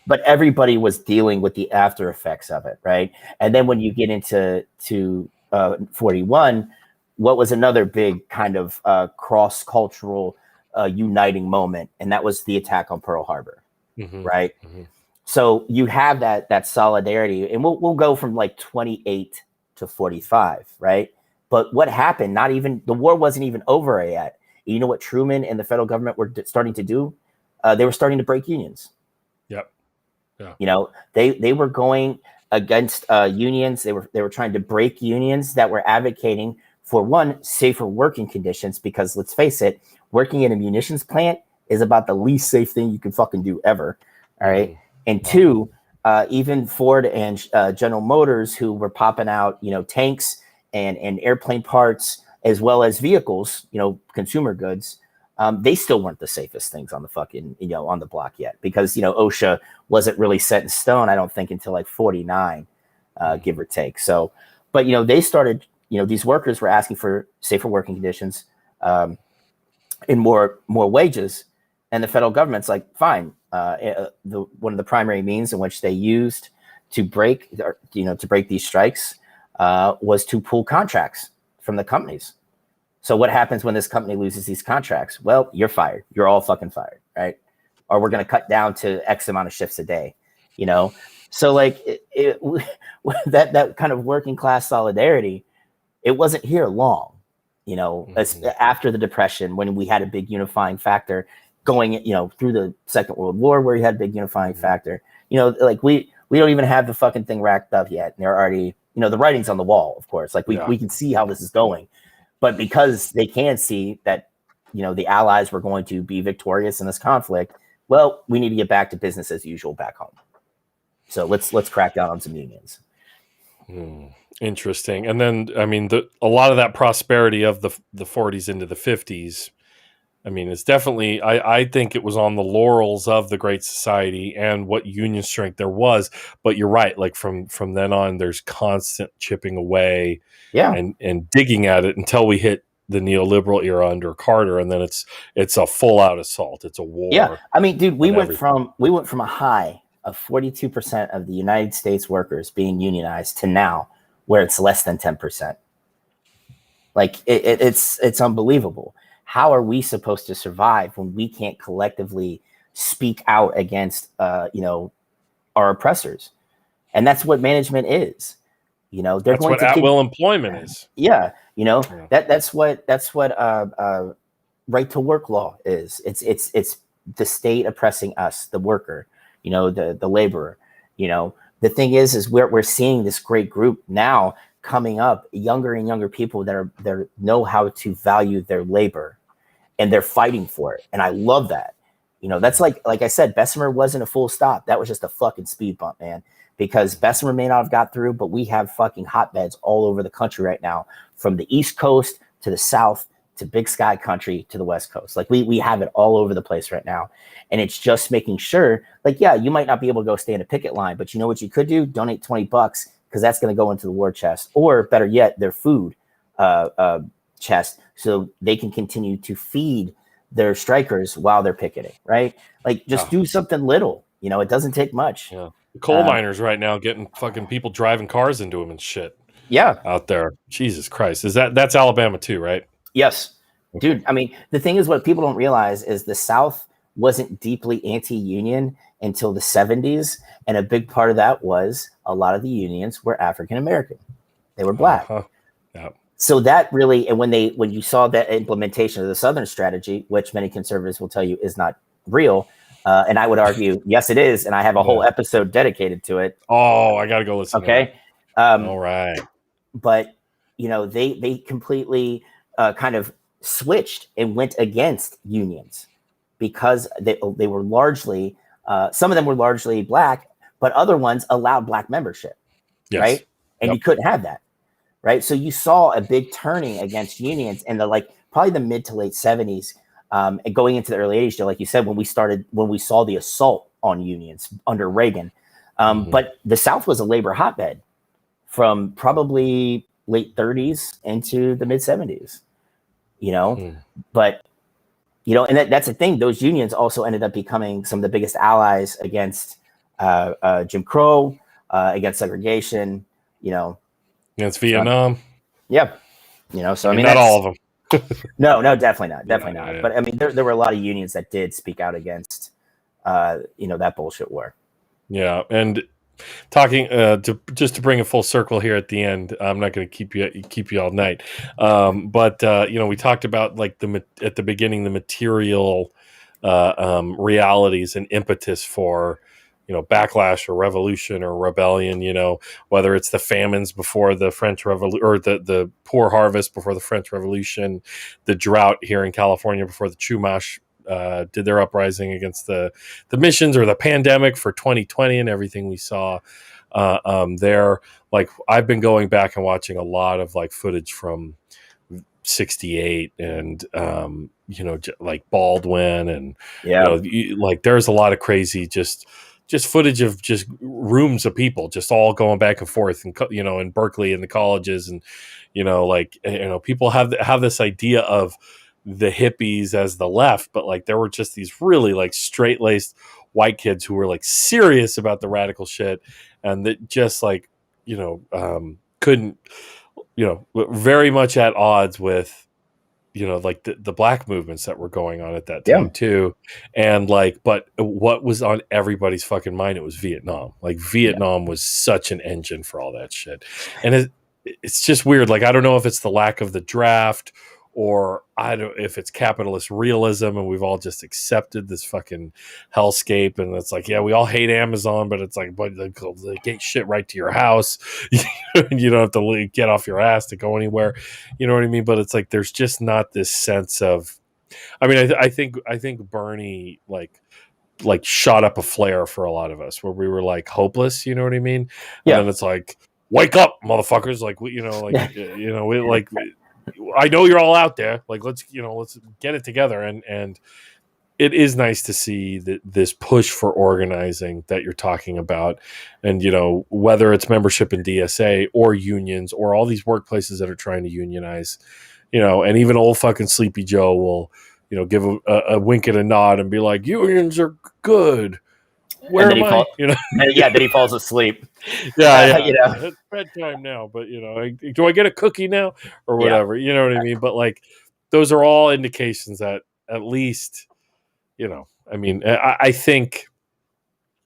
but everybody was dealing with the after effects of it, right? And then when you get into 41, what was another big kind of cross-cultural uniting moment, and that was the attack on Pearl Harbor, right? So you have that solidarity, and we'll go from like 28 to 45, right? But what happened? The war wasn't even over yet. You know what Truman and the federal government were starting to do? They were starting to break unions. Yep. Yeah. They were going against unions. They were trying to break unions that were advocating for, one, safer working conditions, because let's face it, working in a munitions plant is about the least safe thing you can fucking do ever. All right. And two, even Ford and General Motors, who were popping out, tanks and airplane parts, as well as vehicles, consumer goods, they still weren't the safest things on the fucking, on the block yet, because, OSHA wasn't really set in stone, I don't think, until like 49, give or take. So, but, they started, these workers were asking for safer working conditions, and more wages. And the federal government's like, fine. One of the primary means in which they used to break these strikes was to pull contracts from the companies. So what happens when this company loses these contracts? Well, you're fired. You're all fucking fired, right? Or we're going to cut down to X amount of shifts a day, So like that kind of working class solidarity, it wasn't here long, after the Depression, when we had a big unifying factor going, through the Second World War, where you had a big unifying factor, like we don't even have the fucking thing racked up yet. And they're already, the writing's on the wall, of course, like we can see how this is going. But because they can see that, the Allies were going to be victorious in this conflict, well, we need to get back to business as usual back home. So let's crack down on some unions. Interesting. And then, I mean, a lot of that prosperity of the 40s into the 50s, I mean, it's definitely, I think it was on the laurels of the Great Society and what union strength there was. But you're right. Like from then on, there's constant chipping away and digging at it until we hit the neoliberal era under Carter. And then it's a full out assault. It's a war. Yeah. I mean, dude, we went from a high of 42% of the United States workers being unionized to now where it's less than 10%. Like it's unbelievable. How are we supposed to survive when we can't collectively speak out against, our oppressors? And that's what management is. They're that's going what to at-will employment is. Yeah. That's what right to work law is. It's the state oppressing us, the worker, the laborer. The thing is we're seeing this great group now coming up, younger and younger people that know how to value their labor, and they're fighting for it. And I love that. That's like I said, Bessemer wasn't a full stop. That was just a fucking speed bump, man, because Bessemer may not have got through, but we have fucking hotbeds all over the country right now, from the East Coast to the South to Big Sky country to the West Coast. Like we have it all over the place right now. And it's just making sure, like, yeah, you might not be able to go stand a picket line, but you know what you could do? Donate $20, because that's going to go into the war chest, or better yet, their food chest, so they can continue to feed their strikers while they're picketing, right? Like, just do something little. It doesn't take much. Yeah. The coal miners right now getting fucking people driving cars into them and shit. Yeah. Out there. Jesus Christ. That's Alabama too, right? Yes. Dude, I mean, the thing is, what people don't realize is the South wasn't deeply anti-union until the 70s. And a big part of that was a lot of the unions were African-American. They were Black. Yeah. So that really, and when you saw that implementation of the Southern strategy, which many conservatives will tell you is not real, and I would argue, yes, it is. And I have a whole episode dedicated to it. Oh, I got to go listen. Okay. All right. But, they completely kind of switched and went against unions, because they were largely, some of them were largely Black, but other ones allowed Black membership. Yes. Right. And you couldn't have that. Right. So you saw a big turning against unions in probably the mid to late 70s, and going into the early 80s, like you said, when we saw the assault on unions under Reagan. But the South was a labor hotbed from probably late 30s into the mid 70s, you know, but, you know, and that's the thing. Those unions also ended up becoming some of the biggest allies against Jim Crow, against segregation, you know. Against Vietnam. Yeah. You know, so I mean, not all of them. No, definitely not. Definitely not. Yeah. But I mean, there were a lot of unions that did speak out against, you know, that bullshit war. Yeah. And talking just to bring a full circle here at the end, I'm not going to keep you all night. But you know, we talked about like at the beginning, the material realities and impetus for, you know, backlash or revolution or rebellion, you know, whether it's the famines before the French Revolution or the poor harvest before the French Revolution, the drought here in California before the Chumash did their uprising against the missions, or the pandemic for 2020 and everything we saw there. Like, I've been going back and watching a lot of like footage from 68 and you know, like Baldwin and you know, like there's a lot of crazy just footage of just rooms of people just all going back and forth, and you know, in Berkeley and the colleges, and you know, like, you know, people have this idea of the hippies as the left, but like there were just these really like straight-laced white kids who were like serious about the radical shit, and that just like, you know, couldn't, you know, very much at odds with, you know, like the black movements that were going on at that time too. And like, but what was on everybody's fucking mind? It was Vietnam. Like Vietnam was such an engine for all that shit. And it's just weird. Like, I don't know if it's the lack of the draft, or I don't if it's capitalist realism, and we've all just accepted this fucking hellscape. And it's like, yeah, we all hate Amazon, but it's like, but they get shit right to your house. You don't have to get off your ass to go anywhere. You know what I mean? But it's like, there's just not this sense of, I mean, I think Bernie like shot up a flare for a lot of us, where we were like hopeless. You know what I mean? And then it's like, wake up, motherfuckers! Like, we, you know, like, you know, we like. I know you're all out there. Like, let's get it together. And it is nice to see that this push for organizing that you're talking about. And, you know, whether it's membership in DSA or unions or all these workplaces that are trying to unionize, you know, and even old fucking Sleepy Joe will, you know, give a wink and a nod and be like, unions are good. Where am I? You know? Then he falls asleep. You know, it's bedtime now, but you know, do I get a cookie now or whatever? You know what I mean? But like, those are all indications that at least, you know, I mean, I think,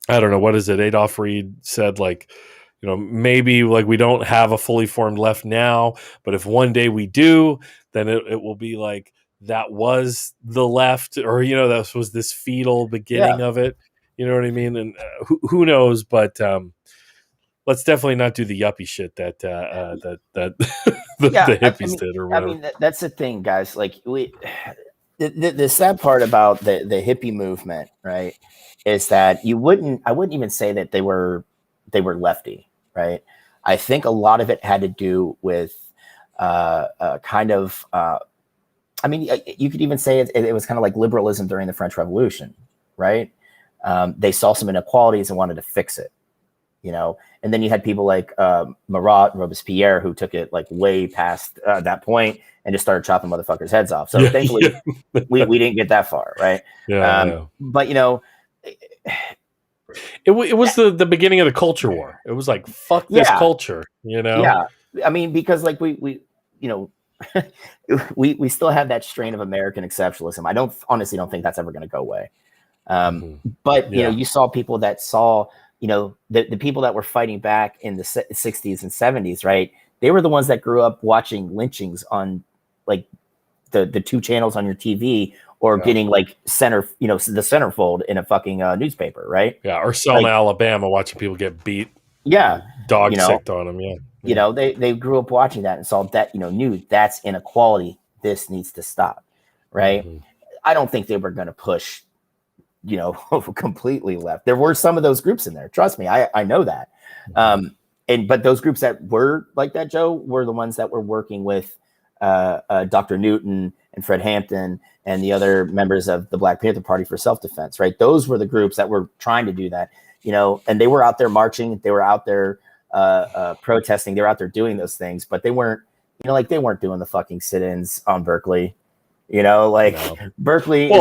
I don't know, what is it? Adolph Reed said, like, you know, maybe like we don't have a fully formed left now, but if one day we do, then it will be like that was the left, or, you know, that was this fetal beginning of it. You know what I mean? And who knows? But let's definitely not do the yuppie shit that the hippies did or whatever. I mean, that's the thing, guys. Like, the sad part about the hippie movement, right, is that I wouldn't even say that they were lefty, right? I think a lot of it had to do with kind of. I mean, you could even say it was kind of like liberalism during the French Revolution, right? They saw some inequalities and wanted to fix it, you know. And then you had people like Marat, Robespierre, who took it like way past that point and just started chopping motherfuckers' heads off. So thankfully, we didn't get that far, right? But you know, it was the beginning of the culture war. It was like, fuck this culture, you know. Yeah, I mean, because like we you know. we still have that strain of American exceptionalism. I honestly don't think that's ever going to go away. But you know, you saw people that saw, you know, the people that were fighting back in the 60s and 70s, right? They were the ones that grew up watching lynchings on like the two channels on your TV, or getting like the centerfold in a fucking newspaper, right? Yeah, or Selma, Alabama, watching people get beat. Yeah, dog sicked on them. Yeah. You know, they grew up watching that and saw that, you know, knew that's inequality. This needs to stop, right? I don't think they were going to push, you know, completely left. There were some of those groups in there. Trust me, I know that. But those groups that were like that, Joe, were the ones that were working with Dr. Newton and Fred Hampton and the other members of the Black Panther Party for self-defense, right? Those were the groups that were trying to do that, you know, and they were out there marching. They were out there protesting. They were out there doing those things, but they weren't, like they weren't doing the fucking sit-ins on Berkeley. Like no. Berkeley,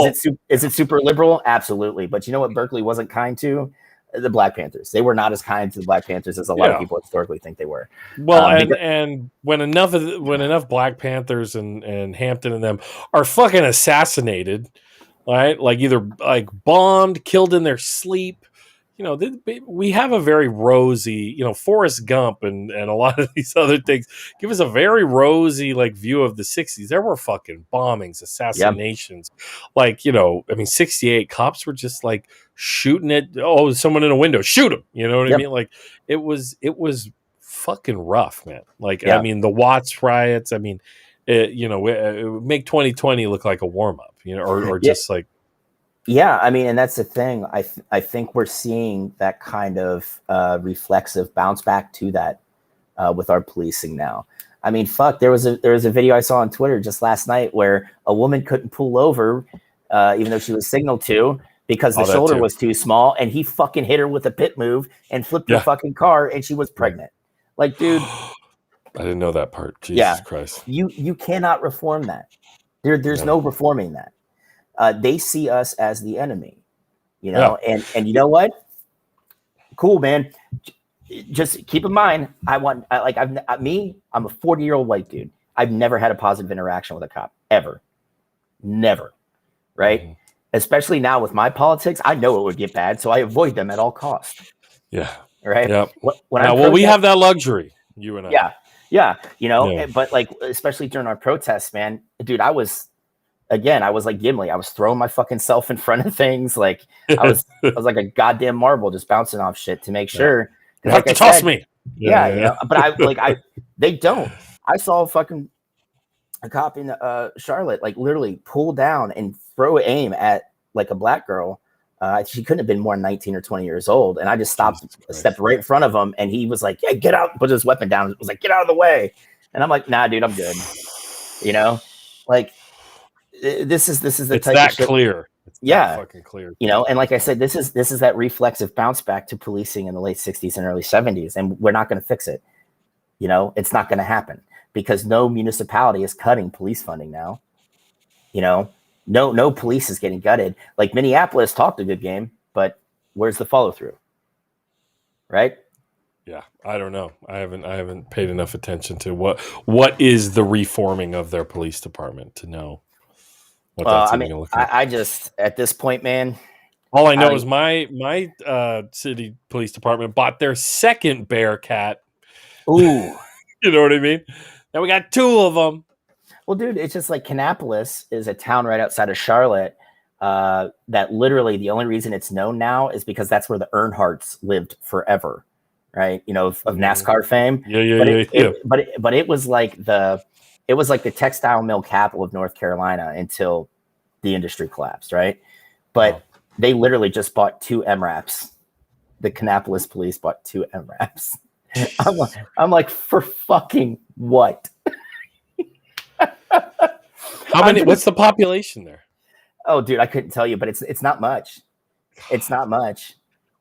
is it super liberal? Absolutely. But you know what Berkeley wasn't kind to? The Black Panthers. They were not as kind to the Black Panthers as a lot of people historically think they were. Well, and when enough Black Panthers and Hampton and them are fucking assassinated, right? Like either like bombed, killed in their sleep. We have a very rosy, Forrest Gump and a lot of these other things give us a very rosy like view of the 60s. There were fucking bombings, assassinations. Yep. 68 cops were just like shooting at someone in a window, shoot him. You know what I mean? Like it was fucking rough, man. Like the Watts riots. Make 2020 look like a warm up, or just like. Yeah, and that's the thing. I think we're seeing that kind of reflexive bounce back to that with our policing now. Fuck, there was a video I saw on Twitter just last night where a woman couldn't pull over even though she was signaled to because the shoulder was too small, and he fucking hit her with a pit move and flipped her fucking car, and she was pregnant. Like, dude, I didn't know that part. Jesus Christ, you cannot reform that. There's no reforming that. They see us as the enemy, and you know what? Cool, man. Just keep in mind, I'm a 40-year-old white dude. I've never had a positive interaction with a cop ever. Never. Right. Mm-hmm. Especially now with my politics, I know it would get bad, so I avoid them at all costs. Yeah. Right. Yep. We have that luxury, you and I. Yeah. But like, especially during our protests, man, dude, I was like Gimli. I was throwing my fucking self in front of things. Like I was like a goddamn marble, just bouncing off shit to make sure. You have to toss me. But they don't. I saw a cop in Charlotte, like literally pull down and throw aim at like a black girl. She couldn't have been more than 19 or 20 years old. And I just stepped right in front of him. And he was like, yeah, get out, put his weapon down. It was like, get out of the way. And I'm like, nah, dude, I'm good. Like, this is the it's type that of shit. Clear. It's fucking clear. And like I said, this is that reflexive bounce back to policing in the late 60s and early 70s, and we're not going to fix it. It's not going to happen because no municipality is cutting police funding now. No police is getting gutted. Like Minneapolis talked a good game, but where's the follow through? Right? Yeah, I don't know. I haven't paid enough attention to what is the reforming of their police department to know. I just at this point, man. All I know is my city police department bought their second Bearcat. Ooh, you know what I mean? Now we got two of them. Well, dude, it's just like Kannapolis is a town right outside of Charlotte. That literally the only reason it's known now is because that's where the Earnhardts lived forever, right? Of NASCAR fame. But it was like the textile mill capital of North Carolina until the industry collapsed, right? But they literally just bought 2 MRAPs. The Kannapolis police bought 2 MRAPs. I'm like, for fucking what? How many? What's the population there? Oh, dude, I couldn't tell you, but it's not much. It's not much.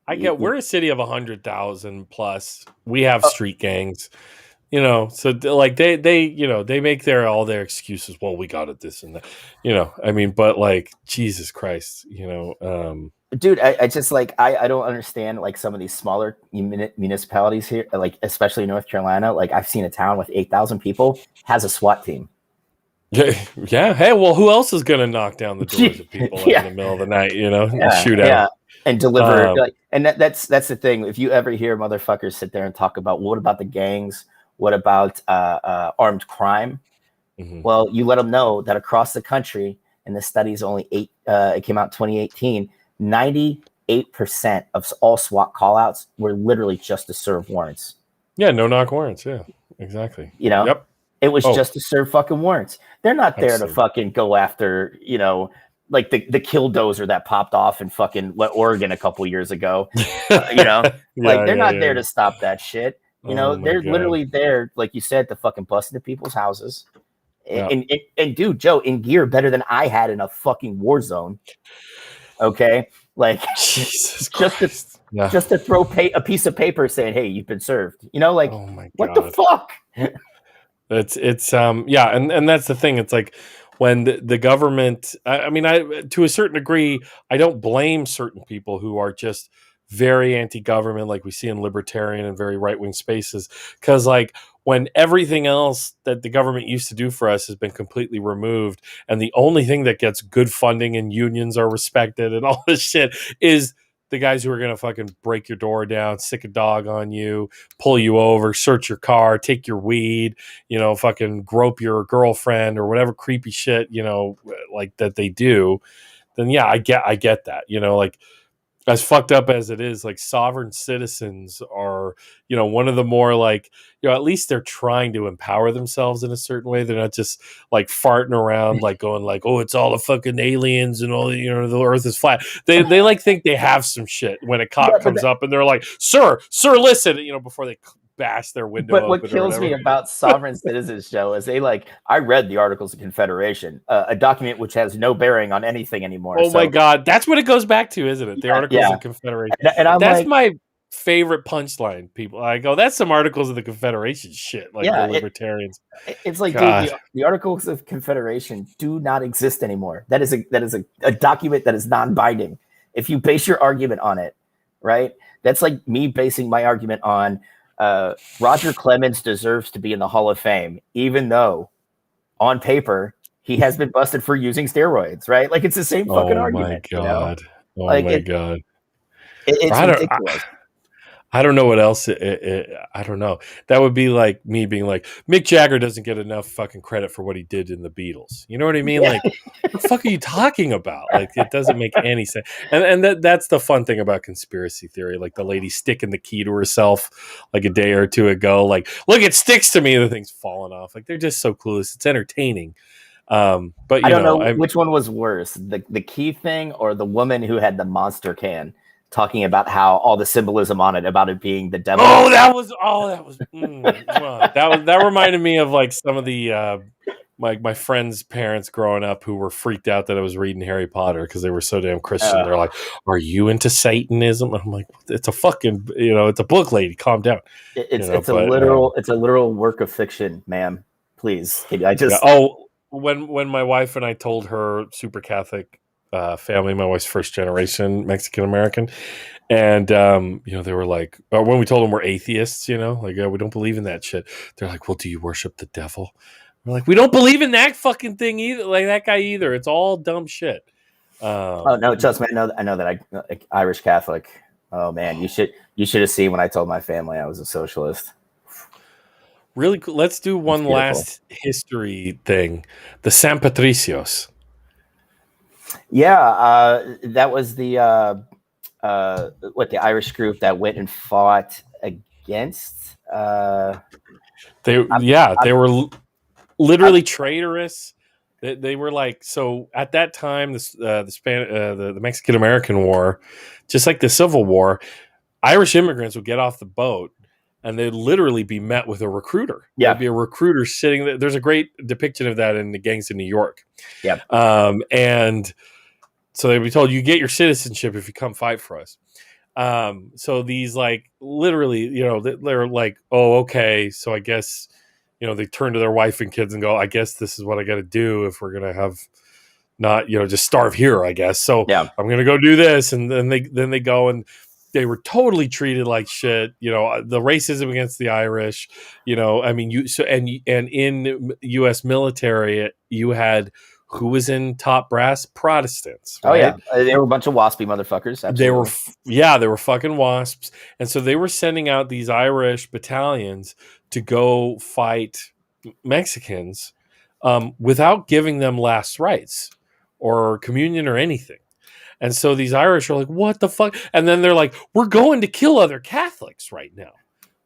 We're a city of 100,000 plus. We have street gangs. So like they make all their excuses. Well, we got it, this and that, but like, Jesus Christ, dude, I just like, I don't understand like some of these smaller municipalities here, like especially North Carolina. Like I've seen a town with 8,000 people has a SWAT team. Yeah. Hey, well, who else is going to knock down the doors of people in the middle of the night, and shoot out and deliver? And that's the thing. If you ever hear motherfuckers sit there and talk about what about the gangs? What about armed crime? Mm-hmm. Well, you let them know that across the country, and the study's only it came out in 2018, 98% of all SWAT callouts were literally just to serve warrants. Yeah, no knock warrants. Yeah, exactly. Yep. It was just to serve fucking warrants. They're not there to fucking go after, like the killdozer that popped off in fucking Oregon a couple years ago. They're not there to stop that shit. They're literally there, like you said, to fucking bust into people's houses. And dude, Joe, in gear better than I had in a fucking war zone. Okay. Like Jesus just to Christ. Yeah. just to throw a piece of paper saying, "Hey, you've been served." Like Oh my what the God. fuck? It's yeah, and that's the thing. It's like when the government. I mean, I to a certain degree, I don't blame certain people who are just very anti-government, like we see in libertarian and very right-wing spaces, because like when everything else that the government used to do for us has been completely removed, and the only thing that gets good funding and unions are respected and all this shit is the guys who are gonna fucking break your door down, sick a dog on you, pull you over, search your car, take your weed, fucking grope your girlfriend or whatever creepy shit, like that they do, then yeah, I get that. Like as fucked up as it is, like sovereign citizens are, one of the more like, at least they're trying to empower themselves in a certain way. They're not just like farting around, like going like, oh, it's all the fucking aliens and all, the earth is flat. They like think they have some shit when a Yeah, cop comes up and they're like, sir, listen, before they bash their window but what open or kills me whatever. about sovereign citizens, Joe, is I read the Articles of Confederation, a document which has no bearing on anything anymore. Oh my So God, that's what it goes back to, isn't it? The yeah, Articles yeah. of Confederation. And I'm That's like, my favorite punchline. People, I go, that's some Articles of the Confederation shit. Like the yeah, libertarians. it's like, dude, God. the Articles of Confederation do not exist anymore. That is a document that is non-binding. If you base your argument on it, right? That's like me basing my argument on Roger Clemens deserves to be in the Hall of Fame, even though on paper he has been busted for using steroids, right? Like it's the same fucking Oh my argument, God. Oh Like my God. it's I don't. ridiculous. I don't know what else. I don't know. That would be like me being like, Mick Jagger doesn't get enough fucking credit for what he did in the Beatles. You know what I mean? Yeah. Like, what the fuck are you talking about? Like, it doesn't make any sense. And that's the fun thing about conspiracy theory. Like the lady sticking the key to herself like a day or two ago. Like, look, it sticks to me. The thing's falling off. Like they're just so clueless. It's entertaining. But I you don't know, know which one was worse, the key thing or the woman who had the monster can talking about how all the symbolism on it about it being the devil. that was that reminded me of like some of the my friends' parents growing up who were freaked out that I was reading Harry Potter because they were so damn Christian. They're like, "Are you into Satanism?" And I'm like, "It's a fucking it's a book, lady. Calm down." It's a But literal work of fiction, ma'am. Please, I yeah. just Oh, when my wife and I told her super Catholic family, my wife's first generation Mexican American, and they were like, or when we told them we're atheists, like we don't believe in that shit. They're like, well, do you worship the devil? We're like, we don't believe in that fucking thing either, like that guy either. It's all dumb shit. oh no, trust me, I know that like Irish Catholic. Oh man, you should have seen when I told my family I was a socialist. Really cool. Let's do It's one beautiful. last history thing. The San Patricios. Yeah, that was the Irish group that went and fought against. They were literally traitorous. They were like, so at that time, the Mexican American War, just like the Civil War, Irish immigrants would get off the boat and they'd literally be met with a recruiter. Yeah. There'd be a recruiter sitting there. There's a great depiction of that in the Gangs of New York. Yeah. And so they'd be told, you get your citizenship if you come fight for us. So these like literally, they're like, oh, okay. So I guess, they turn to their wife and kids and go, I guess this is what I got to do if we're going to have not, just starve here, I guess. So Yeah. I'm going to go do this. And then they go and they were totally treated like shit. The racism against the Irish, I mean, and in U.S. military, you had who was in top brass? Protestants. Right? Oh yeah, they were a bunch of waspy motherfuckers. Absolutely. They were fucking wasps, and so they were sending out these Irish battalions to go fight Mexicans without giving them last rites or communion or anything. And so these Irish are like, what the fuck? And then they're like, we're going to kill other Catholics right now.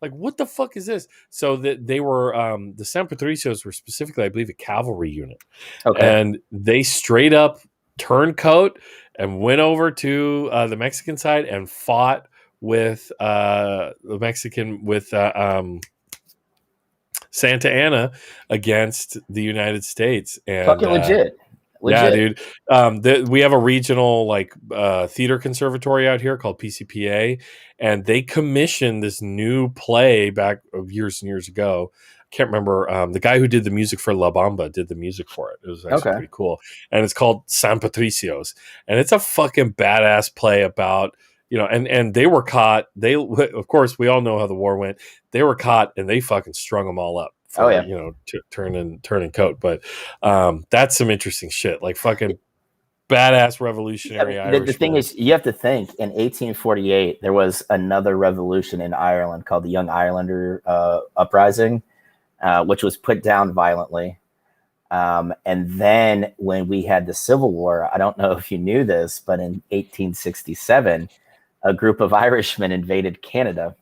Like, what the fuck is this? So that they were, the San Patricios were specifically, I believe, a cavalry unit. Okay. And they straight up turncoat and went over to the Mexican side and fought with the Mexican, with Santa Anna against the United States. And fucking legit. Yeah, Legit. dude. We have a regional theater conservatory out here called PCPA, and they commissioned this new play back years and years ago. I can't remember. The guy who did the music for La Bamba did the music for it. It was actually Okay. pretty cool, and it's called San Patricios, and it's a fucking badass play about and they were caught. They of course we all know how the war went. They were caught and they fucking strung them all up Oh for yeah. turning coat, but that's some interesting shit. Like fucking badass revolutionary The thing Irishmen. is, you have to think in 1848 there was another revolution in Ireland called the Young Irelander uprising, which was put down violently. And then when we had the Civil War, I don't know if you knew this, but in 1867, a group of Irishmen invaded Canada.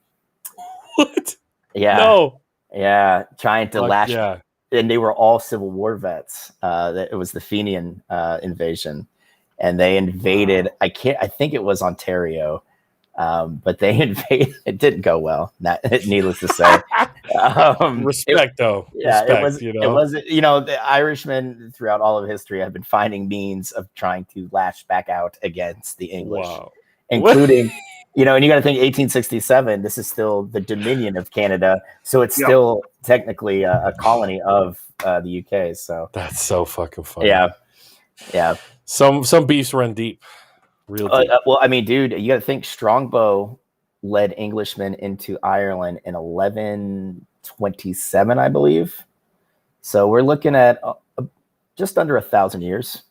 What? Yeah, No. yeah, trying to Fuck lash, yeah. and they were all Civil War vets. It was the Fenian invasion, and they invaded. Wow. I think it was Ontario, but they invaded. It didn't go well. Needless to say. Respect though. Yeah, it Respect, was. It was. The Irishmen throughout all of history have been finding means of trying to lash back out against the English, Wow. including, and you got to think 1867. This is still the Dominion of Canada, so it's Yeah. still technically a colony of the UK. So That's so fucking funny. yeah, yeah. Some beefs run deep. Real deep. Well, I mean, dude, you got to think Strongbow led Englishmen into Ireland in 1127, I believe. So we're looking at just under 1,000 years.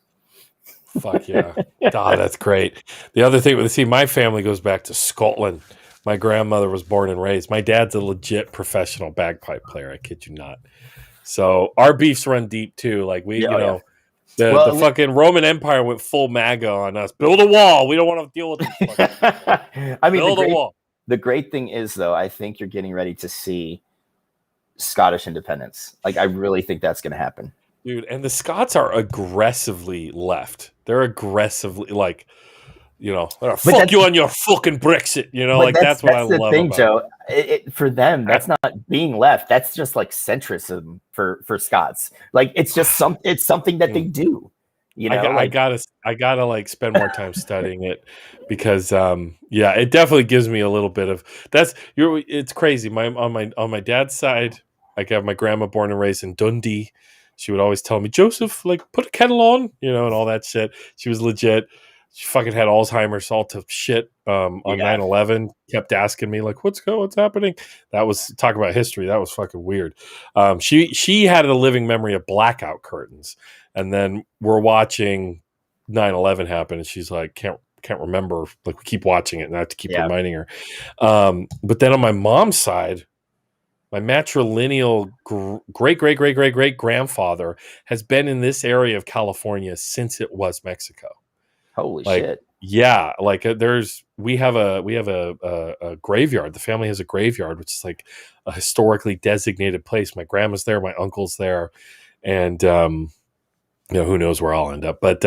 Fuck yeah. God, that's great. The other thing, see, my family goes back to Scotland. My grandmother was born and raised. My dad's a legit professional bagpipe player. I kid you not. So our beefs run deep too. Like the fucking Roman Empire went full MAGA on us. Build a wall. We don't want to deal with this. I mean, build a wall. The great thing is, though, I think you're getting ready to see Scottish independence. Like, I really think that's going to happen. Dude, and the Scots are aggressively left. They're aggressively fuck you on your fucking Brexit. That's what I love about it. Joe. For them, that's not being left. That's just like centrism for Scots. Like, it's just it's something that they do. I gotta like spend more time studying it because it definitely gives me a little bit of it's crazy. On my dad's side, I got my grandma born and raised in Dundee. She would always tell me, Joseph, like put a kettle on, and all that shit. She was legit. She fucking had Alzheimer's, all to shit on 9/11. Kept asking me like, what's happening? That was talk about history. That was fucking weird. She had a living memory of blackout curtains. And then we're watching 9/11 happen, and she's like, can't remember. Like, we keep watching it, and I have to keep reminding her. But then on my mom's side, my matrilineal great grandfather has been in this area of California since it was Mexico. Holy shit! Yeah, we have a graveyard. The family has a graveyard, which is like a historically designated place. My grandma's there, my uncle's there, and who knows where I'll end up, but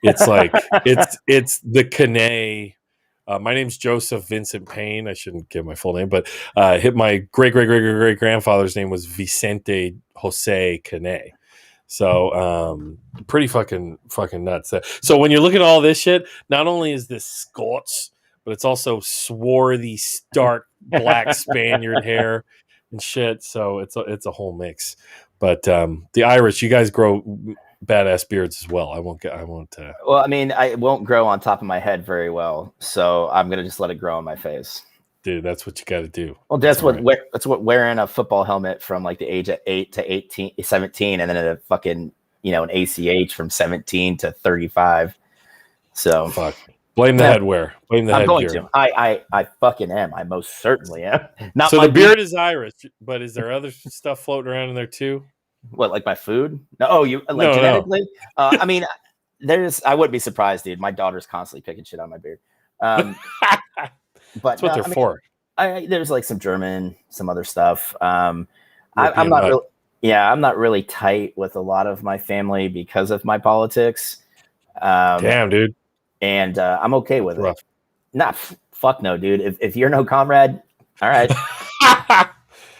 it's like it's the Canay. My name's Joseph Vincent Payne. I shouldn't give my full name, but my great grandfather's name was Vicente Jose Canay. So pretty fucking nuts. So when you look at all this shit, not only is this Scots, but it's also swarthy, stark black Spaniard hair and shit. So it's a whole mix. But the Irish, you guys grow badass beards as well. I won't. Well, I mean, I won't grow on top of my head very well, so I'm gonna just let it grow on my face. Dude, that's what you got to do. Well, that's what wearing a football helmet from like the age of 8 to 17, and then a fucking an ACH from 17 to 35. So fuck. Blame the headwear. Blame the headgear. I'm going to. I fucking am. I most certainly am. Not so the beard is Irish, but is there other stuff floating around in there too? What, like my food? No. Oh, you like genetically? No. I mean, I wouldn't be surprised, dude. My daughter's constantly picking shit on my beard. But that's what they're for. There's like some German, some other stuff. I'm not really. Yeah, I'm not really tight with a lot of my family because of my politics. Damn, dude. And I'm okay with it. Nah, fuck no, dude. If you're no comrade, all right.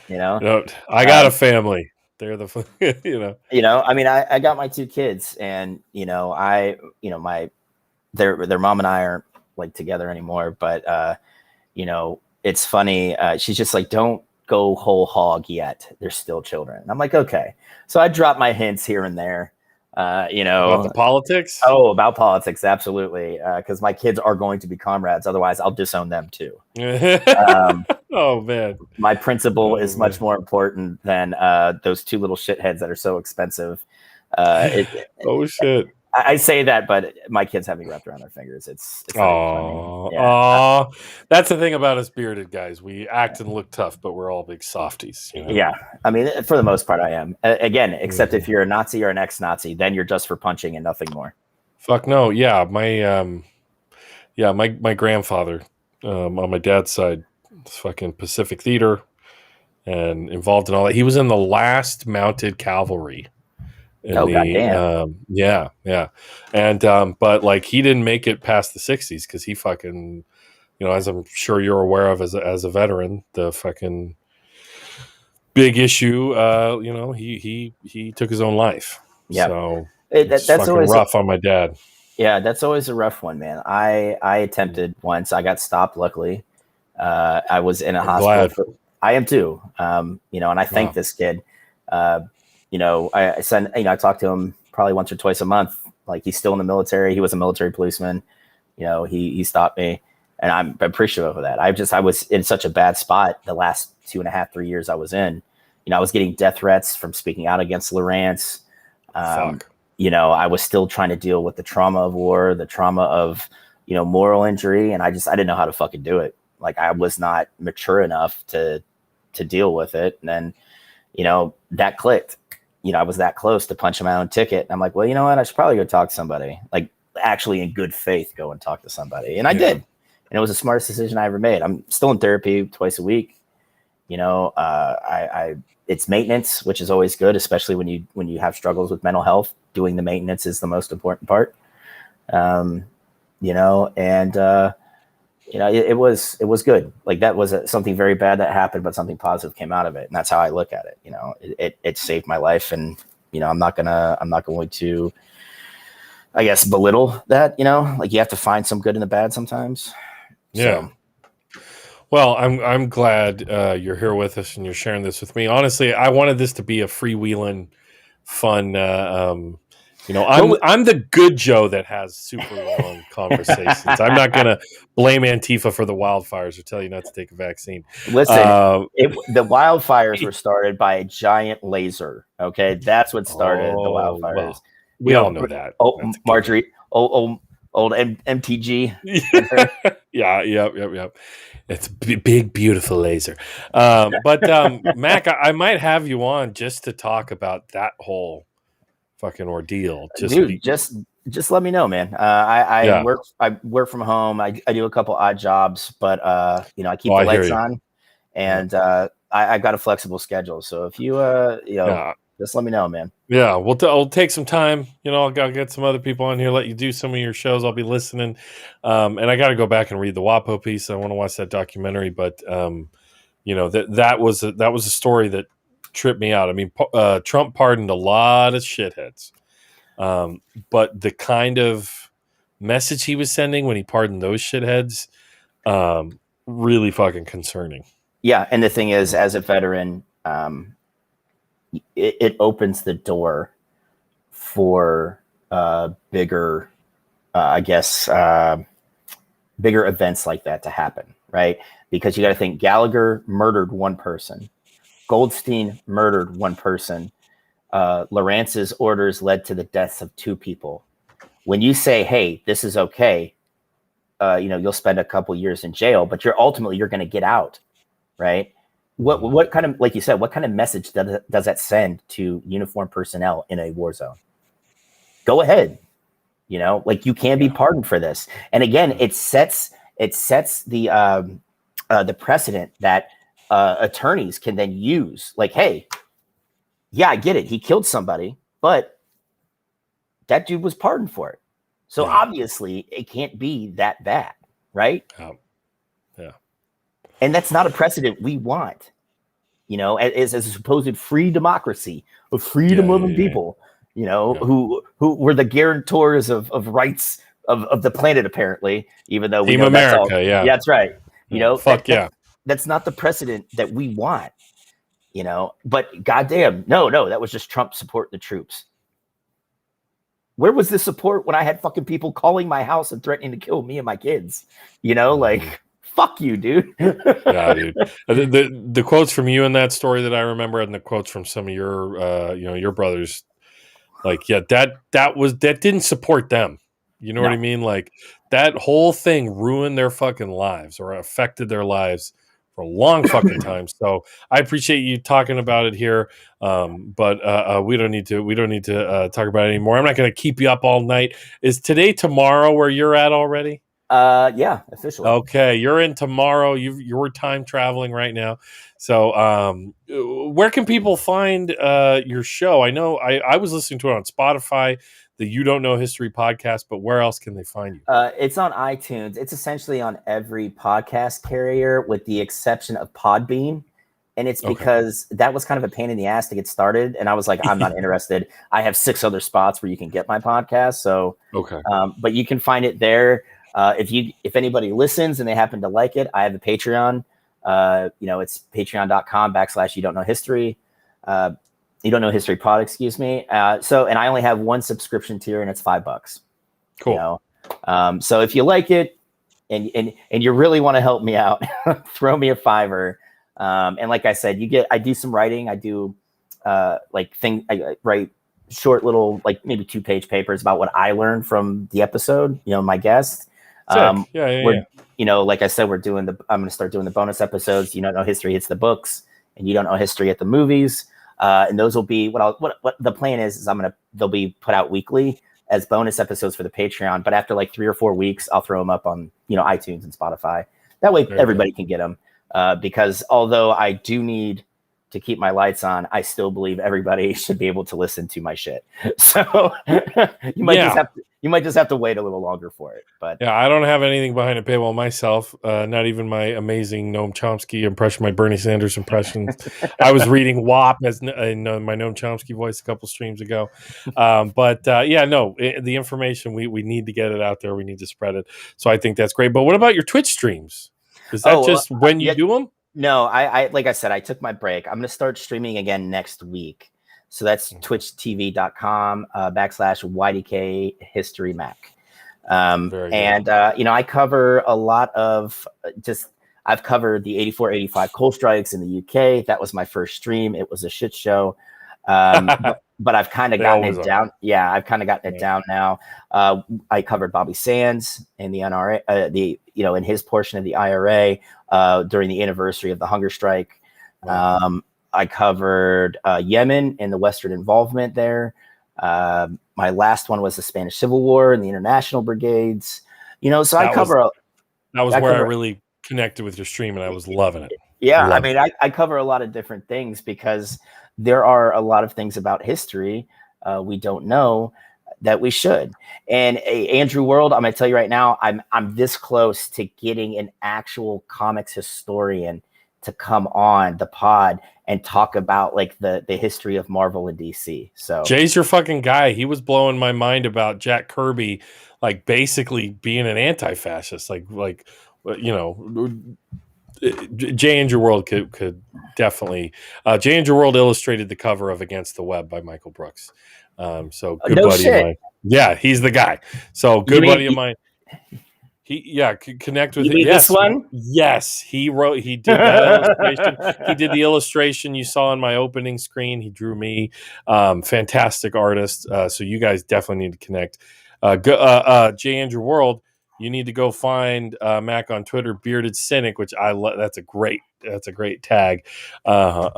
No, I got a family. They're the, I mean, I got my two kids, and their mom and I aren't like together anymore, but it's funny. She's just like, don't go whole hog yet. They're still children. And I'm like, okay. So I drop my hints here and there, about the politics. Oh, about politics. Absolutely. Because my kids are going to be comrades. Otherwise I'll disown them too. Oh man. My principle is much more important than those two little shitheads that are so expensive. Oh shit. I say that, but my kids have me wrapped around their fingers. It's oh, yeah. That's the thing about us bearded guys. We act and look tough, but we're all big softies. Yeah, I mean, for the most part, I am. Again, except if you're a Nazi or an ex-Nazi, then you're just for punching and nothing more. Fuck no. Yeah, my grandfather on my dad's side, fucking Pacific Theater, and involved in all that. He was in the last Mounted Cavalry. Goddamn. Yeah. And but like he didn't make it past the 60s because he fucking, as I'm sure you're aware of as a veteran, the fucking big issue, he took his own life. Yeah. So that's always rough on my dad. Yeah, that's always a rough one, man. I attempted once. I got stopped, luckily. I was in a hospital. I am too. And I thank this kid. I talk to him probably once or twice a month. Like, he's still in the military. He was a military policeman. He stopped me, and I'm appreciative of that. I was in such a bad spot the last 2.5, 3 years I was in. I was getting death threats from speaking out against Lawrence. I was still trying to deal with the trauma of war, the trauma of, moral injury. And I didn't know how to fucking do it. Like, I was not mature enough to deal with it. And then, that clicked. I was that close to punching my own ticket. And I'm like, well, you know what? I should probably go talk to somebody, like actually in good faith, go and talk to somebody. And I did. And it was the smartest decision I ever made. I'm still in therapy twice a week. It's maintenance, which is always good, especially when you have struggles with mental health. Doing the maintenance is the most important part. It was good. Like, that was something very bad that happened, but something positive came out of it. And that's how I look at it. It saved my life. And, I'm not going to, I guess, belittle that, like, you have to find some good in the bad sometimes. Yeah. So. Well, I'm glad you're here with us and you're sharing this with me. Honestly, I wanted this to be a freewheeling, fun, I'm the good Joe that has super long conversations. I'm not going to blame Antifa for the wildfires or tell you not to take a vaccine. Listen, the wildfires were started by a giant laser. Okay, that's what started the wildfires. Well, we all know that. Oh, Marjorie, old MTG. Yep. It's a big, beautiful laser. But Mac, I might have you on just to talk about that whole fucking ordeal. Just let me know, man. I work from home. I do a couple odd jobs, but I keep the lights on, and I got a flexible schedule. So if you just let me know, man. Yeah, I'll take some time. I'll get some other people on here, let you do some of your shows. I'll be listening. And I got to go back and read the WAPO piece. I want to watch that documentary, but that was a story that tripped me out. I mean, Trump pardoned a lot of shitheads, but the kind of message he was sending when he pardoned those shitheads, really fucking concerning. Yeah, and the thing is, as a veteran, it opens the door for bigger, bigger events like that to happen, right? Because you got to think, Gallagher murdered one person. Goldstein murdered one person. Lawrence's orders led to the deaths of 2 people. When you say, hey, this is okay, you'll spend a couple years in jail, but you're going to get out, right? What kind of, like you said, what kind of message does that send to uniformed personnel in a war zone? Go ahead. Like, you can be pardoned for this. And again, it sets the precedent that attorneys can then use. Like, hey, yeah, I get it. He killed somebody, but that dude was pardoned for it. So obviously it can't be that bad, right? Yeah. And that's not a precedent we want. as a supposed free democracy of freedom-loving people, who were the guarantors of rights of the planet, apparently, even though we Team know that's all. America, yeah. Yeah, that's right. Fuck yeah. That's not the precedent that we want. But goddamn, no, that was just Trump supporting the troops. Where was the support when I had fucking people calling my house and threatening to kill me and my kids? Fuck you, dude. Yeah, dude. The quotes from you in that story that I remember, and the quotes from some of your your brothers, that didn't support them. You know what I mean? Like, that whole thing ruined their fucking lives or affected their lives for a long fucking time. So I appreciate you talking about it here. But we don't need to talk about it anymore. I'm not going to keep you up all night. Is today tomorrow where you're at already? Yeah, officially. Okay, you're in tomorrow. You're time traveling right now. So, where can people find your show? I know I was listening to it on Spotify, the You Don't Know History podcast, but where else can they find you? It's on iTunes. It's essentially on every podcast carrier with the exception of Podbean. And it's because that was kind of a pain in the ass to get started. And I was like, I'm not interested. I have 6 other spots where you can get my podcast. So, but you can find it there. If anybody listens and they happen to like it, I have a Patreon. It's patreon.com/You Don't Know History. You Don't Know History Pod, excuse me. And I only have one subscription tier, and it's $5. Cool. So if you like it and you really want to help me out, throw me a $5. And like I said, I do some writing. I do I write short little, like maybe 2-page papers about what I learned from the episode, my guest. Like I said, I'm going to start doing the bonus episodes. You Don't Know History hits the books, and You Don't Know History at the movies. And those will be what the plan is they'll be put out weekly as bonus episodes for the Patreon. But after like 3 or 4 weeks, I'll throw them up on, iTunes and Spotify. That way everybody can get them. Because although I do need to keep my lights on, I still believe everybody should be able to listen to my shit. So you might just have to wait a little longer for it. But yeah, I don't have anything behind a paywall myself. Not even my amazing Noam Chomsky impression, my Bernie Sanders impressions. I was reading WAP in my Noam Chomsky voice a couple streams ago. The information we need to get it out there. We need to spread it. So I think that's great. But what about your Twitch streams? Is that just when you do them? No, I like I said, I took my break. I'm going to start streaming again next week. So that's twitchtv.com /YDK History Mac. I cover a lot of I've covered the 84-85 coal strikes in the UK. That was my first stream. It was a shit show. But I've kind of gotten it down. Yeah, I've kind of gotten it down now. I covered Bobby Sands in the NRA, in his portion of the IRA during the anniversary of the hunger strike. I covered Yemen and the Western involvement there. My last one was the Spanish Civil War and the International Brigades. So I cover. That was where I really connected with your stream, and I was loving it. Yeah, I cover a lot of different things because there are a lot of things about history we don't know that we should. And Andrew World, I'm going to tell you right now, I'm this close to getting an actual comics historian to come on the pod and talk about like the history of Marvel and DC. So Jay's your fucking guy. He was blowing my mind about Jack Kirby, like basically being an anti-fascist, Jay Andrew World could definitely. Jay Andrew World illustrated the cover of Against the Web by Michael Brooks. So good buddy of mine. Yeah, he's the guy. So good buddy of mine. Connect with him. Yes, this one. Yes, he did that illustration. He did the illustration you saw on my opening screen. He drew me. Fantastic artist. So you guys definitely need to connect. Jay Andrew World. You need to go find Mac on Twitter, Bearded Cynic, which I love. That's a great tag. Everybody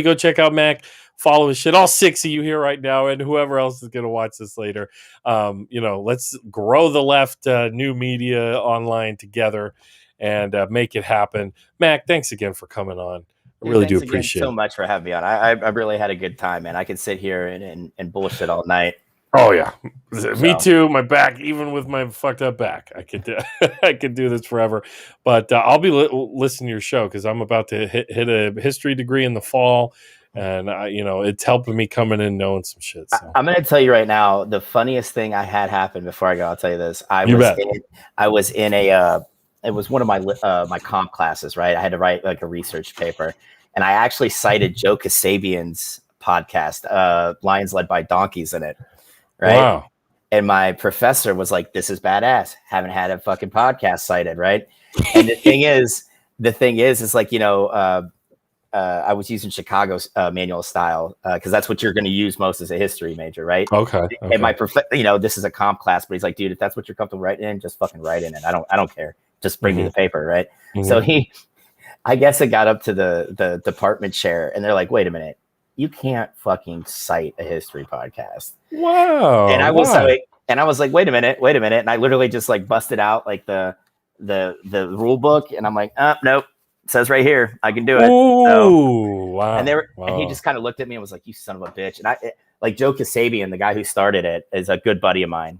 go check out Mac. Follow his shit. All 6 of you here right now, and whoever else is going to watch this later. Let's grow the left new media online together and make it happen. Mac, thanks again for coming on. I really do appreciate it. So much for having me on. I really had a good time, man. I could sit here and bullshit all night. Oh yeah, me So too. My back, even with my fucked up back, I could do, I could do this forever. But I'll be listening to your show because I'm about to hit a history degree in the fall, and it's helping me coming in knowing some shit. So I'm going to tell you right now, the funniest thing I had happen before I go. I'll tell you this. you bet. I was in it was one of my my comp classes, right? I had to write like a research paper, and I actually cited Joe Kasabian's podcast, "Lions Led by Donkeys," in it, right? Wow. And my professor was like, "This is badass. Haven't had a fucking podcast cited, right?" And the thing is like I was using Chicago's manual style because that's what you're going to use most as a history major, right? Okay. And my this is a comp class, but he's like, dude, if that's what you're comfortable writing in, just fucking write in it. I don't care. Just bring me the paper, right? So I guess it got up to the department chair, and they're like, wait a minute, you can't fucking cite a history podcast. Wow. And I was like, wait a minute, and I literally just like busted out like the rule book, and I'm like, nope. It says right here, I can do it. Ooh, so, wow. And he just kind of looked at me and was like, "You son of a bitch!" And like Joe Kasabian, the guy who started it, is a good buddy of mine.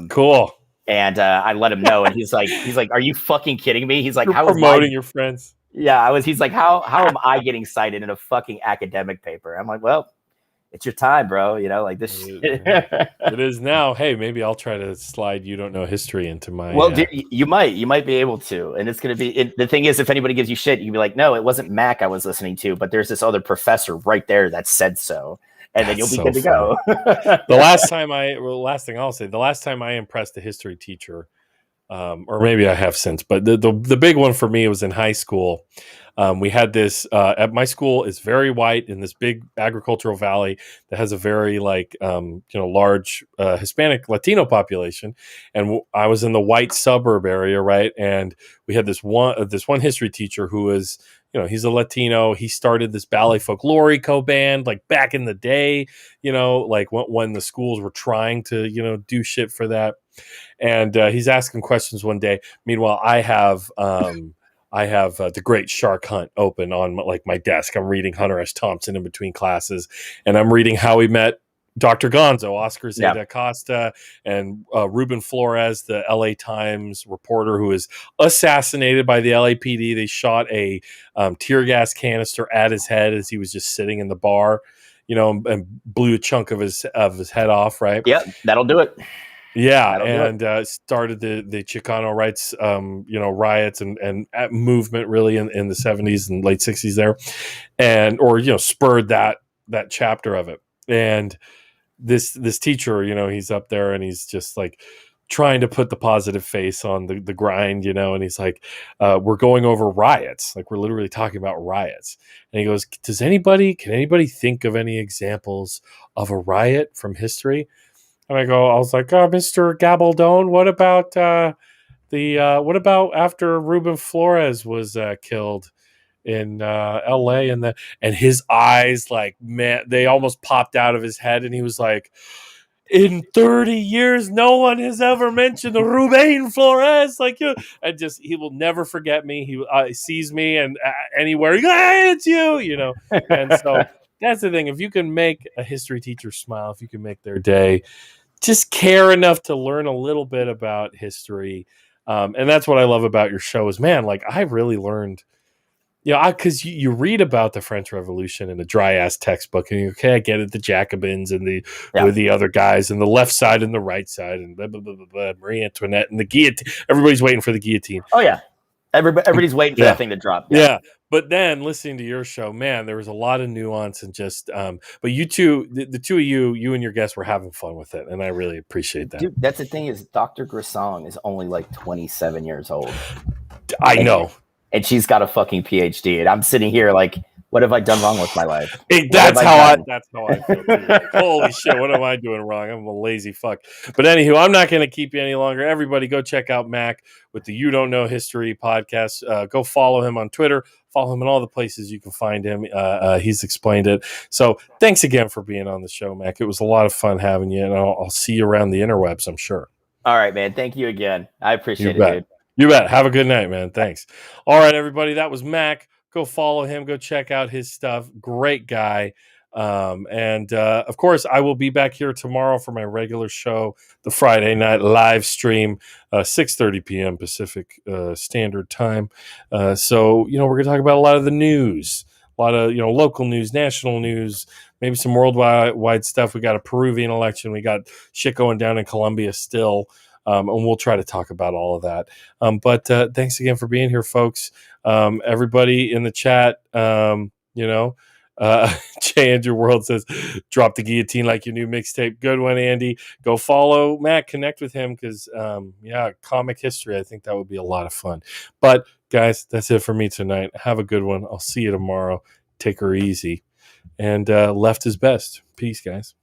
Cool. And I let him know, and he's like, "Are you fucking kidding me?" He's like, You're "How promoting your friends?" Yeah, I was. He's like, "How am I getting cited in a fucking academic paper?" I'm like, "Well, it's your time, bro. Like this." It is now. Hey, maybe I'll try to slide "You Don't Know History" into my. Well, dude, you might be able to, and it's gonna be. The thing is, if anybody gives you shit, you can be like, "No, it wasn't Mac I was listening to, but there's this other professor right there that said so," and then you'll be good to go. The last thing I'll say, the last time I impressed a history teacher, or maybe I have since, but the big one for me was in high school. We had this at my school is very white in this big agricultural valley that has a very large Hispanic Latino population, and I was in the white suburb area, right? And we had this one history teacher who was he's a Latino. He started this ballet folklore band like back in the day, like when the schools were trying to do shit for that. And he's asking questions one day. Meanwhile, I have The Great Shark Hunt open on my desk. I'm reading Hunter S. Thompson in between classes, and I'm reading How He Met Dr. Gonzo, Oscar Zeta Costa, and Ruben Flores, the LA Times reporter who was assassinated by the LAPD. They shot a tear gas canister at his head as he was just sitting in the bar, and blew a chunk of his head off. Right? Yep, that'll do it. Yeah, and started the Chicano rights, riots and movement really in the 70s and late 60s there, and spurred that chapter of it. And this teacher, he's up there and he's just like trying to put the positive face on the grind, and he's like, we're going over riots, like we're literally talking about riots. And he goes, can anybody think of any examples of a riot from history? And I was like, Mr. Gabaldon, what about what about after Ruben Flores was killed in L.A. and his eyes, like, man, they almost popped out of his head, and he was like, in 30 years, no one has ever mentioned Ruben Flores, and he will never forget me. He sees me and anywhere, he goes, hey, it's you, and so that's the thing. If you can make a history teacher smile, if you can make their day, just care enough to learn a little bit about history. And that's what I love about your show is, man, like I really learned, because you read about the French Revolution in a dry ass textbook and I get it, the Jacobins and with the other guys and the left side and the right side and blah, blah, blah, blah, blah, Marie Antoinette and the guillotine. Everybody's waiting for the guillotine. Oh yeah. Everybody's waiting for that thing to drop. Yeah. But then listening to your show, man, there was a lot of nuance and just, but you two, the two of you and your guests were having fun with it. And I really appreciate that. Dude, that's the thing is Dr. Grissong is only like 27 years old. I know. And she's got a fucking PhD. And I'm sitting here like, what have I done wrong with my life? That's how I feel too. Holy shit, what am I doing wrong? I'm a lazy fuck. But anywho, I'm not going to keep you any longer. Everybody go check out Mac with the You Don't Know History podcast. Go follow him on Twitter. Follow him in all the places you can find him. He's explained it. So thanks again for being on the show, Mac. It was a lot of fun having you, and I'll see you around the interwebs, I'm sure. All right, man. Thank you again. I appreciate it, dude. You bet. Have a good night, man. Thanks. All right, everybody. That was Mac. Go follow him. Go check out his stuff. Great guy. And of course, I will be back here tomorrow for my regular show, the Friday night live stream, 6:30 p.m. Pacific Standard Time. So, we're going to talk about a lot of the news, a lot of, local news, national news, maybe some worldwide stuff. We got a Peruvian election. We got shit going down in Colombia still. And we'll try to talk about all of that. But thanks again for being here, folks. Everybody in the chat, Jay Andrew World says, drop the guillotine like your new mixtape. Good one, Andy. Go follow Matt, connect with him because, comic history. I think that would be a lot of fun. But, guys, that's it for me tonight. Have a good one. I'll see you tomorrow. Take her easy. And left is best. Peace, guys.